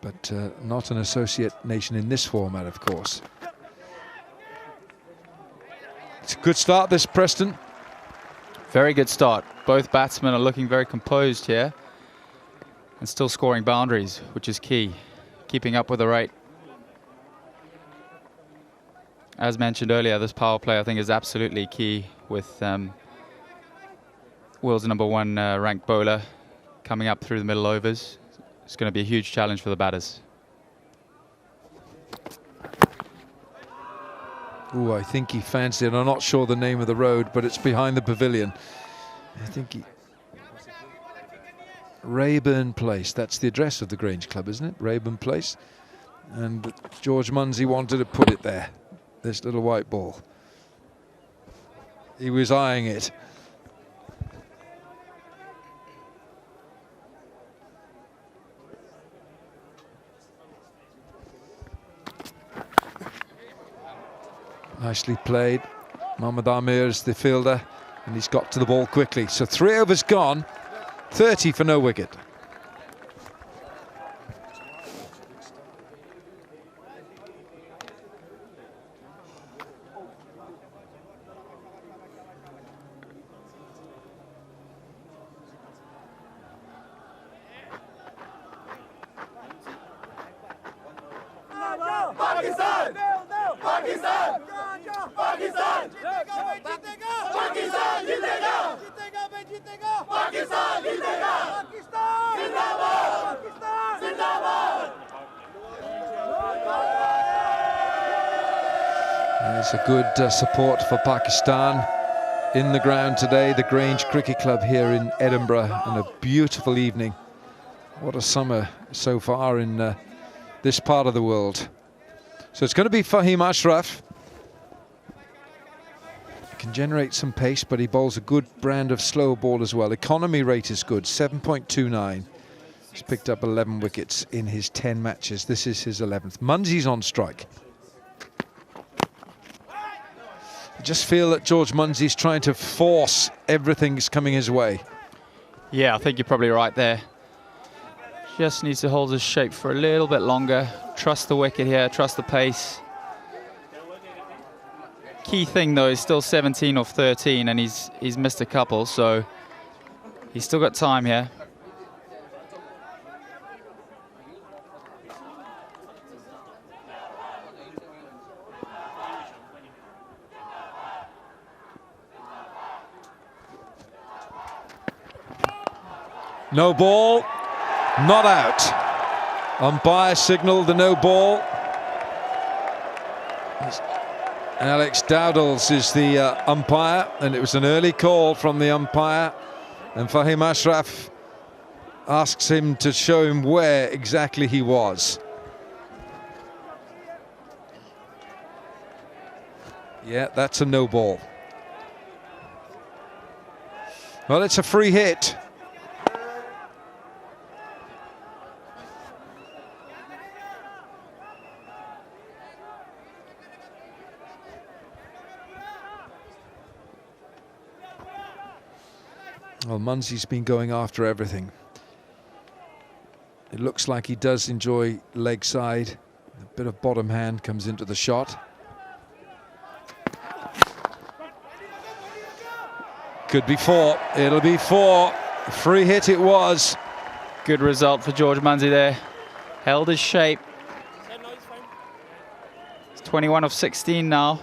But not an associate nation in this format, of course. It's a good start, this, Preston. Very good start. Both batsmen are looking very composed here and still scoring boundaries, which is key. Keeping up with the rate. As mentioned earlier, this power play I think is absolutely key with world's #1 ranked bowler coming up through the middle overs. It's going to be a huge challenge for the batters. Oh, I think he fancied it. I'm not sure the name of the road, but it's behind the pavilion. I think he... Raeburn Place, that's the address of the Grange Club, isn't it? Raeburn Place. And George Munsey wanted to put it there, this little white ball. He was eyeing it. Nicely played. Mohammad Amir is the fielder, and he's got to the ball quickly. So 3 overs gone, 30 for no wicket. Pakistan! Pakistan! Pakistan! Pakistan जीतेगा! Pakistan जीतेगा! जिंदाबाद! जिंदाबाद! There's a good support for Pakistan in the ground today. The Grange Cricket Club here in Edinburgh, and a beautiful evening. What a summer so far in this part of the world. So it's going to be Fahim Ashraf. Can generate some pace, but he bowls a good brand of slow ball as well. Economy rate is good, 7.29. He's picked up 11 wickets in his 10 matches. This is his 11th. Munsey's on strike. I just feel that George Munsey's trying to force everything's coming his way. Yeah, I think you're probably right there. Just needs to hold his shape for a little bit longer. Trust the wicket here, trust the pace. Key thing though is still 17 off 13, and he's missed a couple, so he's still got time here. No ball, not out. Umpire signalled the no ball. Alex Dowdles is the umpire, and it was an early call from the umpire, and Fahim Ashraf asks him to show him where exactly he was. Yeah, that's a no ball. Well, it's a free hit. Well, Munsey's been going after everything. It looks like he does enjoy leg side. A bit of bottom hand comes into the shot. Could be 4. It'll be 4. Free hit it was. Good result for George Munsey there. Held his shape. It's 21 of 16 now.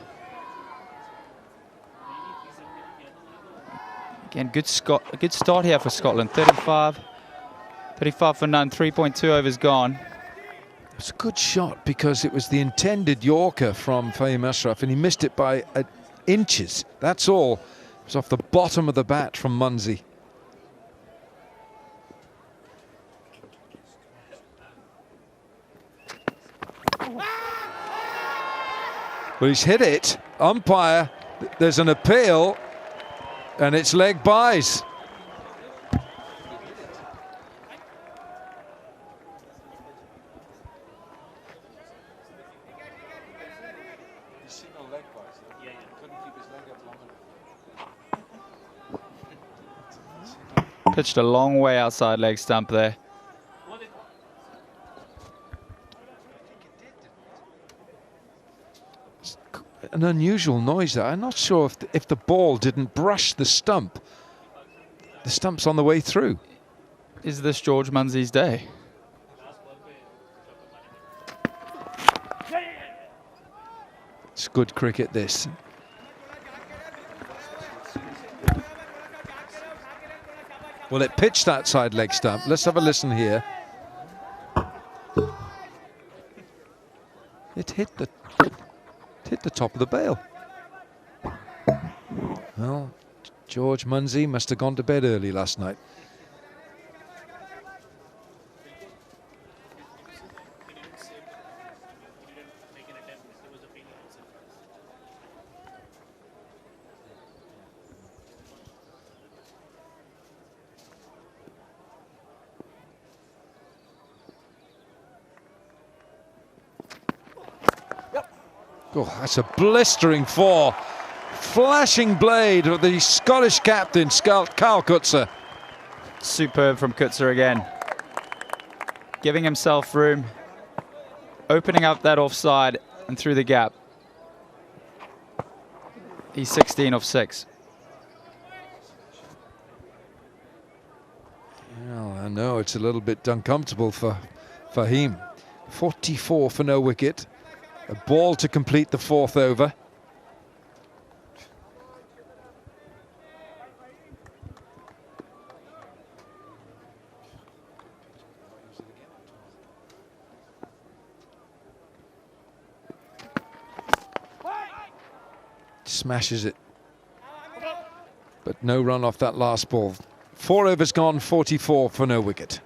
Again, good start here for Scotland. 35 for none, 3.2 overs gone. It was a good shot because it was the intended Yorker from Fahim Ashraf, and he missed it by inches. That's all. It was off the bottom of the bat from Munsey. Well, he's hit it. Umpire, there's an appeal. And it's leg byes. Pitched a long way outside leg stump there. an unusual noise there. I'm not sure if the ball didn't brush the stump. The stump's on the way through. Is this George Munsey's day? It's good cricket, this. Well, it pitched outside leg stump. Let's have a listen here. It hit the top of the bail. Well, George Munsey must have gone to bed early last night. Oh, that's a blistering four. Flashing blade of the Scottish captain, Karl Coetzer. Superb from Coetzer again. Giving himself room. Opening up that offside and through the gap. He's 16 off 6. Well, I know it's a little bit uncomfortable for Fahim. 44 for no wicket. A ball to complete the 4th over. Smashes it. But no run off that last ball. 4 overs gone, 44 for no wicket.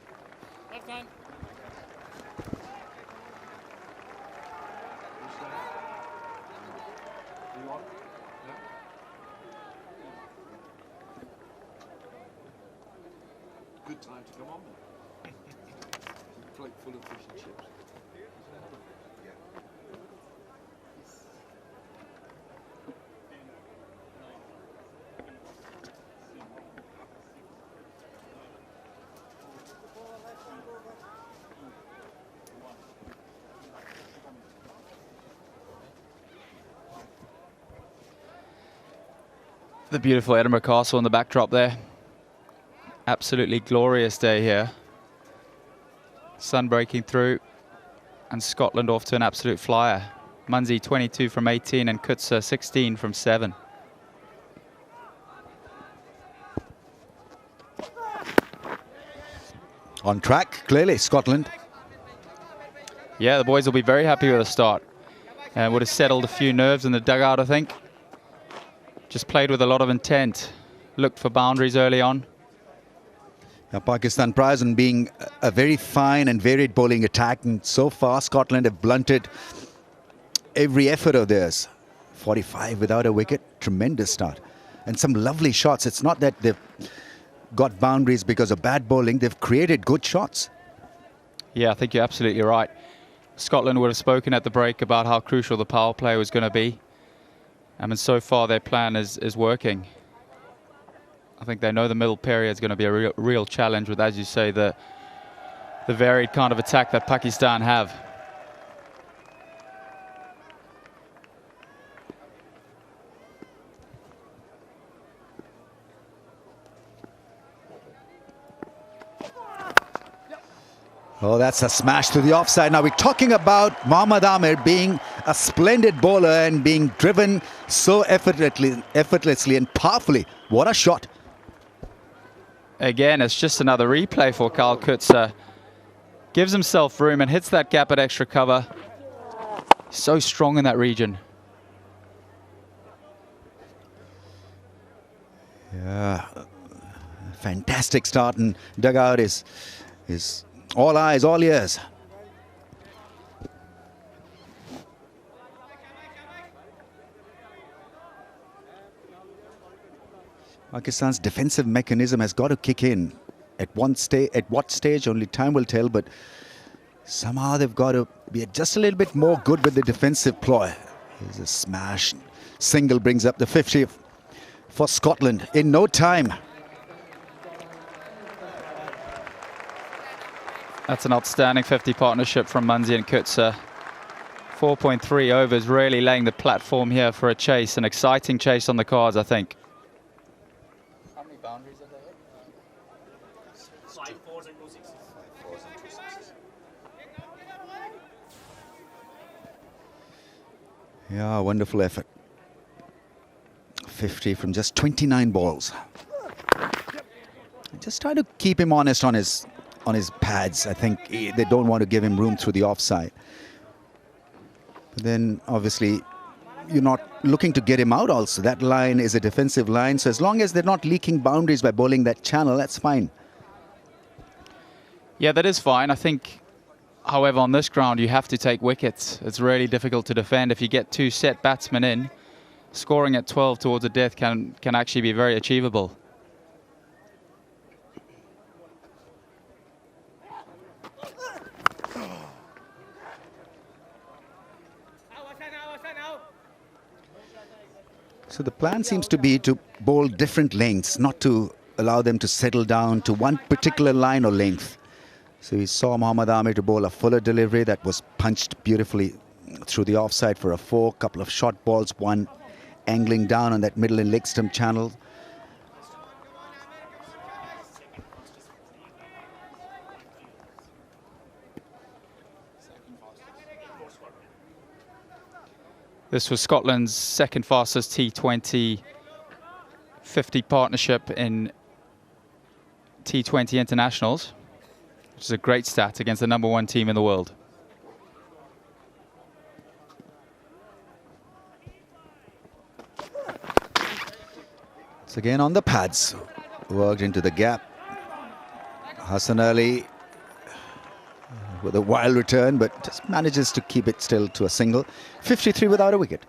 Good time to come on. Plate full of fish and chips. The beautiful Edinburgh Castle in the backdrop there. Absolutely glorious day here. Sun breaking through and Scotland off to an absolute flyer. Munsey 22 from 18 and Coetzer 16 from 7. On track, clearly, Scotland. Yeah, the boys will be very happy with the start. Would have settled a few nerves in the dugout, I think. Just played with a lot of intent. Looked for boundaries early on. Now, Pakistan prize on being a very fine and varied bowling attack, and so far Scotland have blunted every effort of theirs. 45 without a wicket, tremendous start. And some lovely shots. It's not that they've got boundaries because of bad bowling, they've created good shots. Yeah, I think you're absolutely right. Scotland would have spoken at the break about how crucial the power play was going to be. And so far their plan is working. I think they know the middle period is going to be a real challenge with, as you say, the varied kind of attack that Pakistan have. Oh, that's a smash to the offside. Now we're talking about Mohammad Amir being a splendid bowler and being driven so effortlessly and powerfully. What a shot. Again, it's just another replay for Karl Coetzer. Gives himself room and hits that gap at extra cover. So strong in that region. Yeah, fantastic start, and dugout is all eyes, all ears. Pakistan's defensive mechanism has got to kick in. At what stage, only time will tell, but somehow they've got to be just a little bit more good with the defensive ploy. There's a smash. Single brings up the 50 for Scotland in no time. That's an outstanding 50 partnership from Munsey and Coetzer. 4.3 overs, really laying the platform here for a chase, an exciting chase on the cards, I think. How many boundaries are there? 5 fours and 2 sixes. 5 fours and 2 sixes. Yeah, wonderful effort. 50 from just 29 balls. Just try to keep him honest on his pads. I think they don't want to give him room through the offside. But then obviously you're not looking to get him out also. That line is a defensive line, so as long as they're not leaking boundaries by bowling that channel, that's fine. Yeah, that is fine. I think, however, on this ground you have to take wickets. It's really difficult to defend. If you get 2 set batsmen in, scoring at 12 towards a death can actually be very achievable. So the plan seems to be to bowl different lengths, not to allow them to settle down to one particular line or length. So we saw Mohammad Amir to bowl a fuller delivery that was punched beautifully through the offside for a 4, couple of short balls, one angling down on that middle and leg stump channel. This was Scotland's second fastest T20 50 partnership in T20 internationals, which is a great stat against the #1 team in the world. It's again on the pads, worked into the gap. Hassan Ali with a wild return, but just manages to keep it still to a single. 53 without a wicket.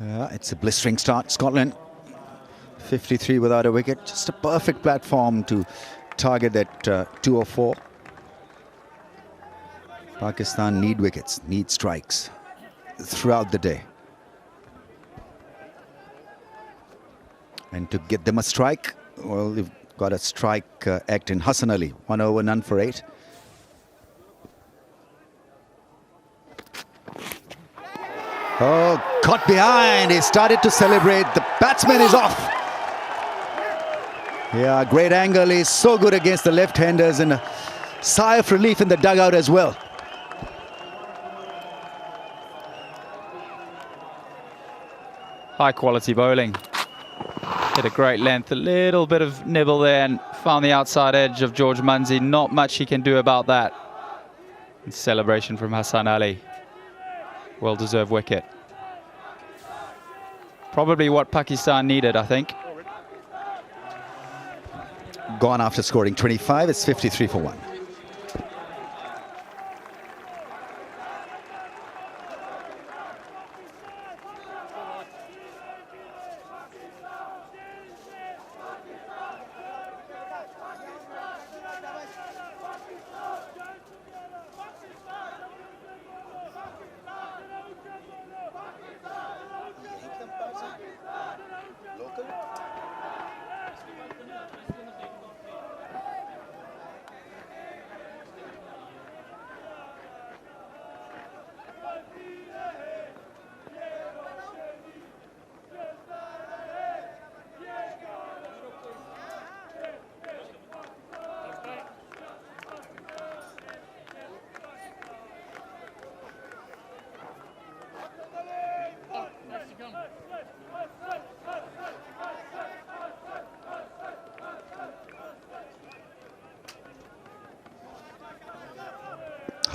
Yeah, it's a blistering start, Scotland. 53 without a wicket. Just a perfect platform to target that 204. Pakistan need wickets, need strikes throughout the day. And to get them a strike, well, you've got a strike act in Hassan Ali. 1 over, none for 8. Oh, caught behind. He started to celebrate. The batsman is off. Yeah, great angle. He's so good against the left-handers, and a sigh of relief in the dugout as well. High quality bowling. Hit a great length, a little bit of nibble there, and found the outside edge of George Munsey. Not much he can do about that. And celebration from Hassan Ali. Well-deserved wicket. Probably what Pakistan needed, I think. Gone after scoring 25. It's 53 for 1.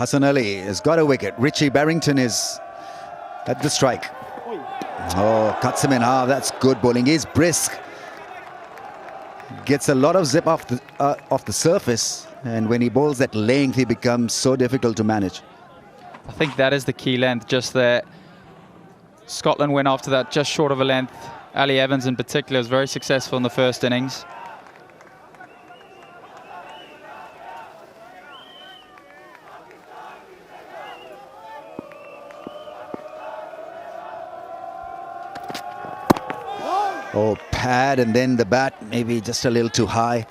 Hassan Ali has got a wicket. Richie Barrington is at the strike. Oh, cuts him in half. That's good bowling. He's brisk. Gets a lot of zip off the surface And when he bowls that length, he becomes so difficult to manage. I think that is the key length just there. Scotland went after that just short of a length. Ali Evans in particular was very successful in the first innings. Oh, pad, and then the bat maybe just a little too high.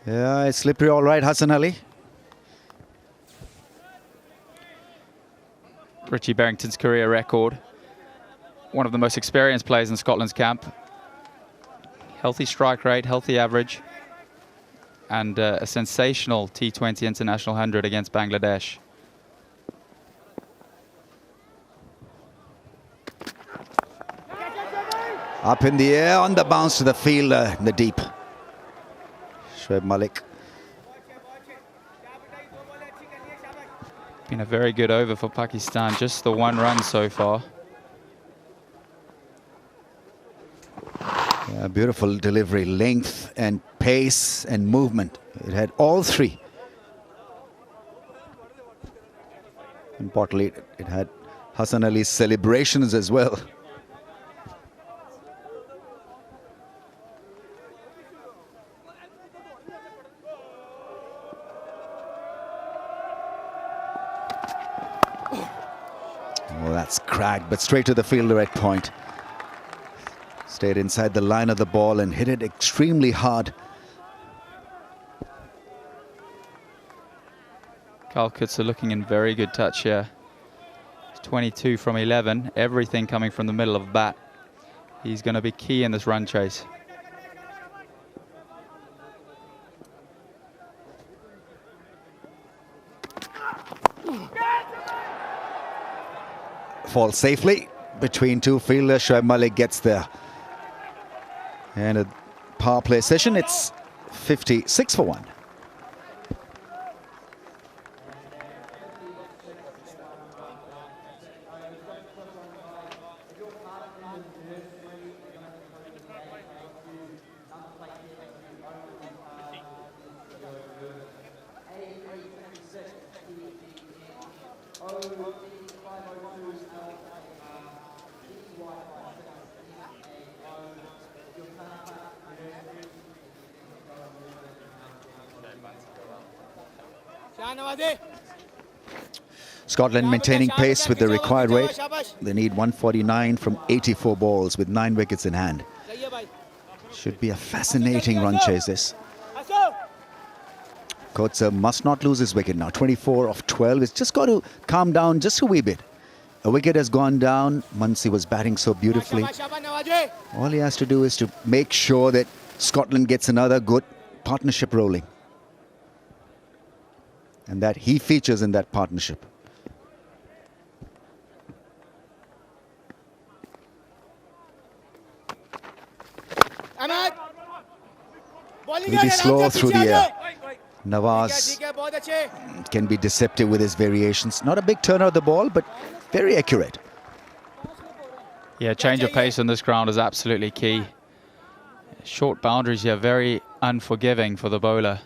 Yeah, it's slippery all right, Hassan Ali. Richie Berrington's career record. One of the most experienced players in Scotland's camp. Healthy strike rate, healthy average, and a sensational T20 International 100 against Bangladesh. Up in the air, on the bounce to the fielder in the deep. Shoaib Malik. Been a very good over for Pakistan, just the 1 run so far. Yeah, beautiful delivery, length and pace and movement. It had all three. Importantly, it had Hassan Ali's celebrations as well. Oh, that's cracked, but straight to the fielder at point. Stayed inside the line of the ball and hit it extremely hard. Calcutt's looking in very good touch here. He's 22 from 11, everything coming from the middle of the bat. He's going to be key in this run chase. Falls safely between two fielders. Shoaib Malik gets there. And a power play session, it's 56 for 1. Scotland maintaining pace with the required weight. They need 149 from 84 balls with 9 wickets in hand. Should be a fascinating run chase this. Coates must not lose his wicket now. 24 of 12. It's just got to calm down just a wee bit. A wicket has gone down. Muncy was batting so beautifully. All he has to do is to make sure that Scotland gets another good partnership rolling. And that he features in that partnership. Really slow through the air. Nawaz can be deceptive with his variations. Not a big turn of the ball, but very accurate. Yeah, change of pace on this ground is absolutely key. Short boundaries here, very unforgiving for the bowler.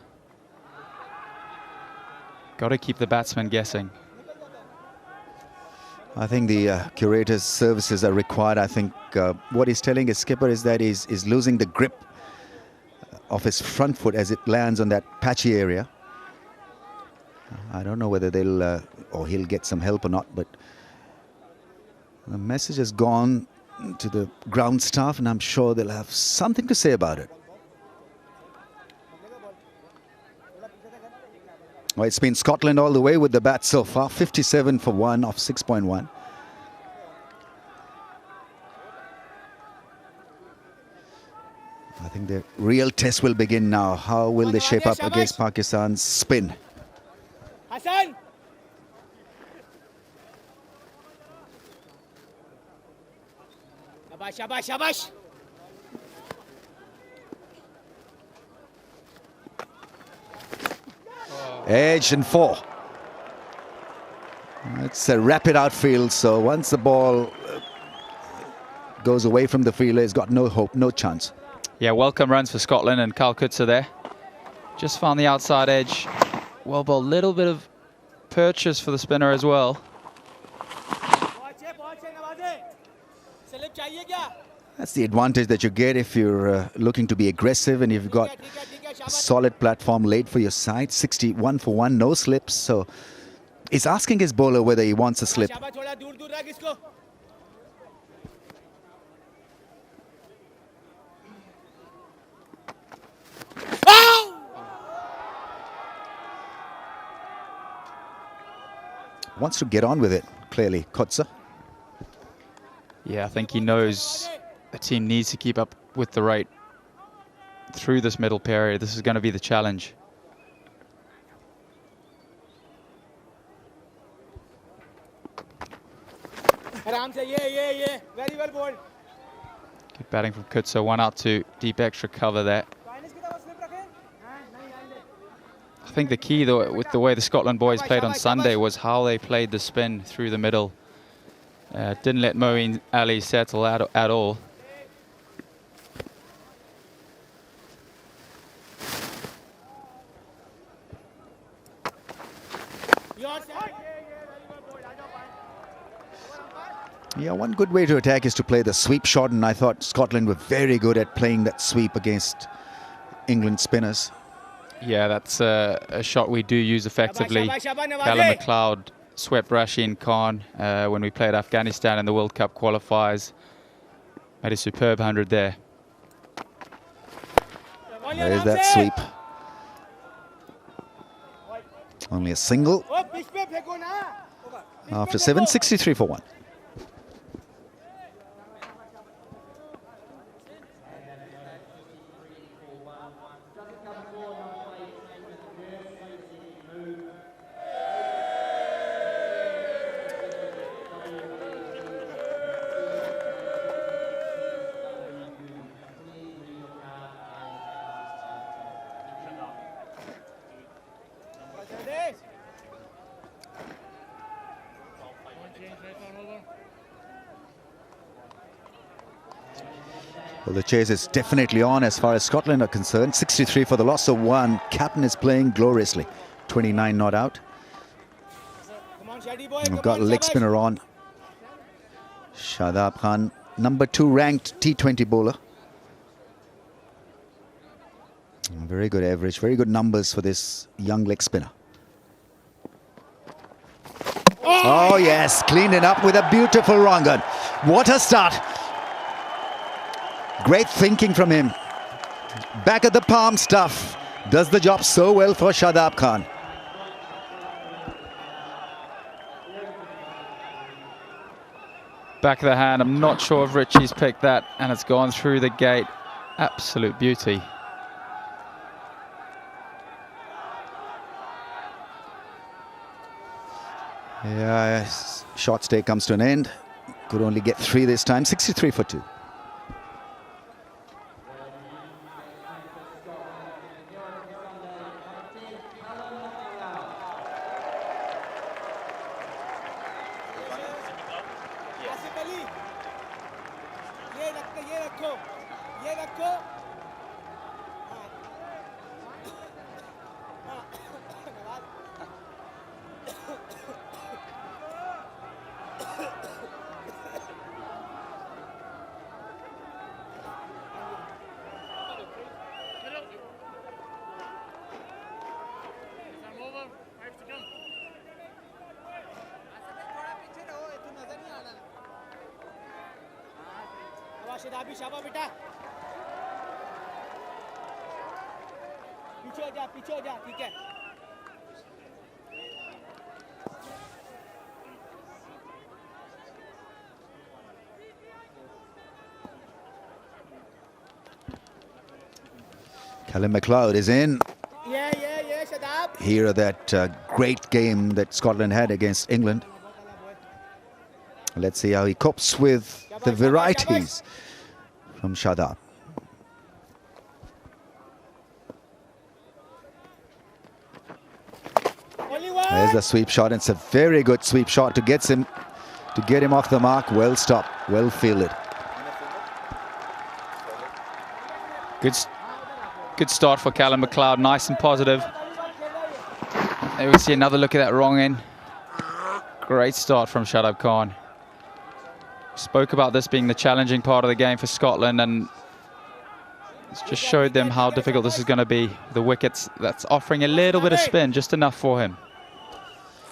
Got to keep the batsman guessing. I think the curator's services are required. I think what he's telling his skipper is that he's losing the grip of his front foot as it lands on that patchy area. I don't know whether they'll or he'll get some help or not, but the message has gone to the ground staff, and I'm sure they'll have something to say about it. Well, it's been Scotland all the way with the bat so far. 57 for 1 off 6.1. I think the real test will begin now. How will they shape up against Pakistan's spin? Hassan! Shabash, shabash, shabash! Edge and 4. It's a rapid outfield, so once the ball goes away from the fielder, he's got no hope, no chance. Yeah, welcome runs for Scotland, and Calcutta there. Just found the outside edge. Well ball, little bit of purchase for the spinner as well. That's the advantage that you get if you're looking to be aggressive and you've got a solid platform laid for your side. 61 for 1, no slips. So he's asking his bowler whether he wants a slip. Wants to get on with it, clearly, Kotze. Yeah, I think he knows the team needs to keep up with the rate through this middle period. This is going to be the challenge. Yeah. Very well bowled. Good batting from Kutso. 1 out to deep extra cover there. I think the key, though, with the way the Scotland boys played on Sunday was how they played the spin through the middle. Didn't let Moeen Ali settle at all. Yeah, one good way to attack is to play the sweep shot, and I thought Scotland were very good at playing that sweep against England spinners. Yeah, that's a shot we do use effectively. Kalin Mcleod swept Rasheen Khan when we played Afghanistan in the World Cup qualifiers. Made a superb 100 there. There's that sweep. Only a single. After 7, 63 for 1. Well, the chase is definitely on as far as Scotland are concerned. 63 for the loss of 1. Captain is playing gloriously. 29 not out. We've got a leg spinner on. Shadab Khan, number 2 ranked T20 bowler. Very good average, very good numbers for this young leg spinner. Oh yes, cleaned it up with a beautiful wrong gun. What a start. Great thinking from him. Back at the palm stuff. Does the job so well for Shadab Khan. Back of the hand. I'm not sure if Richie's picked that, and it's gone through the gate. Absolute beauty. Yeah, shot stay comes to an end. Could only get 3 this time. 63 for 2. Kalin Mcleod is in. Here that great game that Scotland had against England. Let's see how he copes with the varieties from Shadab. There's the sweep shot. It's a very good sweep shot to get him off the mark. Well stopped, well fielded. Good Good start for Kalin Mcleod, nice and positive. There we see another look at that wrong end. Great start from Shadab Khan. Spoke about this being the challenging part of the game for Scotland, and it's just showed them how difficult this is going to be. The wickets, that's offering a little bit of spin, just enough for him.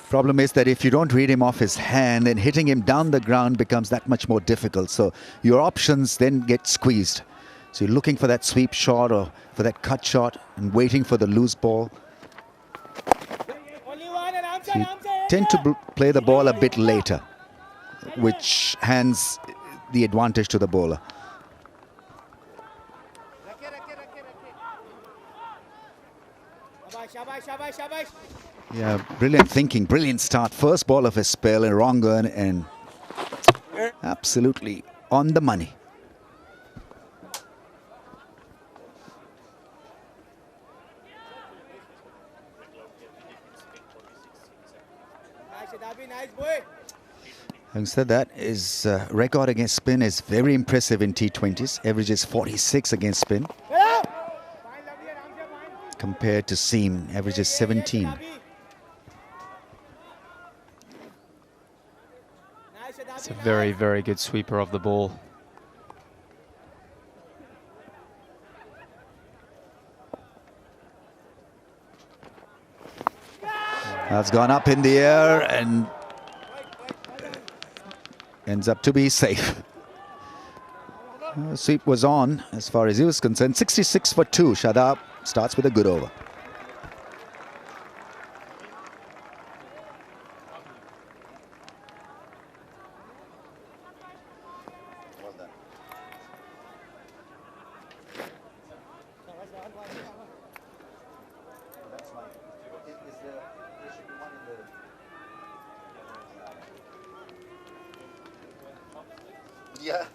Problem is that if you don't read him off his hand, then hitting him down the ground becomes that much more difficult. So your options then get squeezed. So you're looking for that sweep shot or for that cut shot and waiting for the loose ball. So you tend to play the ball a bit later, which hands the advantage to the bowler. Yeah, brilliant thinking, brilliant start. First ball of his spell, a wrong one, and absolutely on the money. Having said that, his record against spin is very impressive in T20s. Averages 46 against spin. Compared to seam, averages 17. It's a very, very good sweeper of the ball. That's gone up in the air and ends up to be safe. Sweep was on as far as he was concerned. 66 for 2. Shadab starts with a good over. Yeah.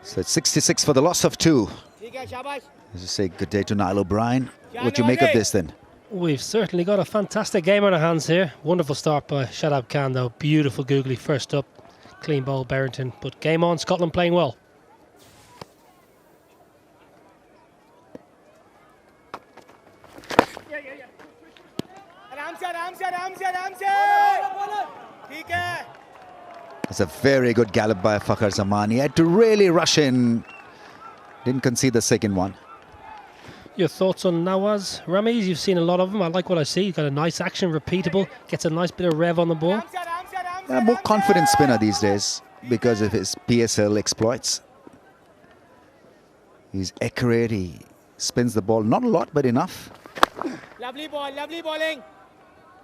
So it's 66 for the loss of 2. As you say, good day to Niall O'Brien. What do you make of this then? We've certainly got a fantastic game on our hands here. Wonderful start by Shadab Khan though. Beautiful googly first up. Clean bowl Barrington. But game on, Scotland playing well. It's a very good gallop by Fakhar Zaman. He had to really rush in. Didn't concede the second one. Your thoughts on Nawaz Ramiz? You've seen a lot of them. I like what I see. He's got a nice action, repeatable, gets a nice bit of rev on the ball. A more confident spinner these days because of his PSL exploits. He's accurate, he spins the ball, not a lot, but enough. Lovely ball, lovely bowling.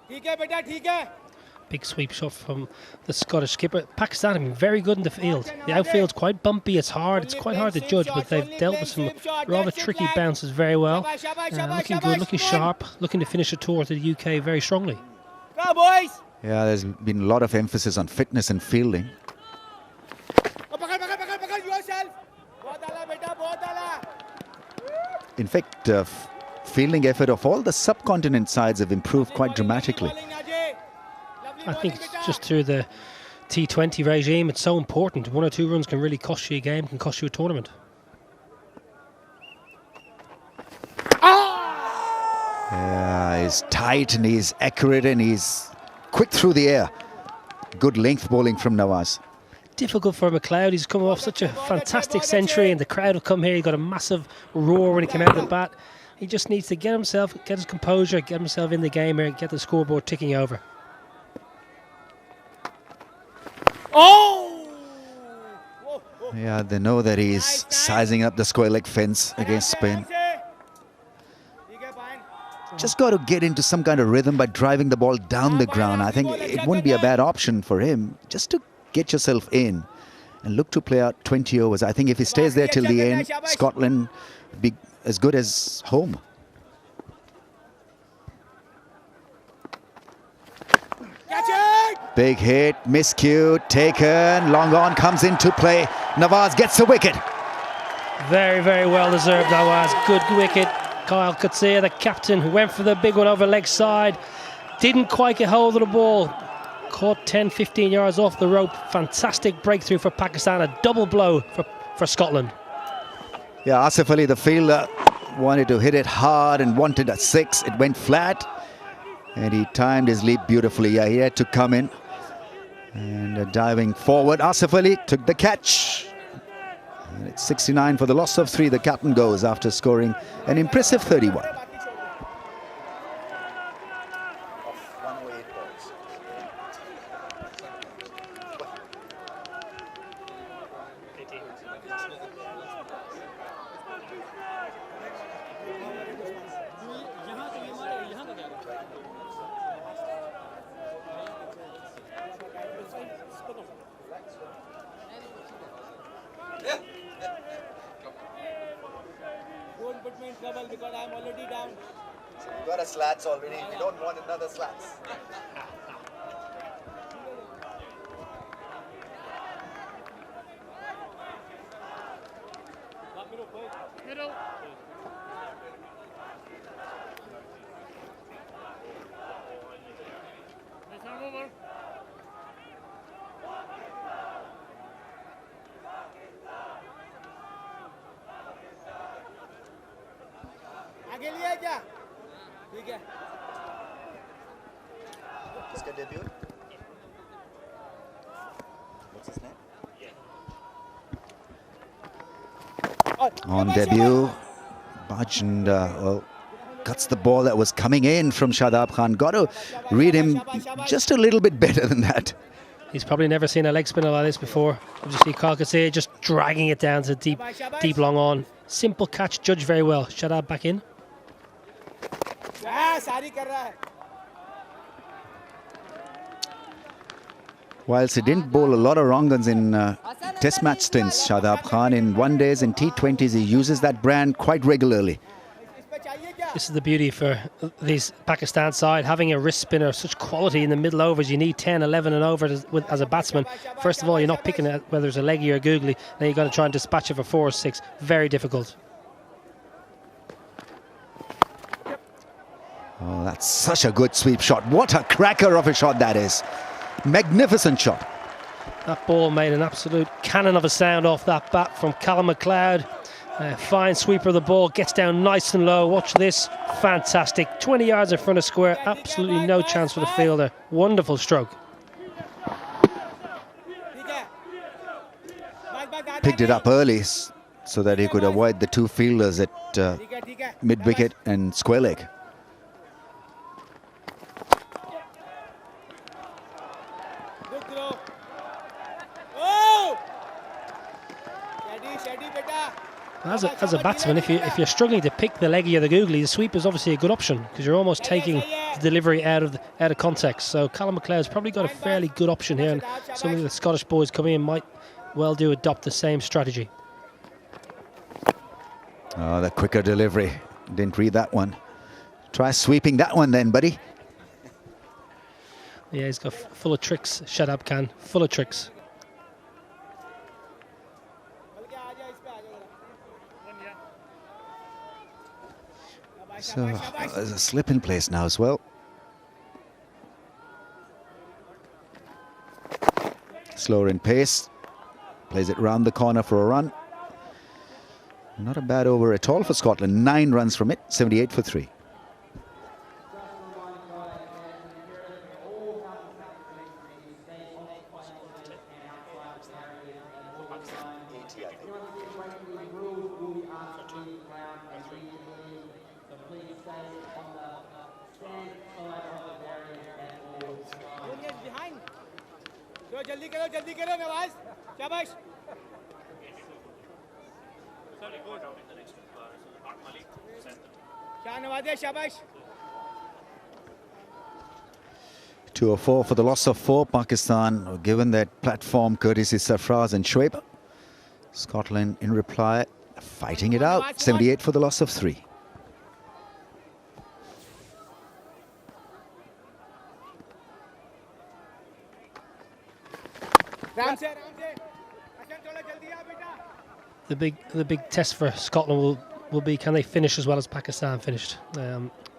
ठीक है बेटा, ठीक है. Big sweep shot from the Scottish skipper. Pakistan have been very good in the field. The outfield's quite bumpy, it's hard, it's quite hard to judge, but they've dealt with some rather tricky bounces very well. Looking good, looking sharp, looking to finish a tour to the UK very strongly. Go boys! Yeah, there's been a lot of emphasis on fitness and fielding. In fact, fielding effort of all the subcontinent sides have improved quite dramatically. I think it's just through the T20 regime, it's so important. 1 or 2 runs can really cost you a game, can cost you a tournament. Yeah, he's tight and he's accurate and he's quick through the air. Good length bowling from Nawaz. Difficult for Mcleod. He's come off such a fantastic century and the crowd have come here. He got a massive roar when he came out of the bat. He just needs to get himself, get his composure, get himself in the game here, get the scoreboard ticking over. Oh! Yeah, they know that he's sizing up the square leg fence against spin. Just got to get into some kind of rhythm by driving the ball down the ground. I think it wouldn't be a bad option for him just to get yourself in and look to play out 20 overs. I think if he stays there till the end, Scotland would be as good as home. Big hit, miscued, taken, long on, comes into play. Nawaz gets the wicket. Very, very well deserved, Nawaz. Good wicket. Kyle Coetzee, the captain, who went for the big one over leg side. Didn't quite get hold of the ball. caught 10, 15 yards off the rope. Fantastic breakthrough for Pakistan, a double blow for Scotland. Yeah, Asif Ali, the fielder, wanted to hit it hard and wanted a 6. It went flat and he timed his leap beautifully. Yeah, he had to come in. And diving forward, Asif Ali took the catch. And it's 69 for the loss of 3. The captain goes after scoring an impressive 31. Don't put me in trouble because I'm already down. You got a slats already. You don't want another slats. Middle. आगे लिया क्या? ठीक है. किसका debut? What's his name? On debut, Bajand well, cuts the ball that was coming in from Shadab Khan. Got to read him just a little bit better than that. He's probably never seen a leg spinner like this before. Obviously, Kalin just dragging it down to deep long on. Simple catch, judged very well. Shadab back in. Whilst he didn't bowl a lot of wrong guns in test match stints, Shadab Khan, in one days and T20s, he uses that brand quite regularly. This is the beauty for these Pakistan side, having a wrist spinner of such quality in the middle overs. You need 10, 11 and over as a batsman. First of all, you're not picking it whether it's a leggy or a googly. Then you've got to try and dispatch it for 4 or 6. Very difficult. Oh, that's such a good sweep shot. What a cracker of a shot that is. Magnificent shot. That ball made an absolute cannon of a sound off that bat from Kalin Mcleod. Fine sweeper of the ball, gets down nice and low. Watch this, fantastic. 20 yards in front of square, absolutely no chance for the fielder. Wonderful stroke. Picked it up early so that he could avoid the 2 fielders at mid-wicket and square leg. As a batsman, if you're struggling to pick the leggy or the googly, the sweep is obviously a good option because you're almost taking the delivery out of context. So Kalin Mcleod's probably got a fairly good option here, and some of the Scottish boys coming in might well adopt the same strategy. Oh, the quicker delivery. Didn't read that one. Try sweeping that one then, buddy. Yeah, he's got full of tricks, Shadab Khan, full of tricks. So there's a slip in place now as well. Slower in pace. Plays it round the corner for a run. Not a bad over at all for Scotland. 9 runs from it, 78 for 3. जल्दी करो नवाज शाबाश क्या नवाज शाबाश 204 for the loss of 4. Pakistan given that platform courtesy Sarfraz and Shoaib. Scotland in reply fighting it out. 78 for the loss of 3. The big test for Scotland will be, can they finish as well as Pakistan finished?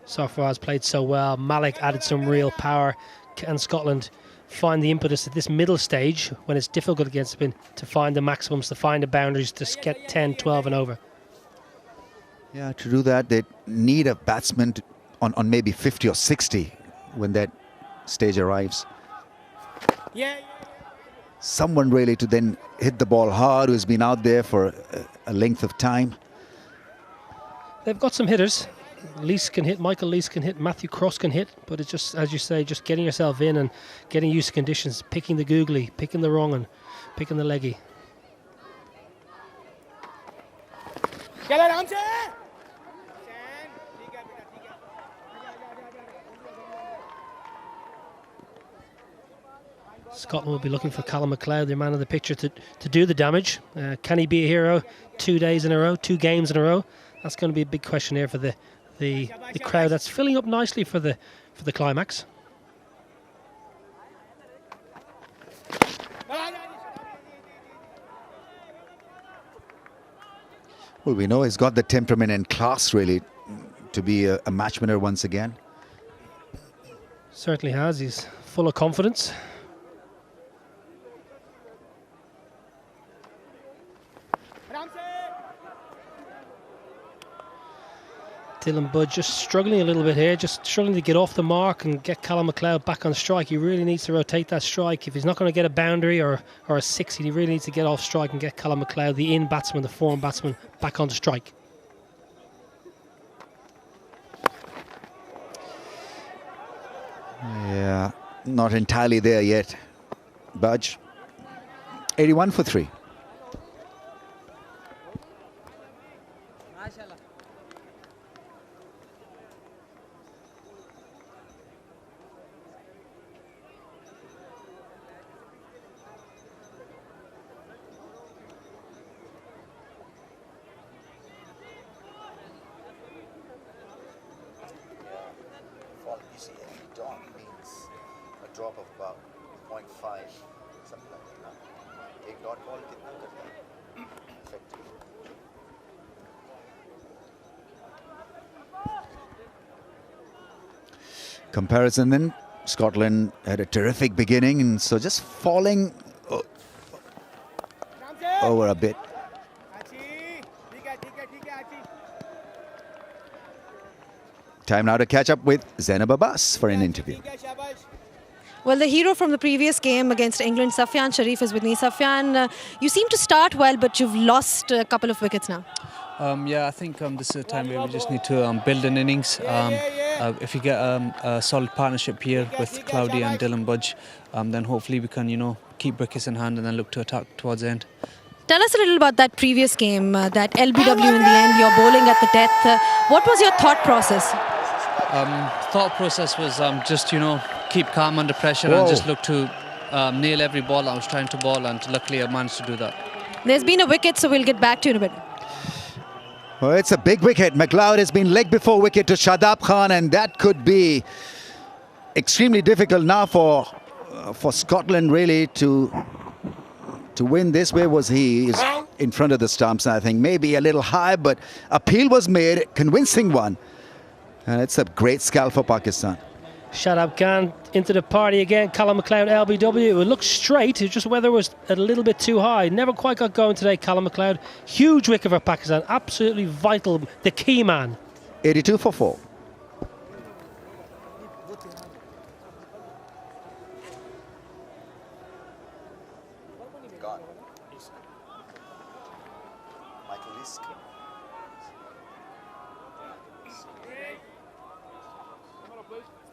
Sarfraz played so well. Malik added some real power. Can Scotland find the impetus at this middle stage when it's difficult against spin to find the maximums, to find the boundaries, to get 10, 12 and over. Yeah, to do that, they need a batsman on maybe 50 or 60 when that stage arrives. Someone really to then hit the ball hard who's been out there for a length of time. They've got some hitters. Lease can hit, Michael Lease can hit, Matthew Cross can hit, but it's just, as you say, just getting yourself in and getting used to conditions, picking the googly, picking the wrong one, picking the leggy. Scotland will be looking for Kalin Mcleod, the man of the picture, to do the damage. Can he be a hero 2 days in a row, 2 games in a row? That's going to be a big question here for the crowd that's filling up nicely for the climax. Well, we know he's got the temperament and class really to be a match winner once again. Certainly has. He's full of confidence. Dylan Budd just struggling a little bit here, just struggling to get off the mark and get Kalin Mcleod back on strike. He really needs to rotate that strike. If he's not going to get a boundary or a 60, he really needs to get off strike and get Kalin Mcleod, the in batsman, the form batsman, back on strike. Yeah, not entirely there yet. Budge, 81 for 3. Comparison then, Scotland had a terrific beginning, and so just falling over a bit. Time now to catch up with Zainab Abbas for an interview. Well, the hero from the previous game against England, Safyan Sharif, is with me. Safyan, you seem to start well, but you've lost a couple of wickets now. Yeah, I think this is a time where we just need to build an innings. If we get a solid partnership here with Cloudy and Dylan Budge, then hopefully we can, keep wickets in hand and then look to attack towards the end. Tell us a little about that previous game, that LBW in the end, you're bowling at the death. What was your thought process? Thought process was just, keep calm under pressure and just look to nail every ball I was trying to bowl, and luckily I managed to do that. There's been a wicket, so we'll get back to you in a bit. Well, it's a big wicket. McLeod has been leg before wicket to Shadab Khan, and that could be extremely difficult now for Scotland really to win this. Where was he? He's in front of the stumps, I think. Maybe a little high, but appeal was made, convincing one. And it's a great scalp for Pakistan. Shadab Khan into the party again. Kalin Mcleod, LBW. It looked straight. It just weather was a little bit too high. Never quite got going today, Kalin Mcleod. Huge wicket for Pakistan. Absolutely vital. The key man. 82 for 4.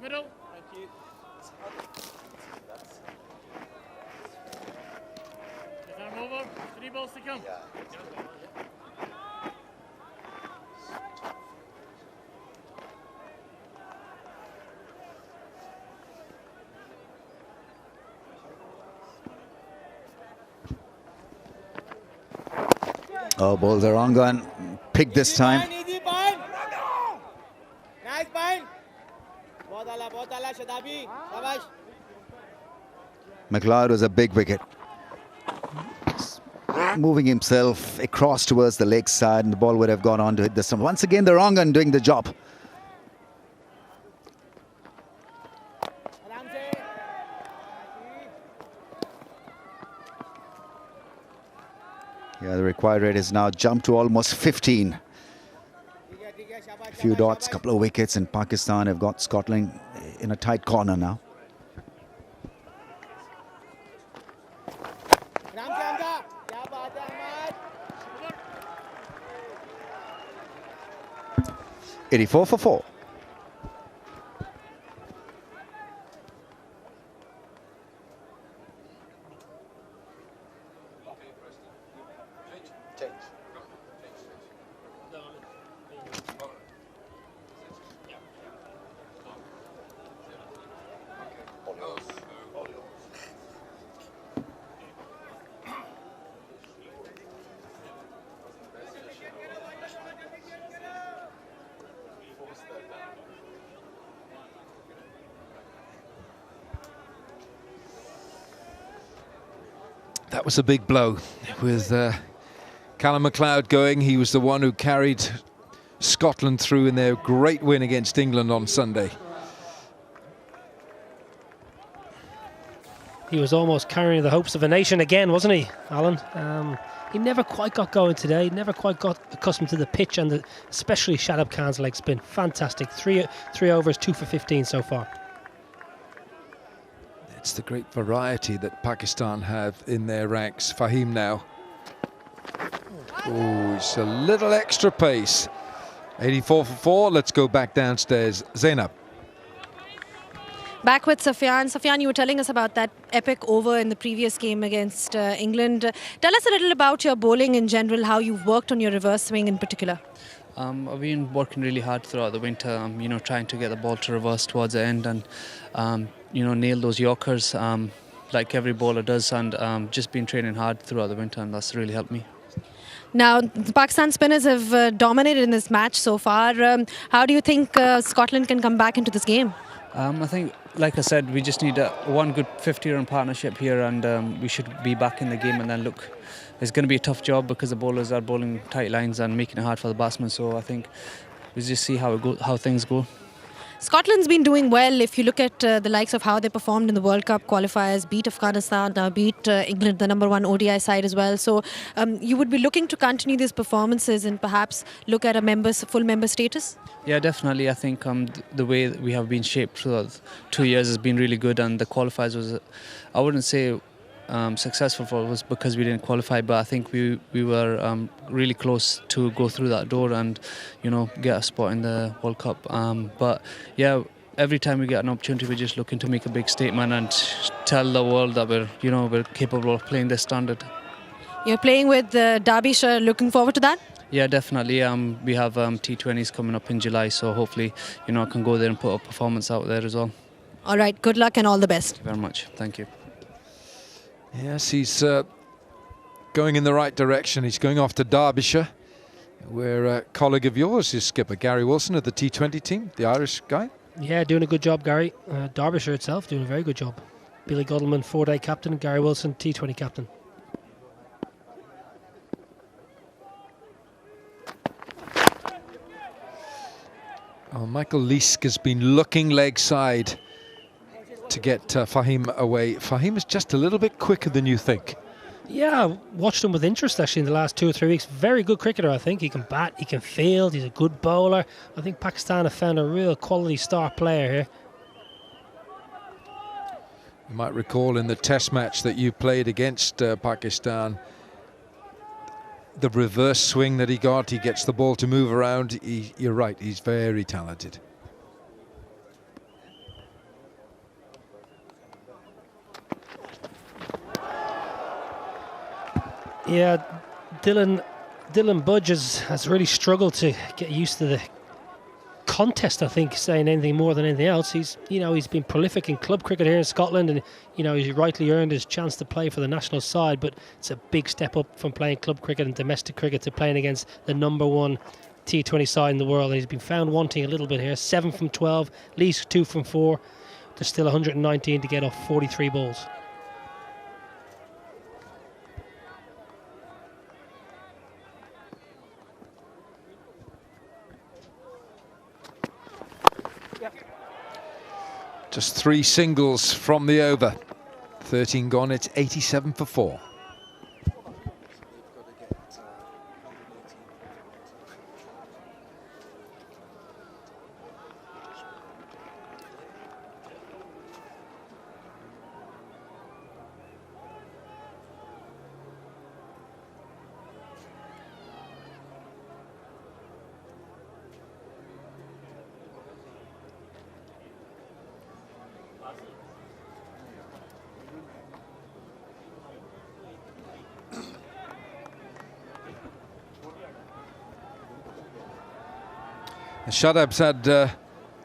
Middle. Thank you. Is arm over? 3 balls to come. Oh, ball the wrong gun. Pick this time. Nice bind. McLeod was a big wicket. Moving himself across towards the leg side, and the ball would have gone on to hit the stump. Once again, the wrong gun doing the job. The required rate is now jumped to almost 15. Few dots, couple of wickets, and Pakistan have got Scotland in a tight corner now. .84 for 4. That was a big blow with Kalin Mcleod going. He was the one who carried Scotland through in their great win against England on Sunday. He was almost carrying the hopes of a nation again, wasn't he, Alan? He never quite got going today, never quite got accustomed to the pitch, and especially Shadab Khan's leg spin. Fantastic. Three overs, 2 for 15 so far. It's the great variety that Pakistan have in their ranks. Fahim now. Oh, it's a little extra pace. 84 for 4. Let's go back downstairs. Zainab. Back with Safyan. Safyan, you were telling us about that epic over in the previous game against England. Tell us a little about your bowling in general, how you've worked on your reverse swing in particular. I've been working really hard throughout the winter, you know, trying to get the ball to reverse towards the end and, you know, nail those Yorkers like every bowler does, and just been training hard throughout the winter, and that's really helped me. Now, the Pakistan spinners have dominated in this match so far. How do you think Scotland can come back into this game? I think, like I said, we just need one good 50-run partnership here, and we should be back in the game. And then look, it's going to be a tough job because the bowlers are bowling tight lines and making it hard for the batsmen. So I think we just see how things go. Scotland's been doing well. If you look at the likes of how they performed in the World Cup qualifiers, beat Afghanistan, now beat England, the #1 ODI side as well. So you would be looking to continue these performances and perhaps look at a full member status? Yeah, definitely. I think the way we have been shaped throughout 2 years has been really good, and the qualifiers was, I wouldn't say successful for us because we didn't qualify, but I think we were really close to go through that door and, you know, get a spot in the World Cup. But yeah, every time we get an opportunity, we're just looking to make a big statement and tell the world that we're capable of playing this standard. You're playing with Derbyshire. Looking forward to that? Yeah, definitely. We have T20s coming up in July, so hopefully, you know, I can go there and put a performance out there as well. All right, good luck and all the best. Thank you very much. Thank you. Yes, he's going in the right direction. He's going off to Derbyshire, where a colleague of yours is skipper, Gary Wilson of the T20 team, the Irish guy. Yeah, doing a good job, Gary. Derbyshire itself doing a very good job. Billy Guttleman, 4-day captain, Gary Wilson, T20 captain. Oh, Michael Leask has been looking leg side to get Fahim away. Fahim is just a little bit quicker than you think. Yeah, I watched him with interest actually in the last 2 or 3 weeks. Very good cricketer, I think. He can bat, he can field, he's a good bowler. I think Pakistan have found a real quality star player here. You might recall in the test match that you played against Pakistan, the reverse swing that he got, he gets the ball to move around. You're right, he's very talented. Yeah, Dylan Budge has really struggled to get used to the contest, I think, saying anything more than anything else. He's been prolific in club cricket here in Scotland, and he's rightly earned his chance to play for the national side, but it's a big step up from playing club cricket and domestic cricket to playing against the #1 T20 side in the world, and he's been found wanting a little bit here. 7 from 12, Leask 2 from 4. There's still 119 to get off 43 balls. Just 3 singles from the over. 13 gone, it's 87 for 4. Shadab's had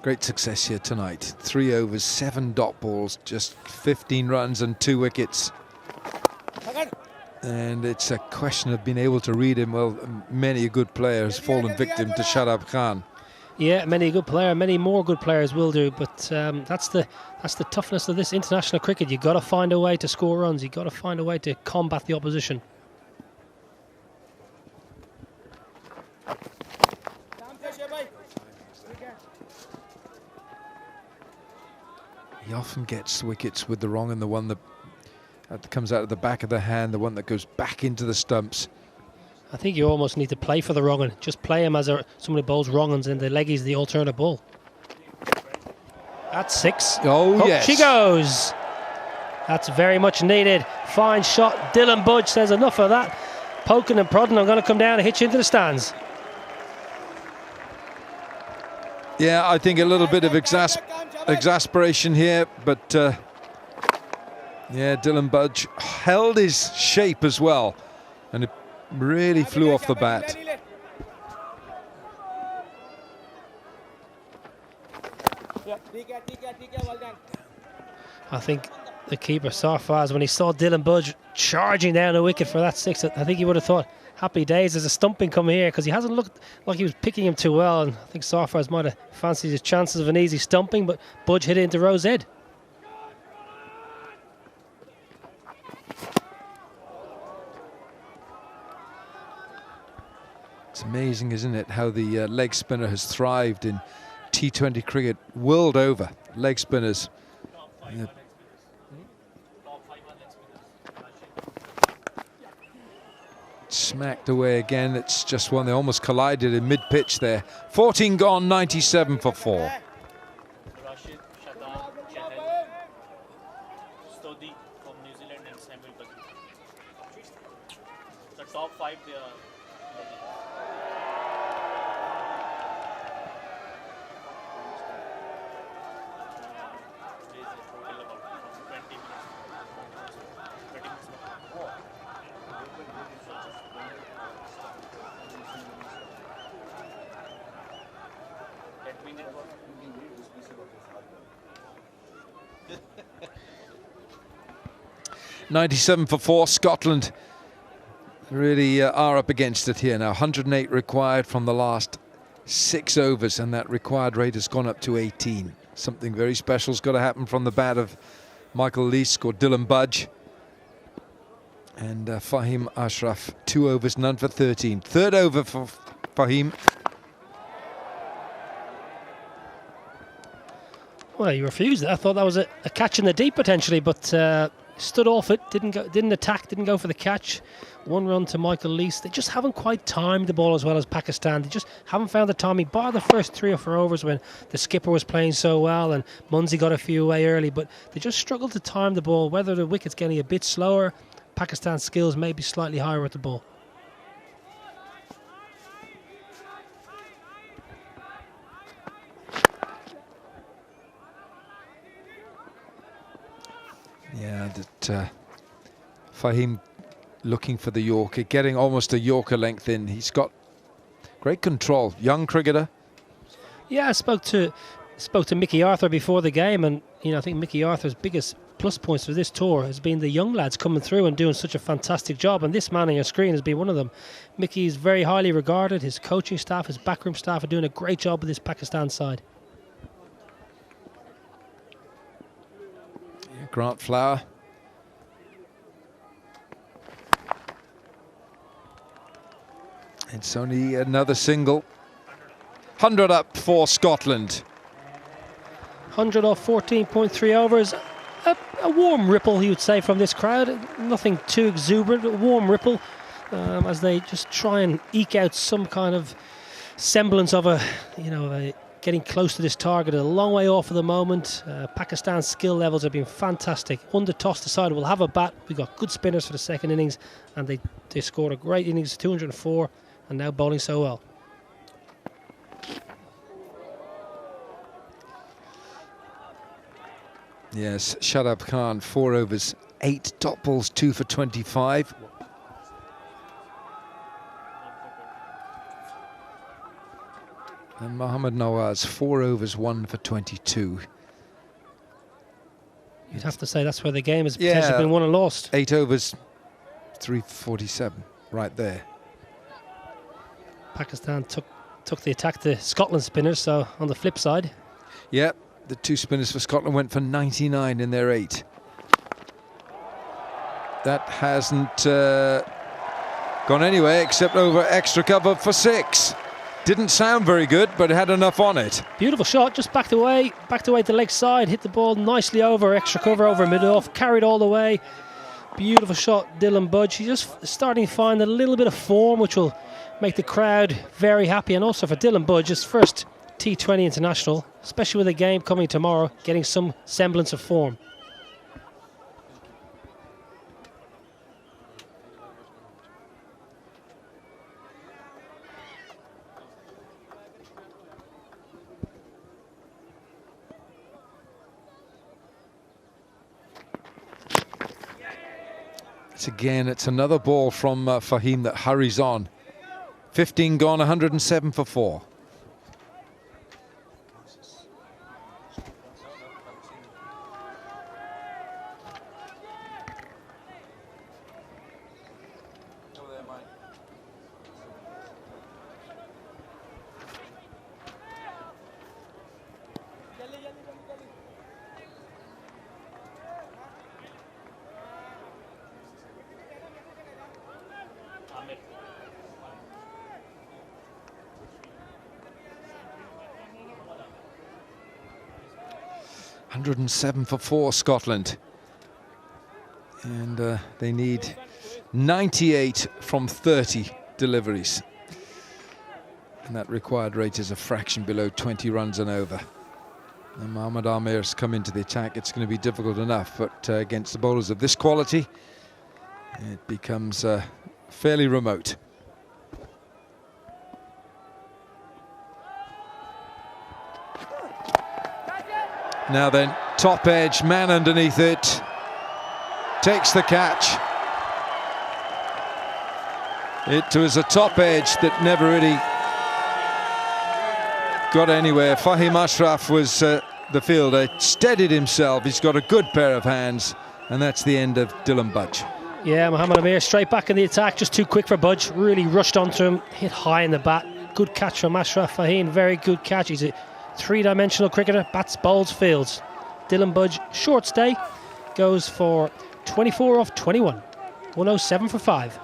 great success here tonight. 3 overs, 7 dot balls, just 15 runs and 2 wickets. And it's a question of being able to read him. Well, many a good player has fallen victim to Shadab Khan. Yeah, many a good player, many more good players will do, but that's the toughness of this international cricket. You've got to find a way to score runs. You've got to find a way to combat the opposition. He often gets wickets with the wrong and the one that comes out of the back of the hand, the one that goes back into the stumps. I think you almost need to play for the wrong one. Just play him as somebody bowls wrong ones and the leggy's the alternate ball. That's 6. Oh, yes. She goes. That's very much needed. Fine shot. Dylan Budge says enough of that. Poking and prodding. I'm going to come down and hit you into the stands. Yeah, I think a little bit of exasperation here, but yeah, Dylan Budge held his shape as well, and it really flew off the bat. I think the keeper, Sarfraz, when he saw Dylan Budge charging down a wicket for that 6, I think he would have thought, happy days, there's a stumping come here, because he hasn't looked like he was picking him too well, and I think Sarfraz might have fancied his chances of an easy stumping, but Budge hit it into Rose Ed. It's amazing, isn't it, how the leg spinner has thrived in T20 cricket world over. Leg spinners. Smacked away again. It's just one. They almost collided in mid-pitch there. 14 gone, 97 for 4. The top 5 they are. .97 for 4. Scotland really are up against it here now. 108 required from the last 6 overs, and that required rate has gone up to 18. Something very special has got to happen from the bat of Michael Leask or Dylan Budge. And Fahim Ashraf, 2 overs, none for 13. Third over for Fahim. Well, he refused it. I thought that was a catch in the deep potentially, but stood off it, didn't attack, didn't go for the catch. 1 run to Michael Leask. They just haven't quite timed the ball as well as Pakistan. They just haven't found the timing, bar the first 3 or 4 overs when the skipper was playing so well and Munsey got a few away early, but they just struggled to time the ball. Whether the wicket's getting a bit slower, Pakistan's skills may be slightly higher with the ball. Yeah, that Fahim looking for the Yorker, getting almost a Yorker length in. He's got great control. Young cricketer. Yeah, I spoke to Mickey Arthur before the game, and I think Mickey Arthur's biggest plus points for this tour has been the young lads coming through and doing such a fantastic job, and this man on your screen has been one of them. Mickey is very highly regarded. His coaching staff, his backroom staff are doing a great job with this Pakistan side. Grant Flower. It's only another single. 100 up for Scotland. 100 off 14.3 overs. A warm ripple, you would say, from this crowd. Nothing too exuberant, a warm ripple as they just try and eke out some kind of semblance of getting close to this target. A long way off at the moment. Pakistan's skill levels have been fantastic. Under toss decided we'll have a bat. We got good spinners for the second innings, and they scored a great innings, 204, and now bowling so well. Yes, Shadab Khan, 4 overs, 8 dot balls, 2 for 25. And Mohammad Nawaz, 4 overs, 1 for 22. You'd have to say that's where the game has potentially been won and lost. 8 overs, 347, right there. Pakistan took the attack to Scotland spinners, so on the flip side. Yep, the 2 spinners for Scotland went for 99 in their 8. That hasn't gone anywhere except over extra cover for 6. Didn't sound very good, but it had enough on it. Beautiful shot, just backed away to leg side, hit the ball nicely over, extra cover over mid-off, carried all the way. Beautiful shot, Dylan Budge. He's just starting to find a little bit of form, which will make the crowd very happy, and also for Dylan Budge, his first T20 international, especially with a game coming tomorrow, getting some semblance of form. It's another ball from Fahim that hurries on. 15 gone, 107 for 4. $107 for 4, Scotland. And they need 98 from 30 deliveries. And that required rate is a fraction below 20 runs and over. And Mohammad Amir's come into the attack. It's going to be difficult enough, but against the bowlers of this quality, it becomes fairly remote. Now then, top edge, man underneath it, takes the catch. It was a top edge that never really got anywhere. Fahim Ashraf was the fielder, steadied himself, he's got a good pair of hands, and that's the end of Dylan Budge. Yeah, Mohammad Amir straight back in the attack, just too quick for Budge, really rushed onto him, hit high in the bat. Good catch from Ashraf Fahim, very good catch. He's a three-dimensional cricketer, bats, bowls, fields. Dylan Budge, short stay, goes for 24 off 21, 107 for 5.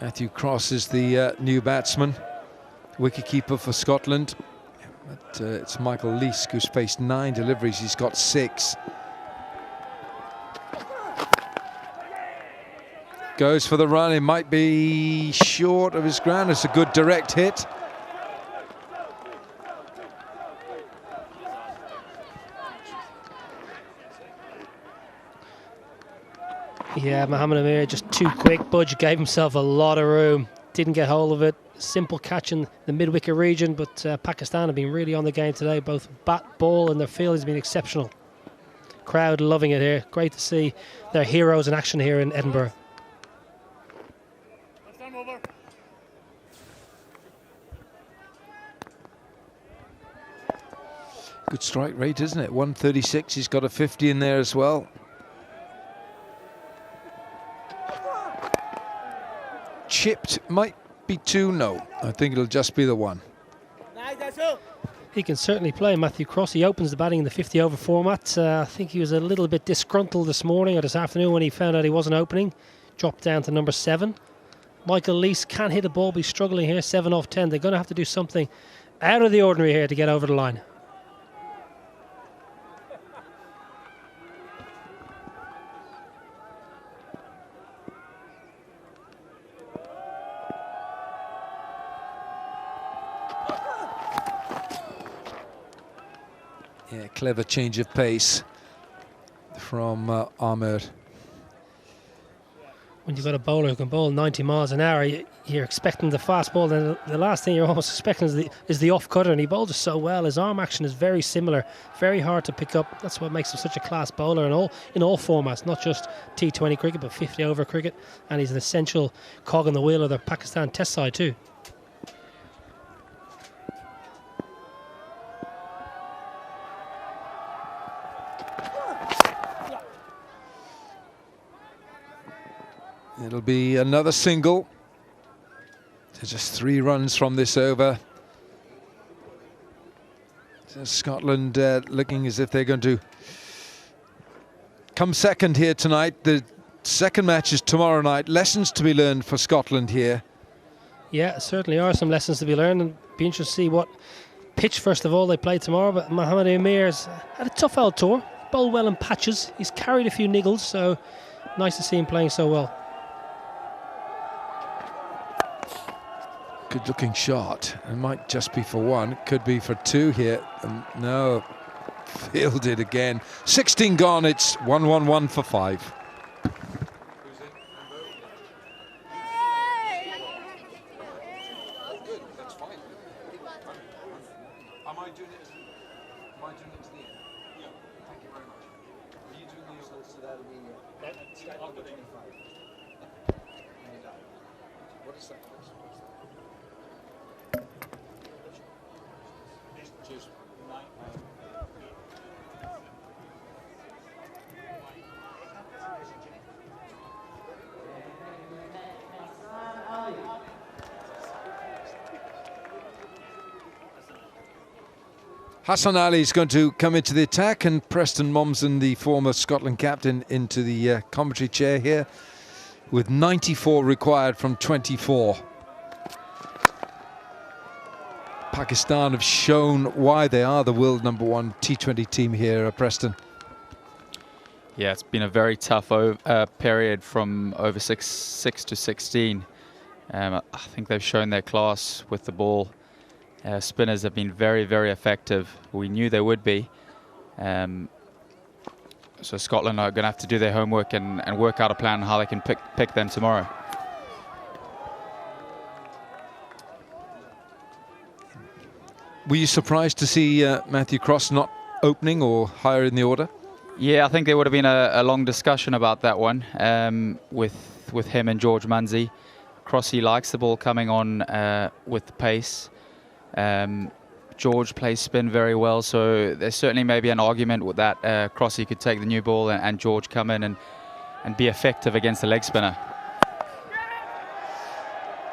Matthew Cross is the new batsman, wicketkeeper for Scotland. But it's Michael Leask who's faced 9 deliveries, he's got 6. Goes for the run, it might be short of his ground, it's a good direct hit. Yeah, Mohammad Amir just too quick. Budge gave himself a lot of room, didn't get hold of it. Simple catch in the mid-wicket region, but Pakistan have been really on the game today. Both bat, ball and their field has been exceptional. Crowd loving it here. Great to see their heroes in action here in Edinburgh. Good strike rate, isn't it? 136, he's got a 50 in there as well. Chipped might be 2, no. I think it'll just be the 1. He can certainly play, Matthew Cross. He opens the batting in the 50-over format. I think he was a little bit disgruntled this morning or this afternoon when he found out he wasn't opening. Dropped down to number 7. Michael Leask can't hit a ball, but he's struggling here, 7 off 10. They're going to have to do something out of the ordinary here to get over the line. Yeah, clever change of pace from Ahmed. When you've got a bowler who can bowl 90 miles an hour, you're expecting the fast ball. Then the last thing you're almost expecting is the off cutter, and he bowls it so well. His arm action is very similar, very hard to pick up. That's what makes him such a class bowler in all formats, not just T20 cricket, but 50 over cricket. And he's an essential cog in the wheel of the Pakistan Test side too. It'll be another single. There's just 3 runs from this over. So Scotland looking as if they're going to come second here tonight. The second match is tomorrow night. Lessons to be learned for Scotland here. Yeah, certainly are some lessons to be learned, and be interested to see what pitch, first of all, they play tomorrow. But Mohamed Amir's had a tough old tour, bowled well in patches. He's carried a few niggles, so nice to see him playing so well. Good looking shot. It might just be for 1. It could be for 2 here. No, fielded again. 16 gone. It's 1-1-1 for 5. Hassan Ali is going to come into the attack, and Preston Momsen, the former Scotland captain, into the commentary chair here, with 94 required from 24. Pakistan have shown why they are the world #1 T20 team here, Preston. Yeah, it's been a very tough period from over 6 to 16. I think they've shown their class with the ball. Spinners have been very, very effective. We knew they would be. So Scotland are going to have to do their homework and work out a plan on how they can pick them tomorrow. Were you surprised to see Matthew Cross not opening or higher in the order? Yeah, I think there would have been a long discussion about that one with him and George Munsey. Crossy likes the ball coming on with the pace. George plays spin very well, so there's certainly maybe an argument with that. Crossy could take the new ball and George come in and be effective against the leg spinner.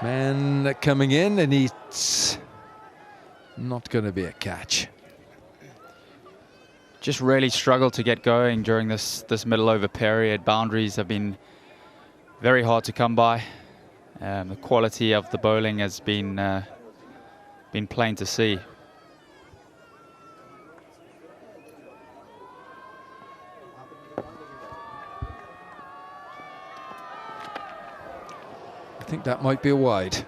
Man coming in, and it's not going to be a catch. Just really struggled to get going during this middle over period. Boundaries have been very hard to come by. The quality of the bowling has been plain to see. I think that might be a wide.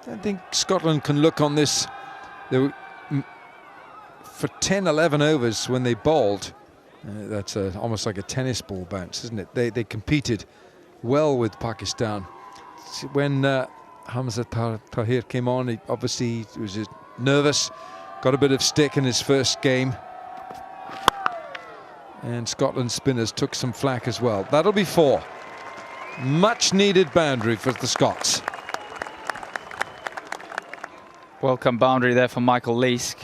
I think Scotland can look on this. They were, for 10, 11 overs when they bowled, that's almost like a tennis ball bounce, isn't it? They competed well with Pakistan. When Hamza Tahir came on, he obviously was just nervous, got a bit of stick in his first game. And Scotland spinners took some flack as well. That'll be 4. Much needed boundary for the Scots. Welcome boundary there for Michael Leask.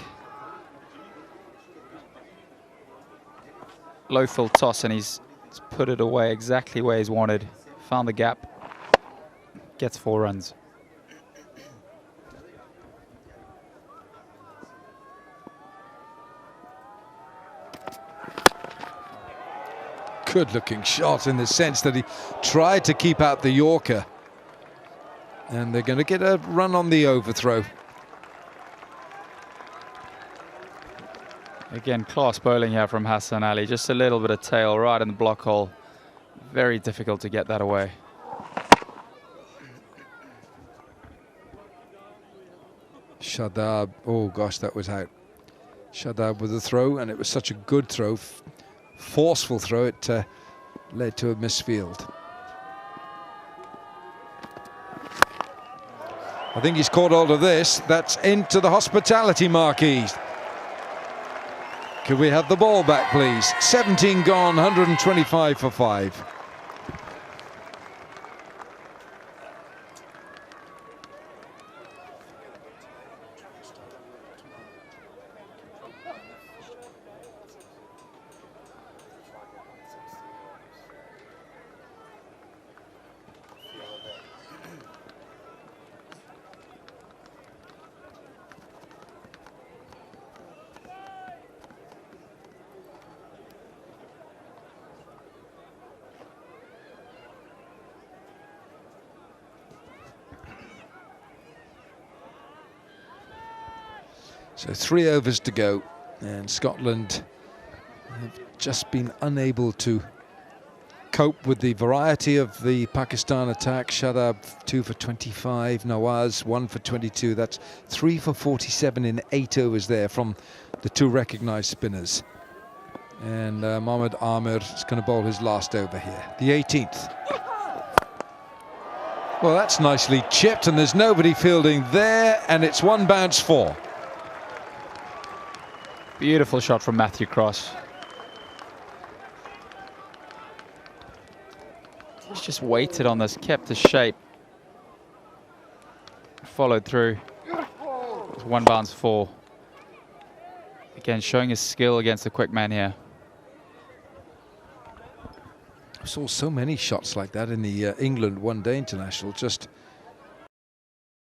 Low fill toss, and he's put it away exactly where he's wanted. Found the gap. Gets 4 runs. Good looking shot in the sense that he tried to keep out the Yorker. And they're going to get a run on the overthrow. Again, class bowling here from Hassan Ali. Just a little bit of tail right in the block hole. Very difficult to get that away. Shadab, oh gosh, that was out. Shadab with the throw, and it was such a good throw, forceful throw, it led to a misfield. I think he's caught hold of this. That's into the hospitality marquee. Could we have the ball back, please? 17 gone, 125 for 5. So 3 overs to go, and Scotland have just been unable to cope with the variety of the Pakistan attack. Shadab 2 for 25, Nawaz 1 for 22. That's 3 for 47 in 8 overs there from the 2 recognised spinners. And Mohammad Amir is going to bowl his last over here, the 18th. Well, that's nicely chipped, and there's nobody fielding there, and it's 1 bounce 4. Beautiful shot from Matthew Cross. He's just waited on this, kept the shape, followed through. It's 1 bounce 4. Again, showing his skill against the quick man here. I saw so many shots like that in the England one-day international, just